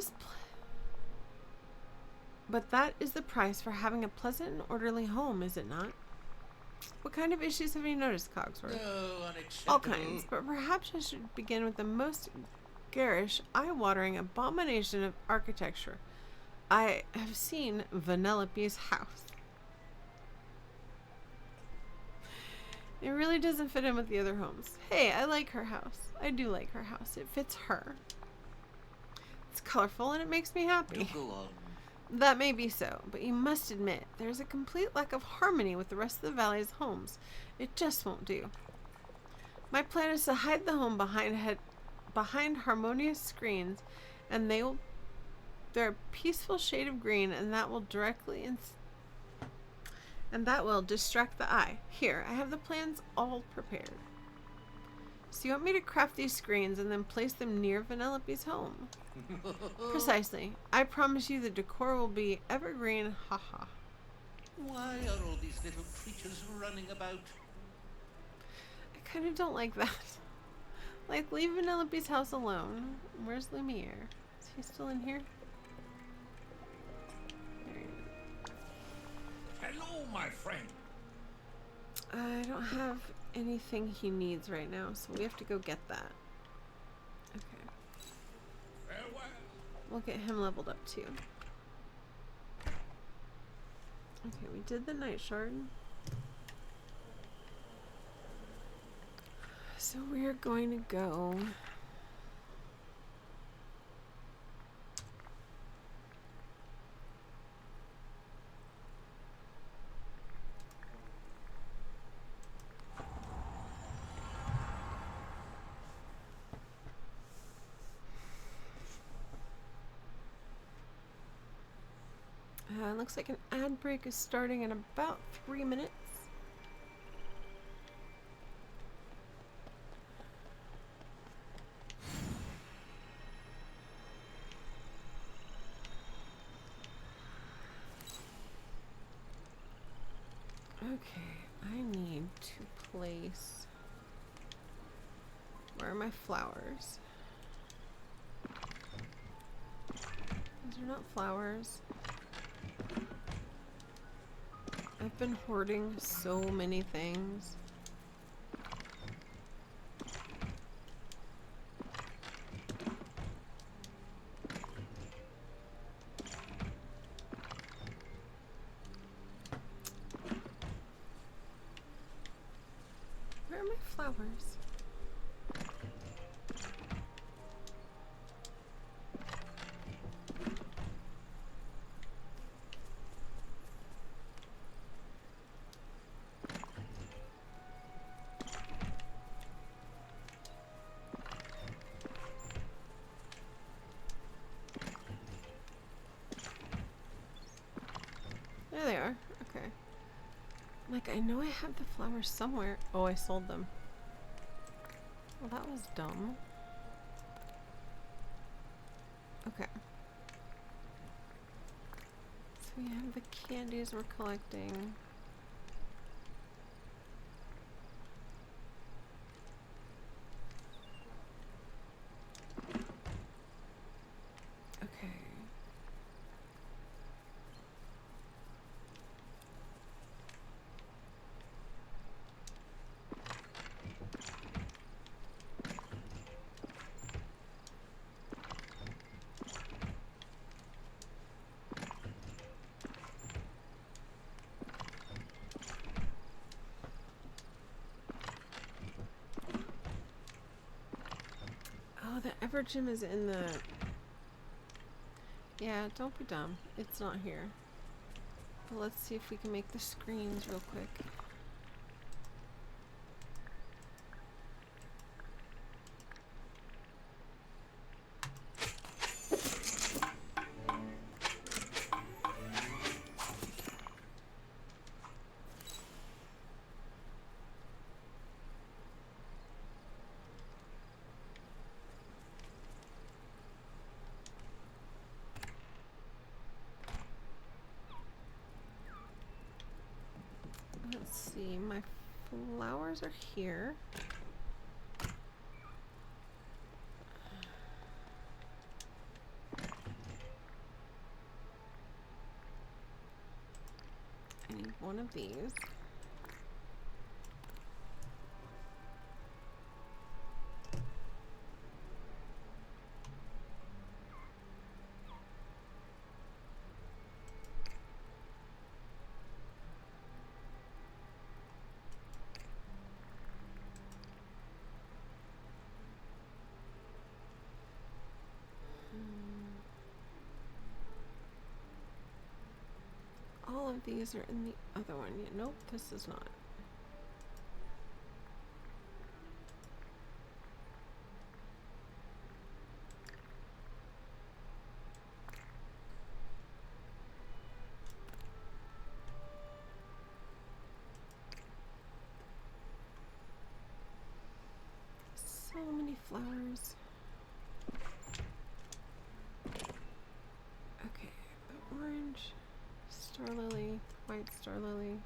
that is the price for having a pleasant and orderly home, is it not? What kind of issues have you noticed, Cogsworth? No, unacceptable. All kinds, but perhaps I should begin with the most garish, eye-watering abomination of architecture. I have seen Vanellope's house. It really doesn't fit in with the other homes. Hey, I like her house. I do like her house. It fits her. It's colorful and it makes me happy. Do go on. That may be so, but you must admit, there's a complete lack of harmony with the rest of the valley's homes. It just won't do. My plan is to hide the home behind harmonious screens, and they're a peaceful shade of green, and that will distract the eye. Here, I have the plans all prepared. So you want me to craft these screens and then place them near Vanellope's home? Precisely. I promise you the decor will be evergreen, haha. Why are all these little creatures running about? I kind of don't like that. Like, leave Vanellope's house alone. Where's Lumiere? Is he still in here? There he is. Hello, my friend. I don't have anything he needs right now, so we have to go get that. Okay. Farewell. We'll get him leveled up too. Okay, we did the night shard. So we're going to go... looks like an ad break is starting in about 3 minutes. Okay, I need to place... Where are my flowers? These are not flowers. I've been hoarding so many things. Where are my flowers? There they are. Okay. Like, I know I have the flowers somewhere. Oh, I sold them. Well, that was dumb. Okay. So we have the candies we're collecting. Okay. the Ever Gym is in the... Yeah, don't be dumb. It's not here. But let's see if we can make the screens real quick. Let's see, my flowers are here. I need one of these. All of these are in the other one. Yeah, nope, this is not. So many flowers. Okay, the orange, star lily, white star lily.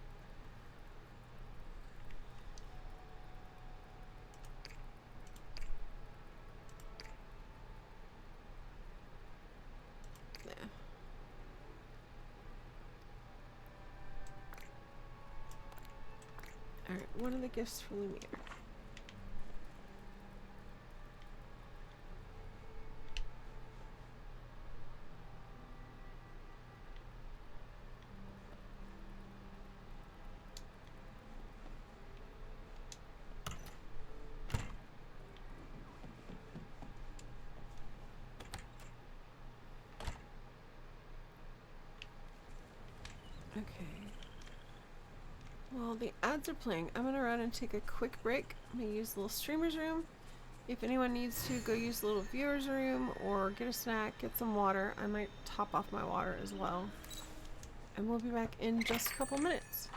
There. Alright, one of the gifts for Lumiere. Okay. Well, the ads are playing. I'm gonna run and take a quick break. I'm gonna use the little streamer's room. If anyone needs to go use the little viewer's room or get a snack, get some water, I might top off my water as well. And we'll be back in just a couple minutes.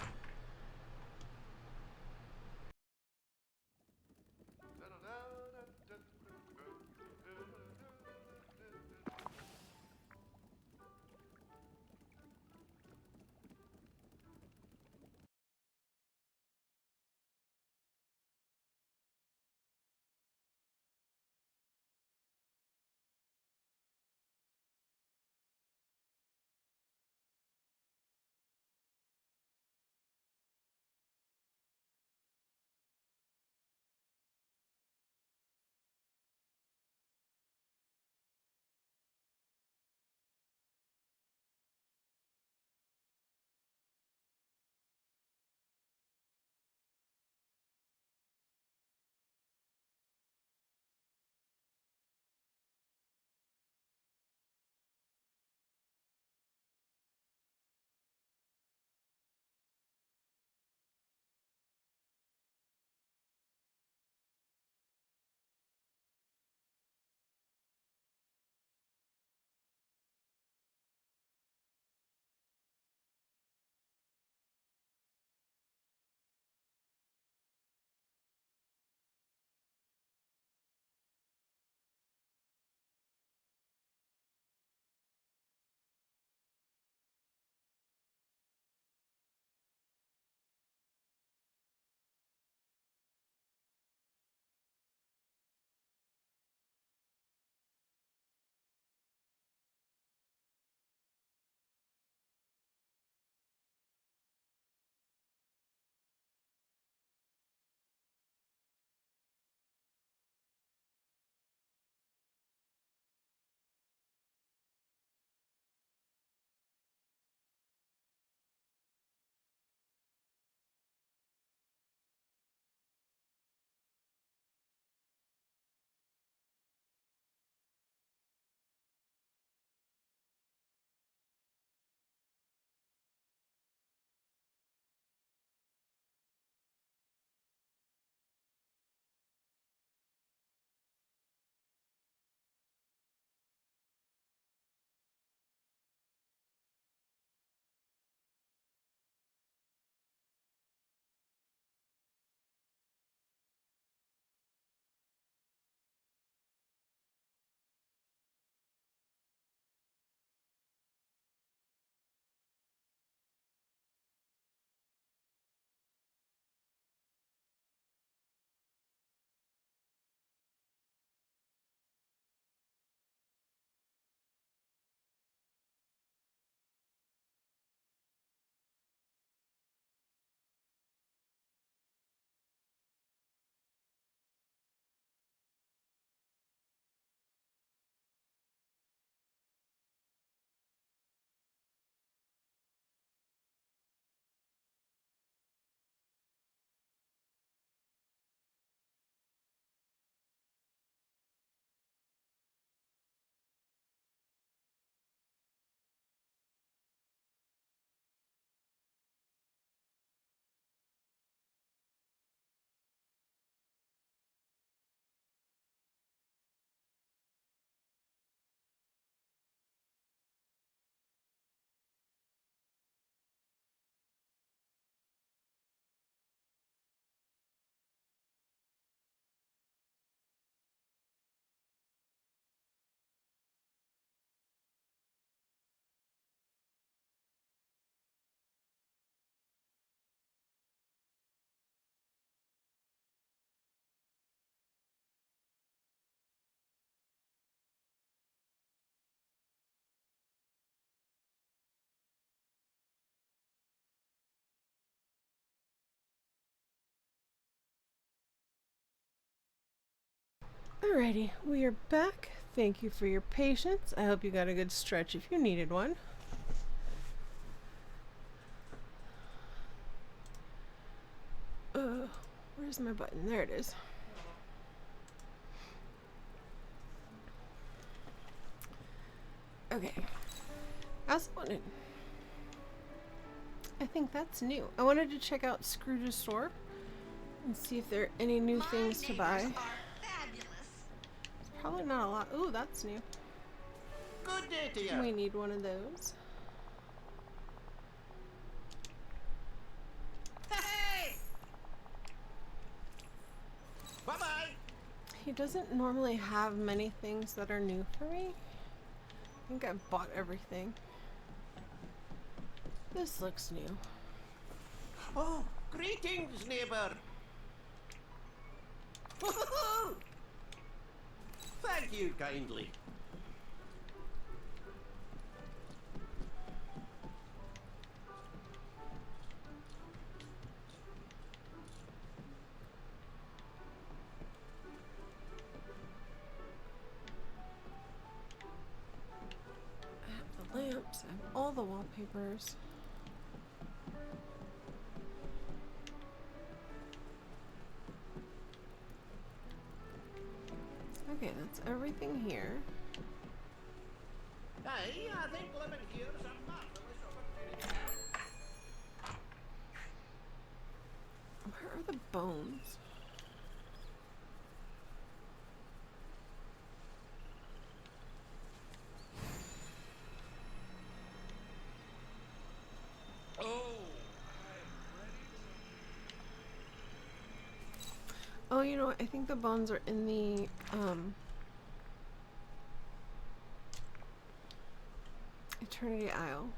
Alrighty, we are back. Thank you for your patience. I hope you got a good stretch if you needed one. Where's my button? There it is. Okay. As I wanted. I think that's new. I wanted to check out Scrooge's store and see if there are any new things to buy. It's probably not a lot. Ooh, that's new. Good day to you. We need one of those. Hey! Bye-bye. He doesn't normally have many things that are new for me. I think I've bought everything. This looks new. Oh, greetings, neighbor. Thank you kindly. I have the lamps, I have all the wallpapers. Okay, that's everything here. Hey, I think living here is a marvelous opportunity. Where are the bones? Oh, you know what? I think the bones are in the, Eternity Isle.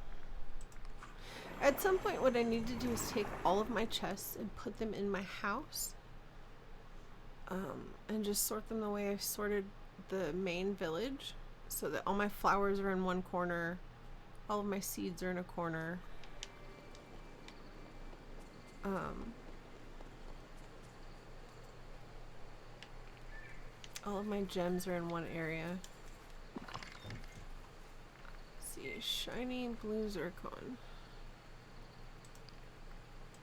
At some point, what I need to do is take all of my chests and put them in my house. And just sort them the way I sorted the main village. So that all my flowers are in one corner. All of my seeds are in a corner. All of my gems are in one area. Let's see, shiny blue zircon.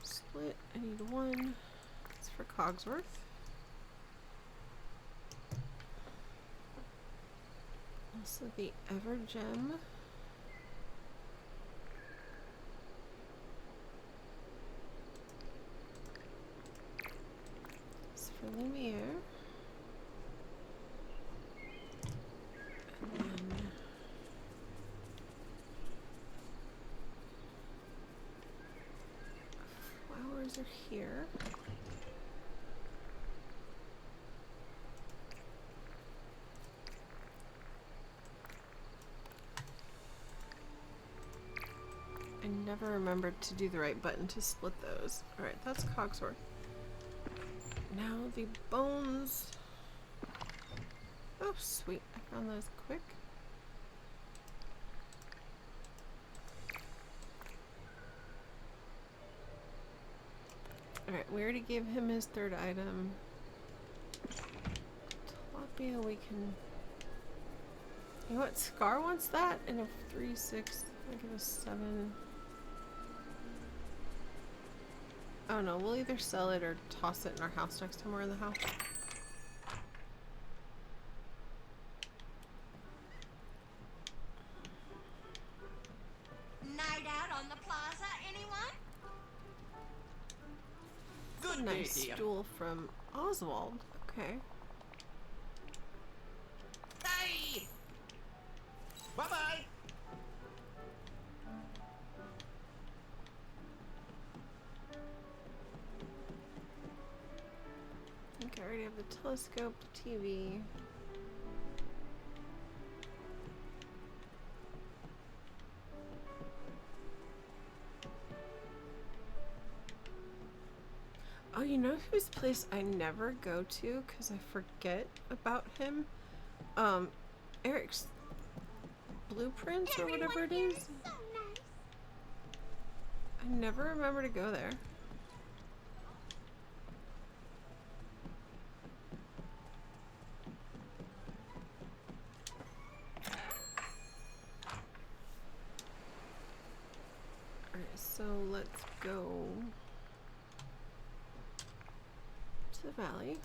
Split, I need one. It's for Cogsworth. Also the Ever Gem. It's for Lumiere. Flowers are here. I never remembered to do the right button to split those. Alright, that's Cogsworth. Now the bones. Oh, sweet. I found those quick. Alright, we already gave him his third item. Tilapia, we can... You know what? Scar wants that in a 3-6. I'll give us 7. Oh no, we'll either sell it or toss it in our house next time we're in the house. Night out on the plaza, anyone? Good Nice day, dear. stool from Oswald. Okay. Hey! Bye-bye. I think I already have the telescope, the TV. Oh, you know whose place I never go to because I forget about him? Eric's Blueprints or whatever it is. So nice. I never remember to go there. So let's go to the valley.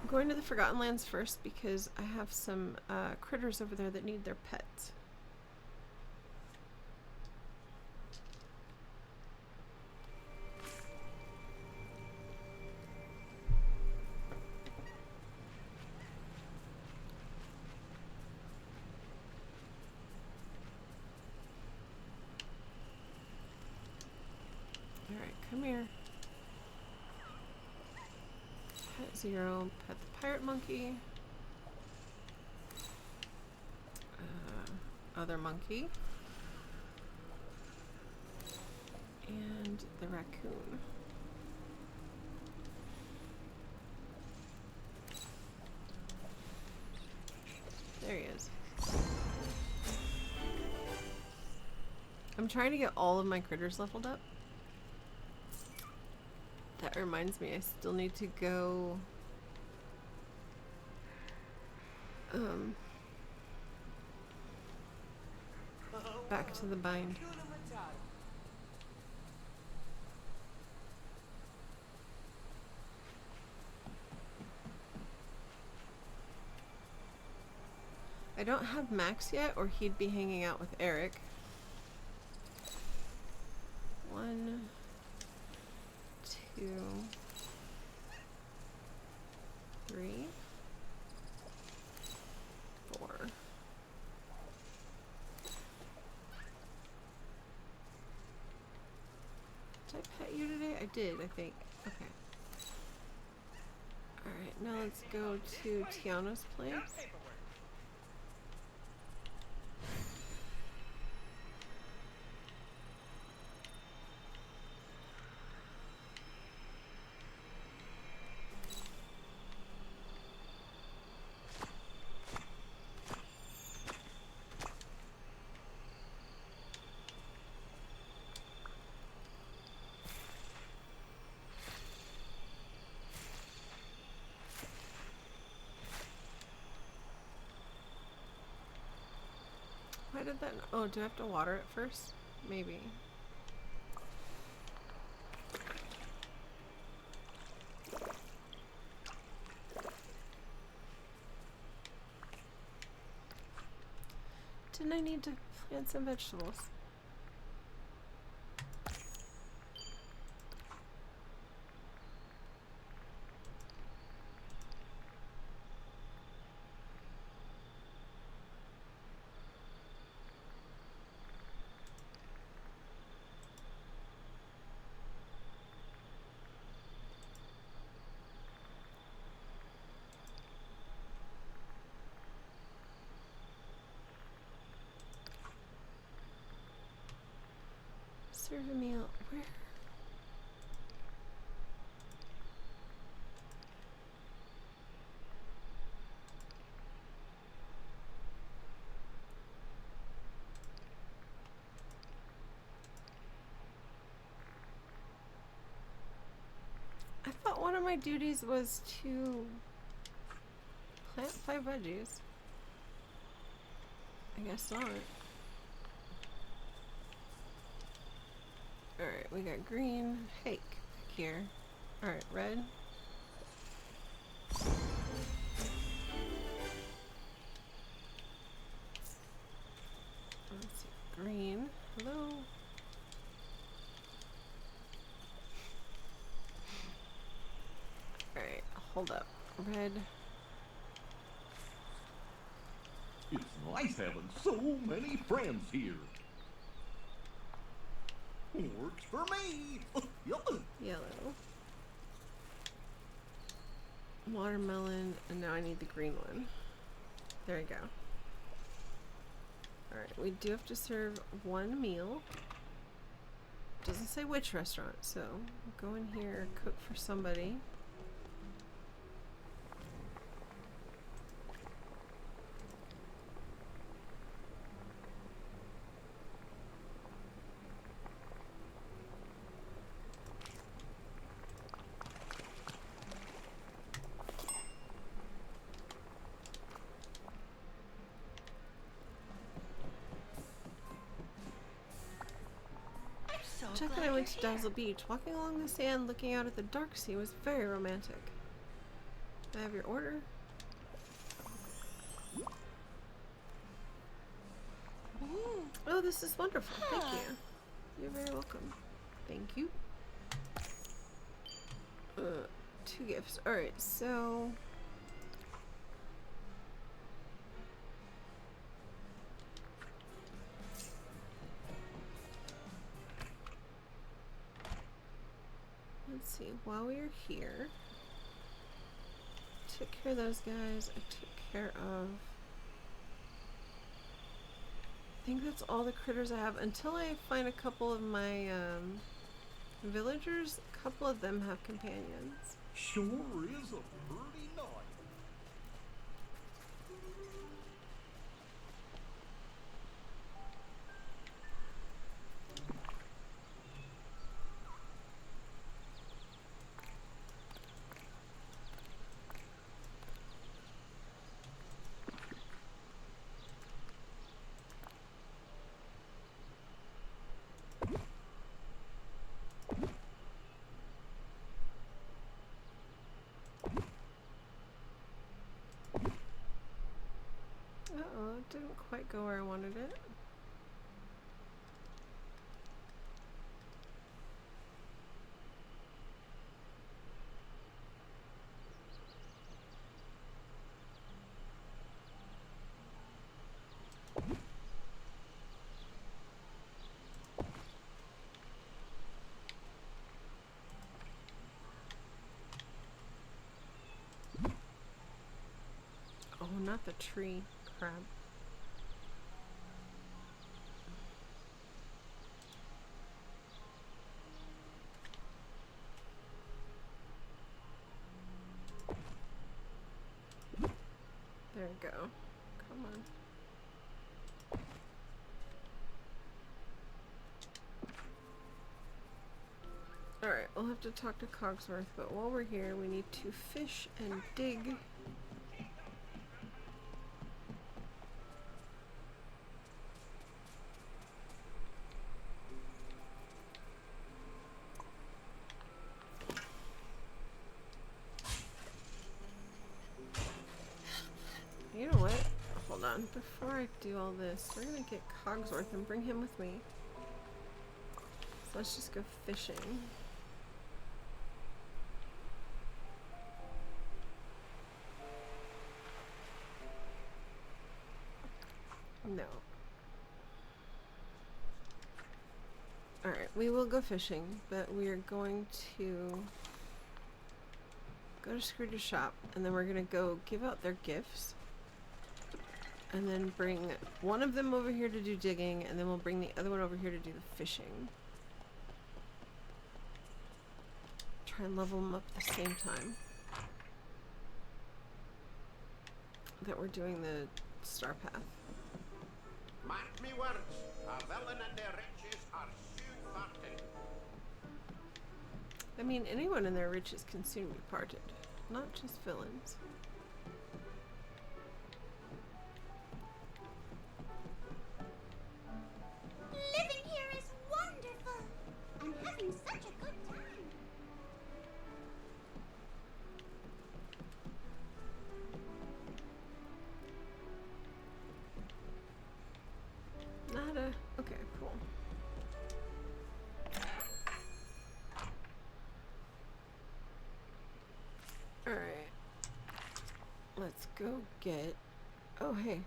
I'm going to the Forgotten Lands first because I have some critters over there that need their pets. Alright, come here. Pet 0, pet the pirate monkey. Other monkey. And the raccoon. There he is. I'm trying to get all of my critters leveled up. That reminds me, I still need to go back to the bind. I don't have Max yet, or he'd be hanging out with Eric. 1, 2, 3, 4. Did I pet you today? I did, I think. Okay. Alright, now let's go to Tiana's place. Why did that? Oh, do I have to water it first? Maybe. Didn't I need to plant some vegetables? Serve a meal. Where? I thought one of my duties was to plant 5 veggies. I guess not. Alright, we got green, hake here. Alright, red. Let's see, green. Hello. Alright, hold up. Red. It's nice having so many friends here. Works for me. Yellow. Watermelon, and now I need the green one. There we go. Alright, we do have to serve 1 meal. Doesn't say which restaurant, so go in here, cook for somebody. Chuck and I went to Dazzle Beach. Walking along the sand, looking out at the dark sea was very romantic. I have your order. Oh, this is wonderful. Thank you. You're very welcome. Thank you. 2 gifts. Alright, so... let's see. While we are here... took care of those guys. I took care of... I think that's all the critters I have. Until I find a couple of my villagers, a couple of them have companions. Sure is a pretty night. Uh-oh, it didn't quite go where I wanted it. Oh, not the tree. Crab. There we go. Come on. Alright, we'll have to talk to Cogsworth, but while we're here, we need to fish and dig. You know what? Hold on. Before I do all this, we're gonna get Cogsworth and bring him with me. So let's just go fishing. No. Alright, we will go fishing, but we are going to go to Scrooge's shop, and then we're gonna go give out their gifts. And then bring one of them over here to do digging, and then we'll bring the other one over here to do the fishing. Try and level them up at the same time that we're doing the star path. Mark me words, a villain and their riches are soon parted. I mean, anyone in their riches can soon be parted, not just villains. Living here is wonderful. I'm having such a good time. Nada. Okay, cool. Alright. Let's go get... Oh, hey.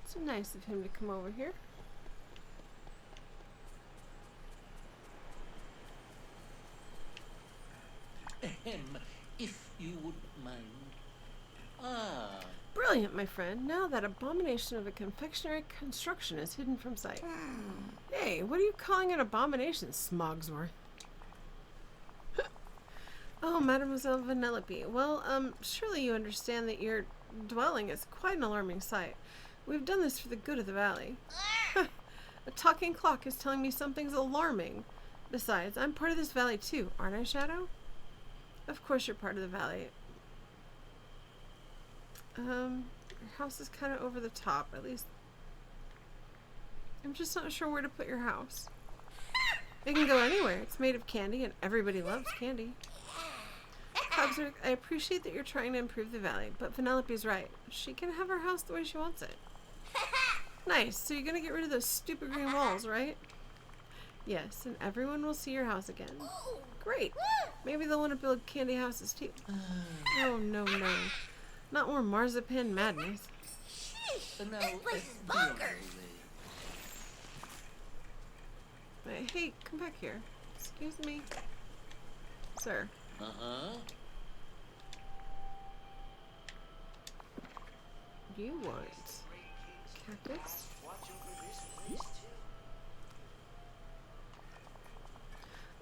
It's nice of him to come over here. Ahem, if you wouldn't mind. Ah, Brilliant, my friend. Now that abomination of a confectionery construction is hidden from sight. Hey, what are you calling an abomination, Smogsworth? Oh, Mademoiselle Vanellope. Well, surely you understand that your dwelling is quite an alarming sight. We've done this for the good of the valley. A talking clock is telling me something's alarming. Besides, I'm part of this valley too, aren't I, Shadow? Of course you're part of the valley. Your house is kind of over the top, at least. I'm just not sure where to put your house. It can go anywhere. It's made of candy and everybody loves candy. Cogsworth, I appreciate that you're trying to improve the valley, but Vanellope's right. She can have her house the way she wants it. Nice. So you're gonna get rid of those stupid green walls, right? Yes, and everyone will see your house again. Great. Maybe they'll want to build candy houses too. Oh, no, no. Not more marzipan madness. Now, place is be on your bonkers. way. Wait, hey, come back here. Excuse me. Sir. Uh-huh. You want cactus?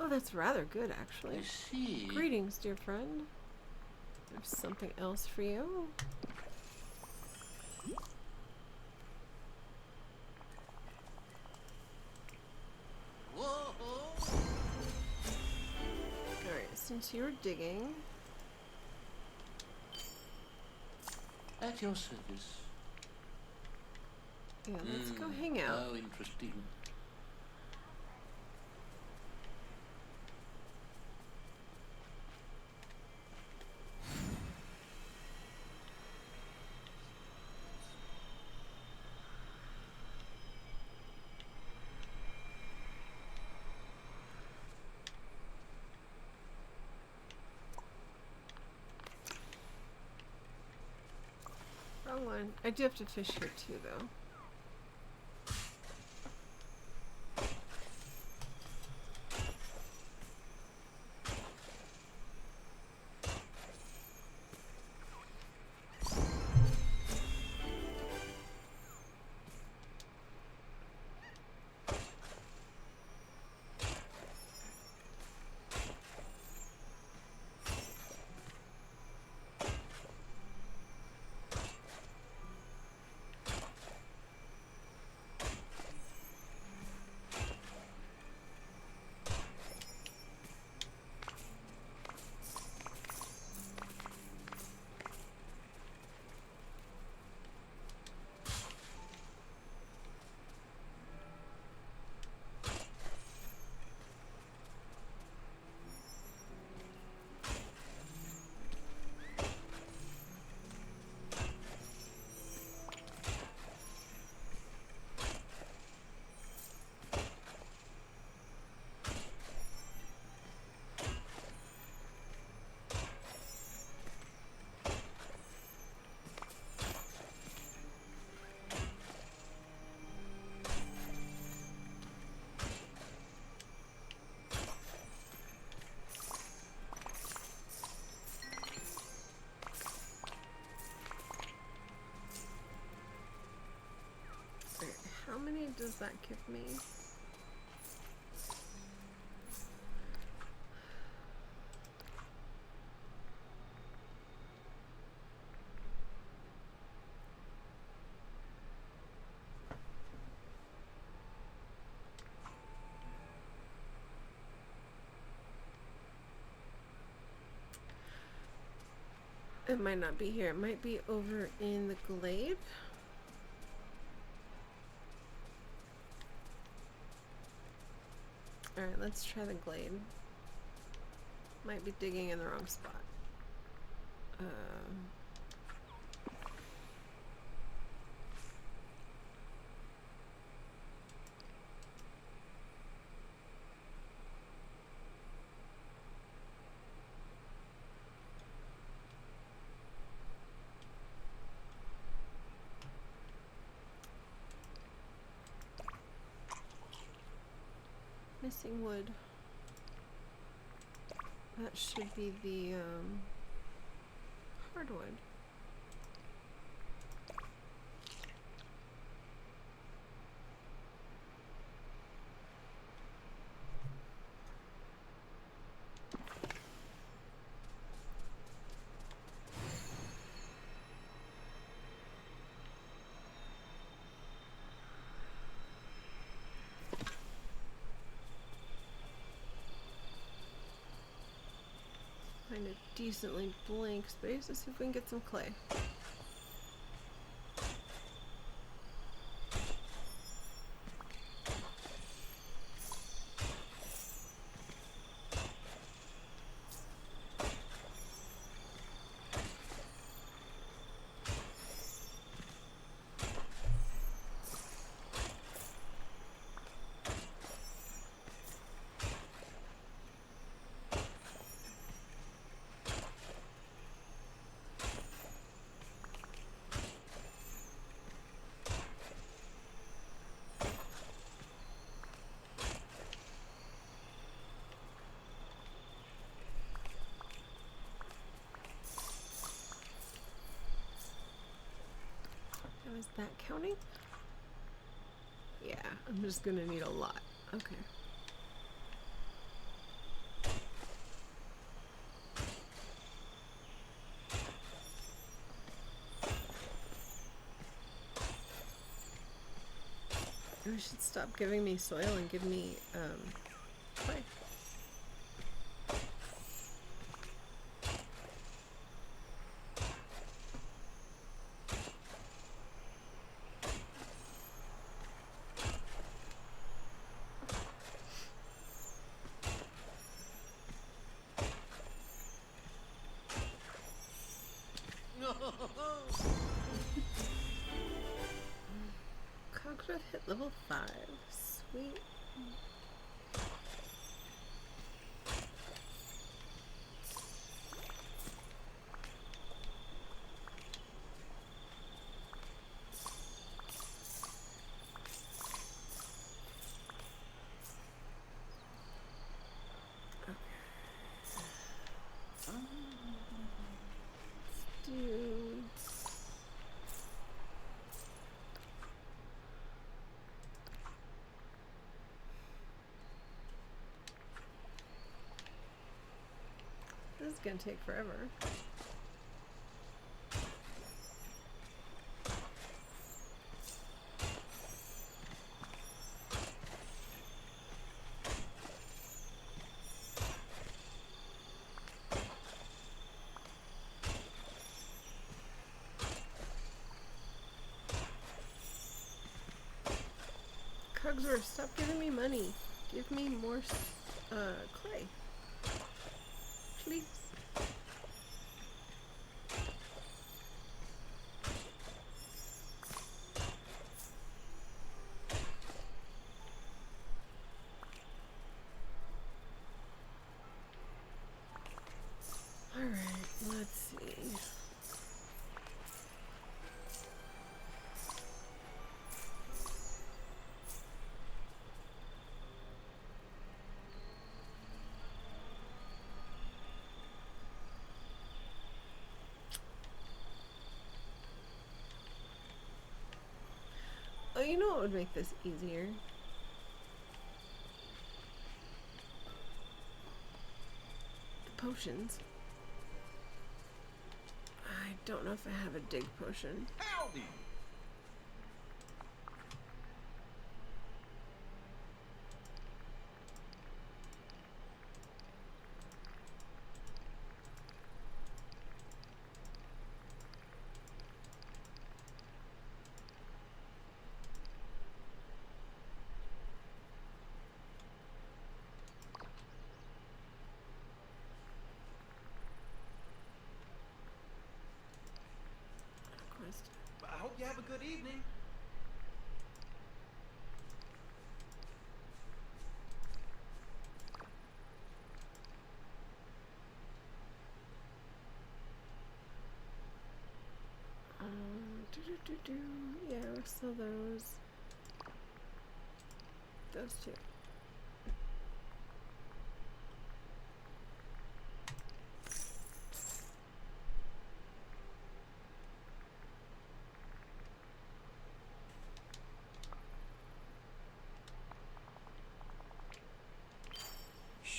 Oh, that's rather good, actually. I see. Greetings, dear friend. There's something else for you. Whoa! Alright, since you're digging... At your service. Yeah, let's go hang out. How interesting. Wrong one. I do have to fish here too, though. How many does that give me? It might not be here. It might be over in the glade. Alright, let's try the glade. Might be digging in the wrong spot. Missing wood. That should be the hardwood. Find a decently blank space. Let's see if we can get some clay. Is that counting? Yeah, I'm just gonna need a lot. Okay. You should stop giving me soil and give me clay. Cockroach hit level 5. Sweet. This is gonna take forever. Cogsworth, stop giving me money. Give me more clay. Please. Alright, let's see. Oh, you know what would make this easier? The potions. I don't know if I have a dig potion. Howdy! I hope you have a good evening. Yeah, we'll sell those. Those two.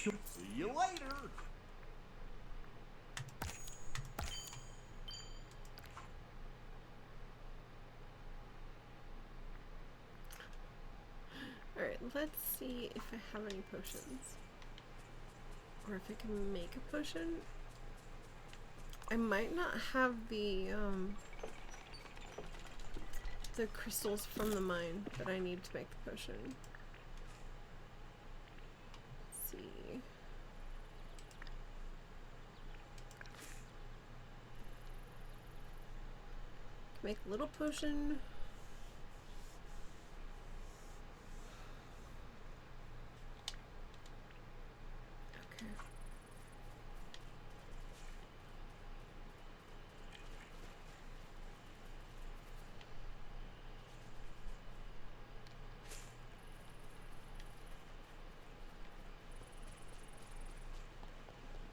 See you later. Alright, let's see if I have any potions. Or if I can make a potion. I might not have the crystals from the mine that I need to make the potion. Let's see. Make a little potion. Okay.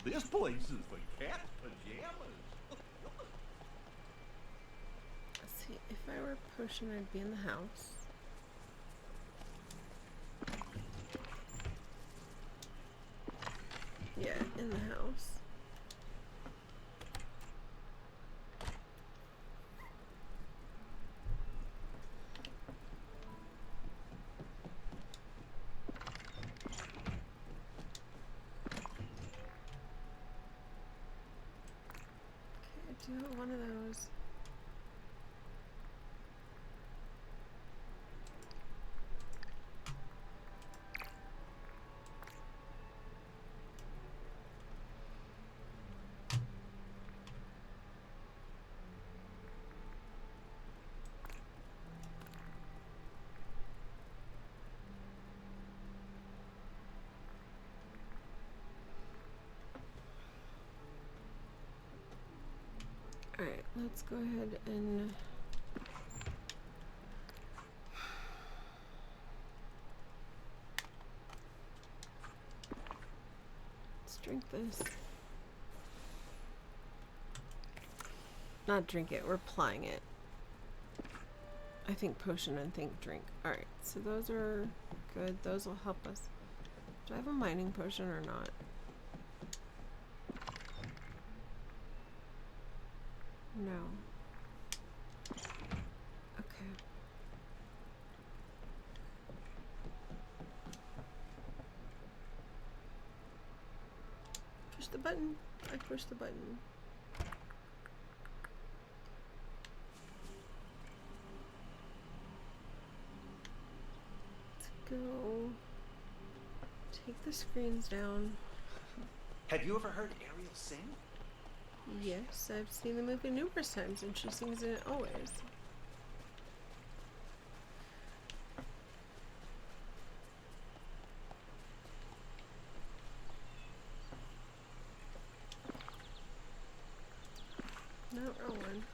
This place is for cat pajamas. Let's see. If I were a potion, I'd be in the house. Yeah, in the house. Okay, I do one of those. Alright, let's go ahead and let's drink this. Not drink it, we're applying it. I think potion and think drink. Alright, so those are good. Those will help us. Do I have a mining potion or not? No. Okay. Push the button. I push the button. Let's go. Take the screens down. Have you ever heard Ariel sing? Yes, I've seen the movie numerous times and she sings in it always. No, wrong one.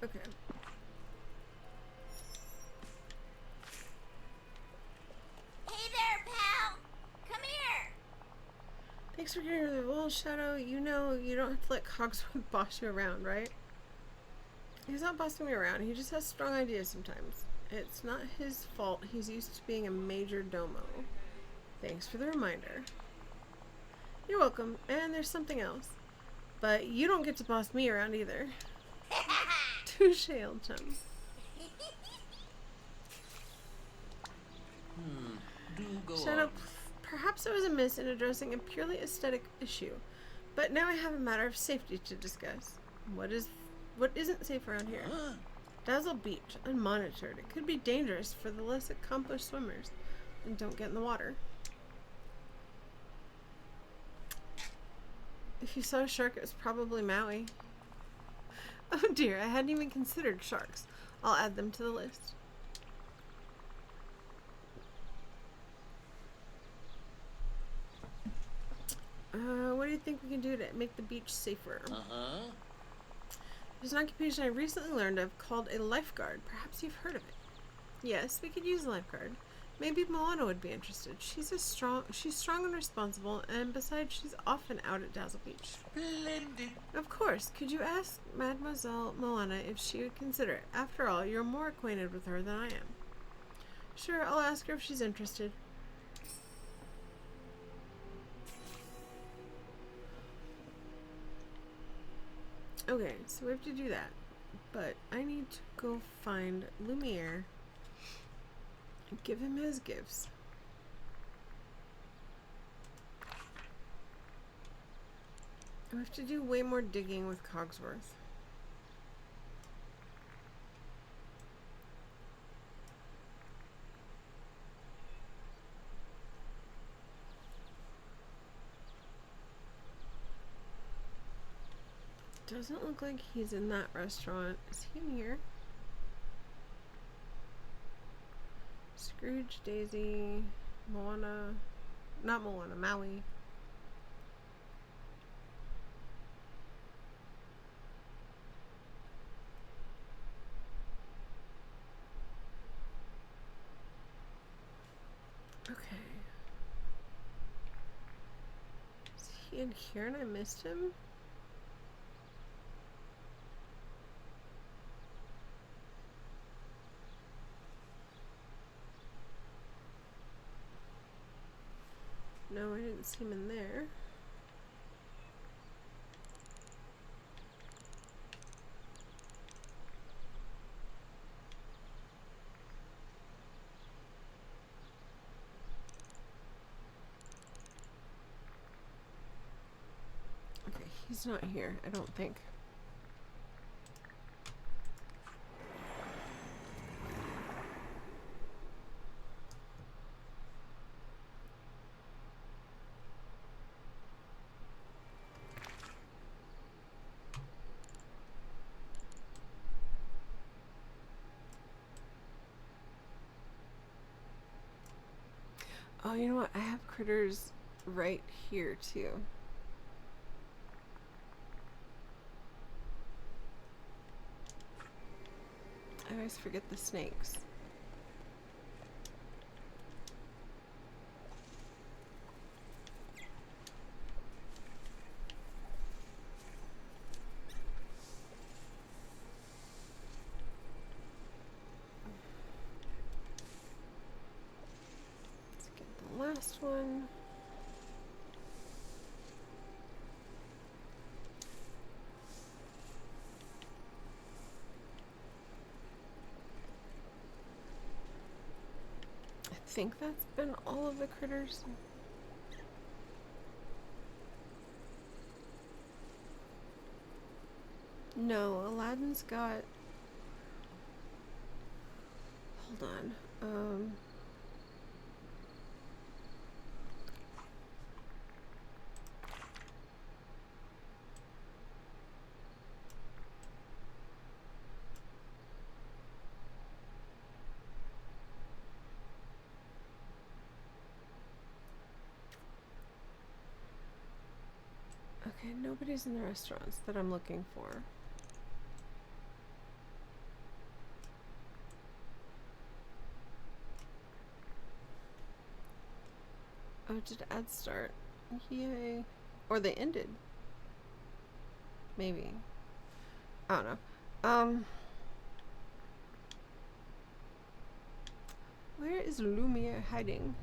Okay. Hey there, pal! Come here! Thanks for getting rid of the little shadow. You know you don't have to let Cogsworth boss you around, right? He's not bossing me around. He just has strong ideas sometimes. It's not his fault. He's used to being a major domo. Thanks for the reminder. You're welcome. And there's something else. But you don't get to boss me around either. Touche, old chum. Do go Shadow, on. perhaps I was amiss in addressing a purely aesthetic issue, but now I have a matter of safety to discuss. What isn't safe around here? Huh? Dazzle Beach, unmonitored. It could be dangerous for the less accomplished swimmers. And don't get in the water. If you saw a shark, it was probably Maui. Oh dear, I hadn't even considered sharks. I'll add them to the list. What do you think we can do to make the beach safer? Uh-huh. There's an occupation I recently learned of called a lifeguard. Perhaps you've heard of it. Yes, we could use a lifeguard. Maybe Moana would be interested. She's strong and responsible, and besides, she's often out at Dazzle Beach. Splendid. Of course. Could you ask Mademoiselle Moana if she would consider it? After all, you're more acquainted with her than I am. Sure, I'll ask her if she's interested. Okay, so we have to do that. But I need to go find Lumiere and give him his gifts. We have to do way more digging with Cogsworth. Doesn't look like he's in that restaurant. Is he in here? Scrooge, Daisy, Moana. Not Moana, Maui. Okay. Is he in here and I missed him? No, I didn't see him in there. Okay, he's not here, I don't think. Oh, you know what? I have critters right here too. I always forget the snakes. Let's get the last one. I think that's been all of the critters. No, Aladdin's got... Hold on. Okay, nobody's in the restaurants that I'm looking for. Oh, did ads start? Yay. Or they ended. Maybe. I don't know. Where is Lumiere hiding?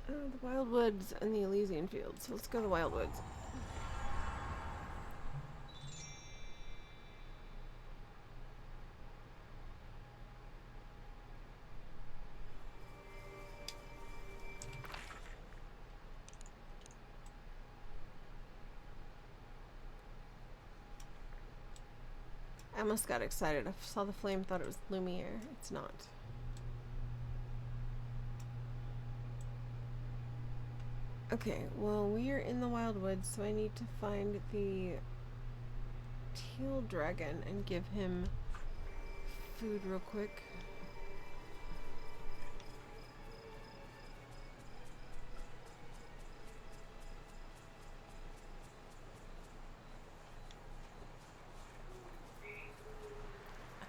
Oh, the Wild Woods and the Elysian Fields. So let's go to the Wild Woods. I almost got excited. I saw the flame, thought it was Lumiere. It's not. Okay, well, we are in the Wild Woods, so I need to find the teal dragon and give him food real quick.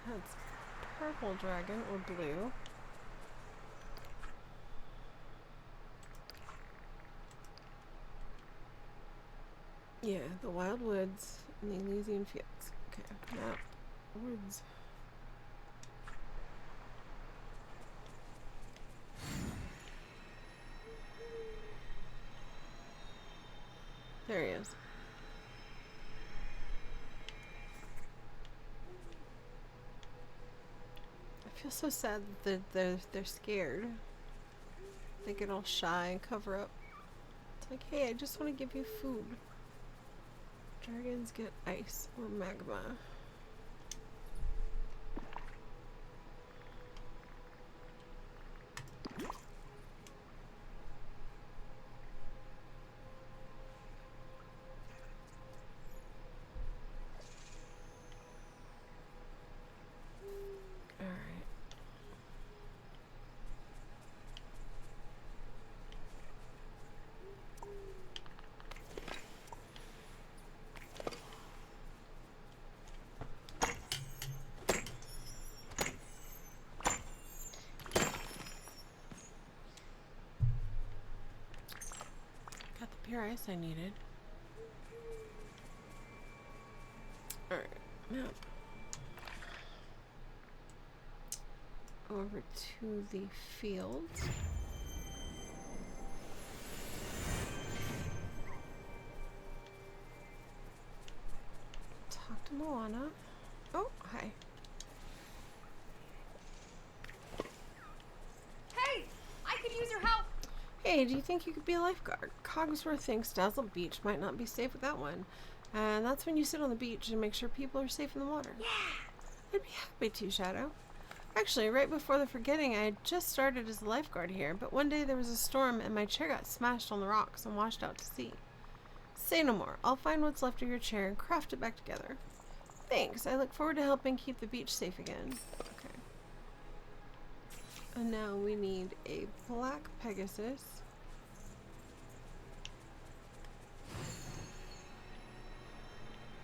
That's purple dragon or blue. Yeah, the Wild Woods and the Elysian Fields. Okay, map, woods. There he is. I feel so sad that they're scared. They get all shy and cover up. It's like, hey, I just want to give you food. Dragons get ice or magma. Got the pure ice I needed. Alright, map. Over to the field. Talk to Moana. Oh, hi. Hey, I could use your help. Hey, do you think you could be a lifeguard? Cogsworth thinks Dazzle Beach might not be safe without one. And that's when you sit on the beach and make sure people are safe in the water. Yeah. I'd be happy to, Shadow. Actually, right before the forgetting, I had just started as a lifeguard here, but one day there was a storm and my chair got smashed on the rocks and washed out to sea. Say no more. I'll find what's left of your chair and craft it back together. Thanks. I look forward to helping keep the beach safe again. Okay. And now we need a black Pegasus.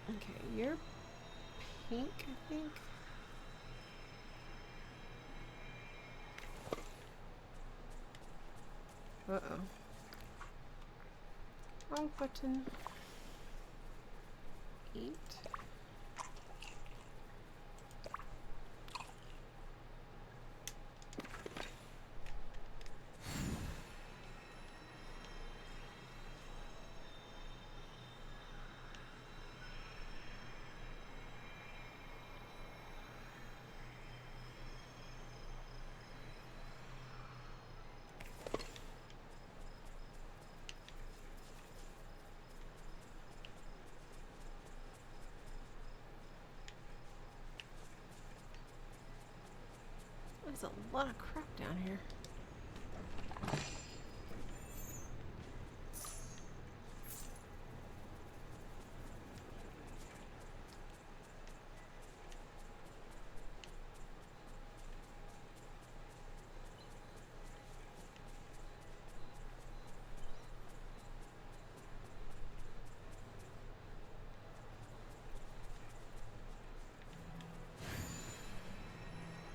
Okay, you're pink, I think. Uh-oh. Wrong button. Eat. There's a lot of crap down here.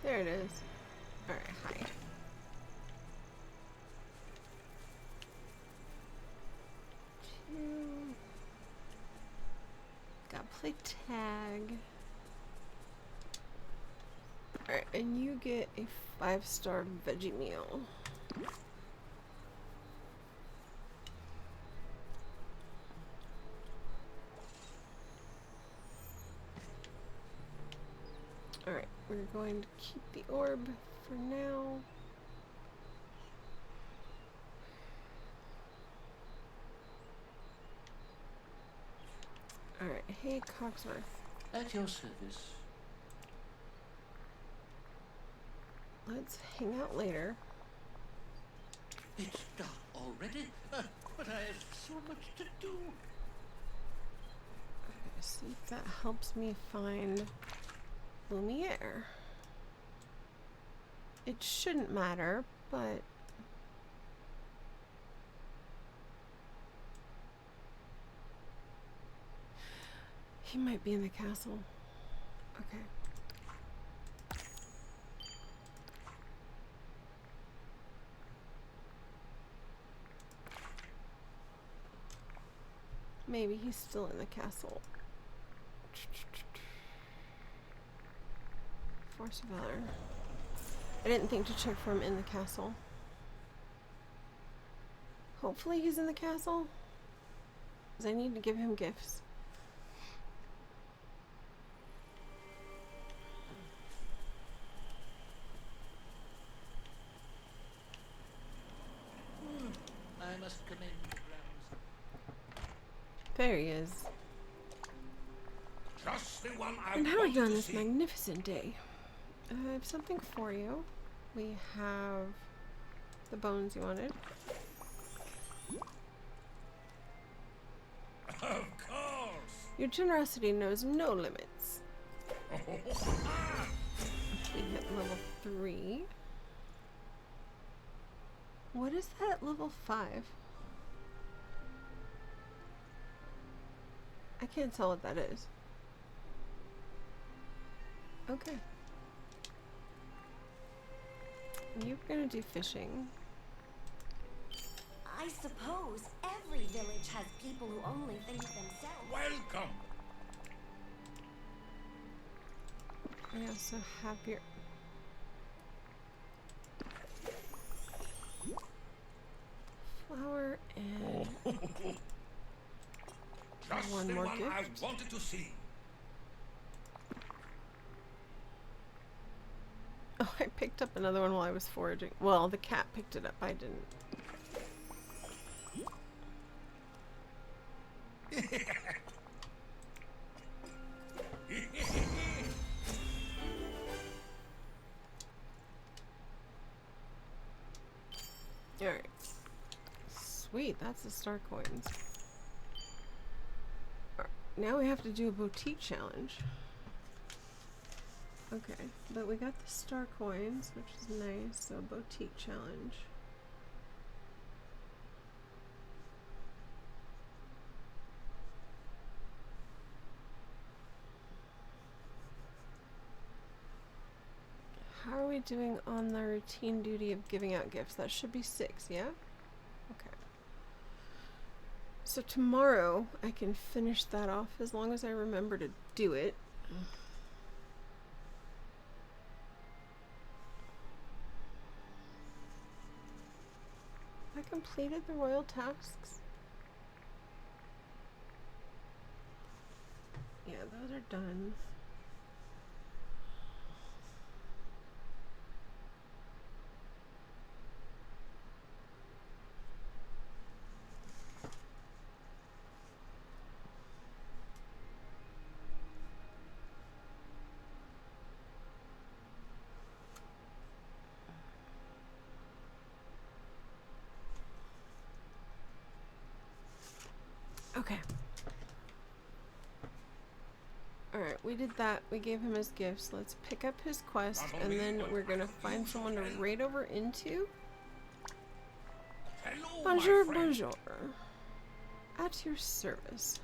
There it is. Alright, hi. Gotta play tag. Alright, and you get a 5-star veggie meal. Alright, we're going to keep the orb for now. Alright, hey Cogsworth. At your service. Let's hang out later. It's dark already, but I have so much to do. See if that helps me find Lumiere. It shouldn't matter, but he might be in the castle. Okay. Maybe he's still in the castle. Force of Valor. I didn't think to check for him in the castle. Hopefully he's in the castle. Because I need to give him gifts. I must commend the grounds. There he is. Just the one I And how are you wanted on to this see. magnificent day? I have something for you. We have the bones you wanted. Of course. Your generosity knows no limits. We hit level 3. What is that level 5? I can't tell what that is. Okay. You're gonna do fishing. I suppose every village has people who only think of themselves. Welcome. I also have your flower and Just one the more one I gift. wanted to see. Oh, I picked up another one while I was foraging. Well, the cat picked it up. I didn't. Alright. Sweet, that's the star coins. Alright, now we have to do a boutique challenge. Okay, but we got the star coins, which is nice, so boutique challenge. How are we doing on the routine duty of giving out gifts? That should be 6, yeah? Okay. So tomorrow I can finish that off as long as I remember to do it. I completed the royal tasks. Yeah, those are done. Okay. Alright, we did that. We gave him his gifts. Let's pick up his quest, and then we're gonna find someone to raid over into. Hello, Bonjour, my friend. bonjour. At your service.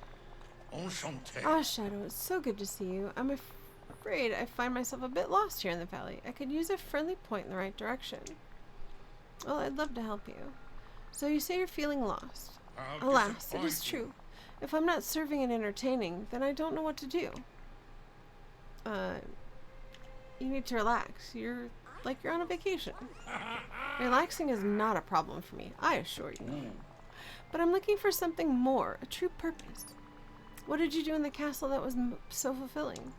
Enchanté. Ah, Shadow, it's so good to see you. I'm afraid I find myself a bit lost here in the valley. I could use a friendly point in the right direction. Well, I'd love to help you. So you say you're feeling lost. How Alas, it is disappointing. true. If I'm not serving and entertaining, then I don't know what to do. You need to relax. You're on a vacation. Relaxing is not a problem for me, I assure you. But I'm looking for something more, a true purpose. What did you do in the castle that was so fulfilling?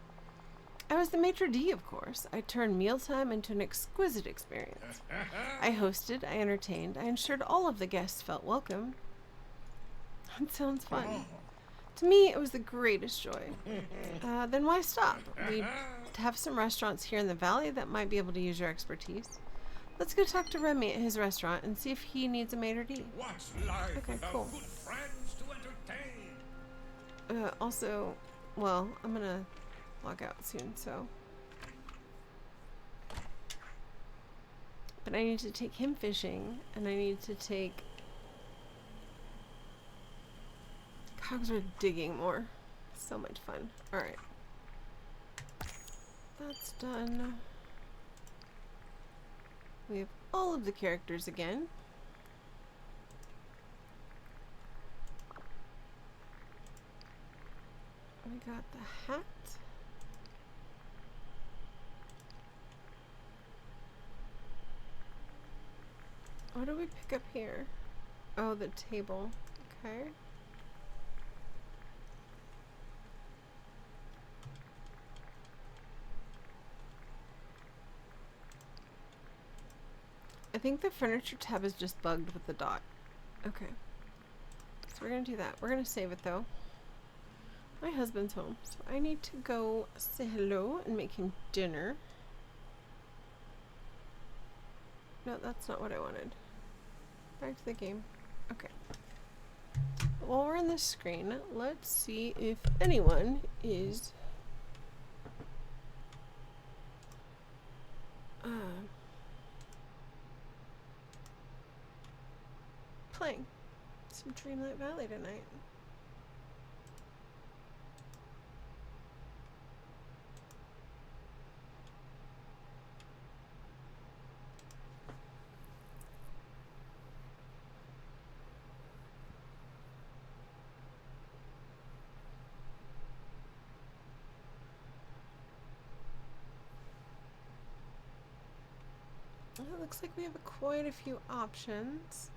I was the maitre d', of course. I turned mealtime into an exquisite experience. I hosted, I entertained, I ensured all of the guests felt welcome. That sounds fun. To me, it was the greatest joy. Then why stop? We have some restaurants here in the valley that might be able to use your expertise. Let's go talk to Remy at his restaurant and see if he needs a maitre d'. What's life Okay, without cool. good friends to entertain? Also, well, I'm gonna log out soon, so. But I need to take him fishing, and I need to take Cogsworth digging more. So much fun. Alright. That's done. We have all of the characters again. We got the hat. What do we pick up here? Oh, the table. Okay. think the furniture tab is just bugged with the dot. Okay. So we're gonna do that. We're gonna save it though. My husband's home, so I need to go say hello and make him dinner. No, that's not what I wanted. Back to the game. Okay. While we're on this screen, let's see if anyone is playing some Dreamlight Valley tonight. It looks like we have quite a few options.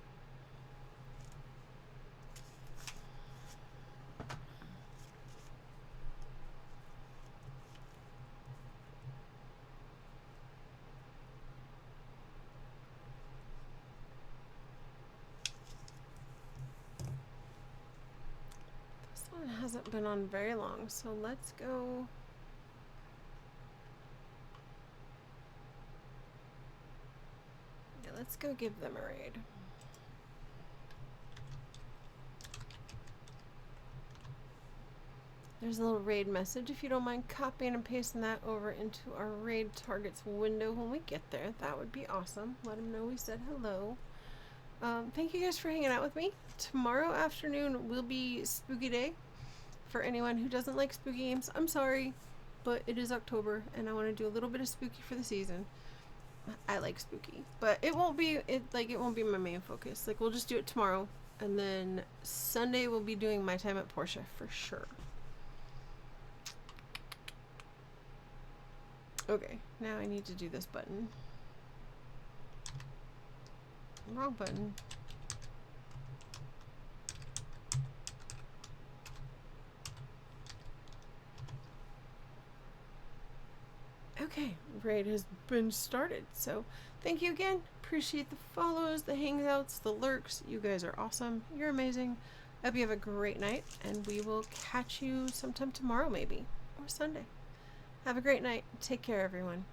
This one hasn't been on very long, so let's go. Let's go give them a raid. There's a little raid message. If you don't mind copying and pasting that over into our raid targets window when we get there, that would be awesome. Let them know we said hello. Thank you guys for hanging out with me. Tomorrow afternoon will be Spooky Day. For anyone who doesn't like spooky games, I'm sorry, but it is October and I want to do a little bit of spooky for the season. I like spooky, but it won't be my main focus. Like, we'll just do it tomorrow, and then Sunday we'll be doing My Time at Portia for sure. Okay, now I need to do this button. Wrong button. Okay, raid has been started, so thank you again. Appreciate the follows, the hangouts, the lurks. You guys are awesome. You're amazing. I hope you have a great night, and we will catch you sometime tomorrow maybe, or Sunday. Have a great night. Take care, everyone.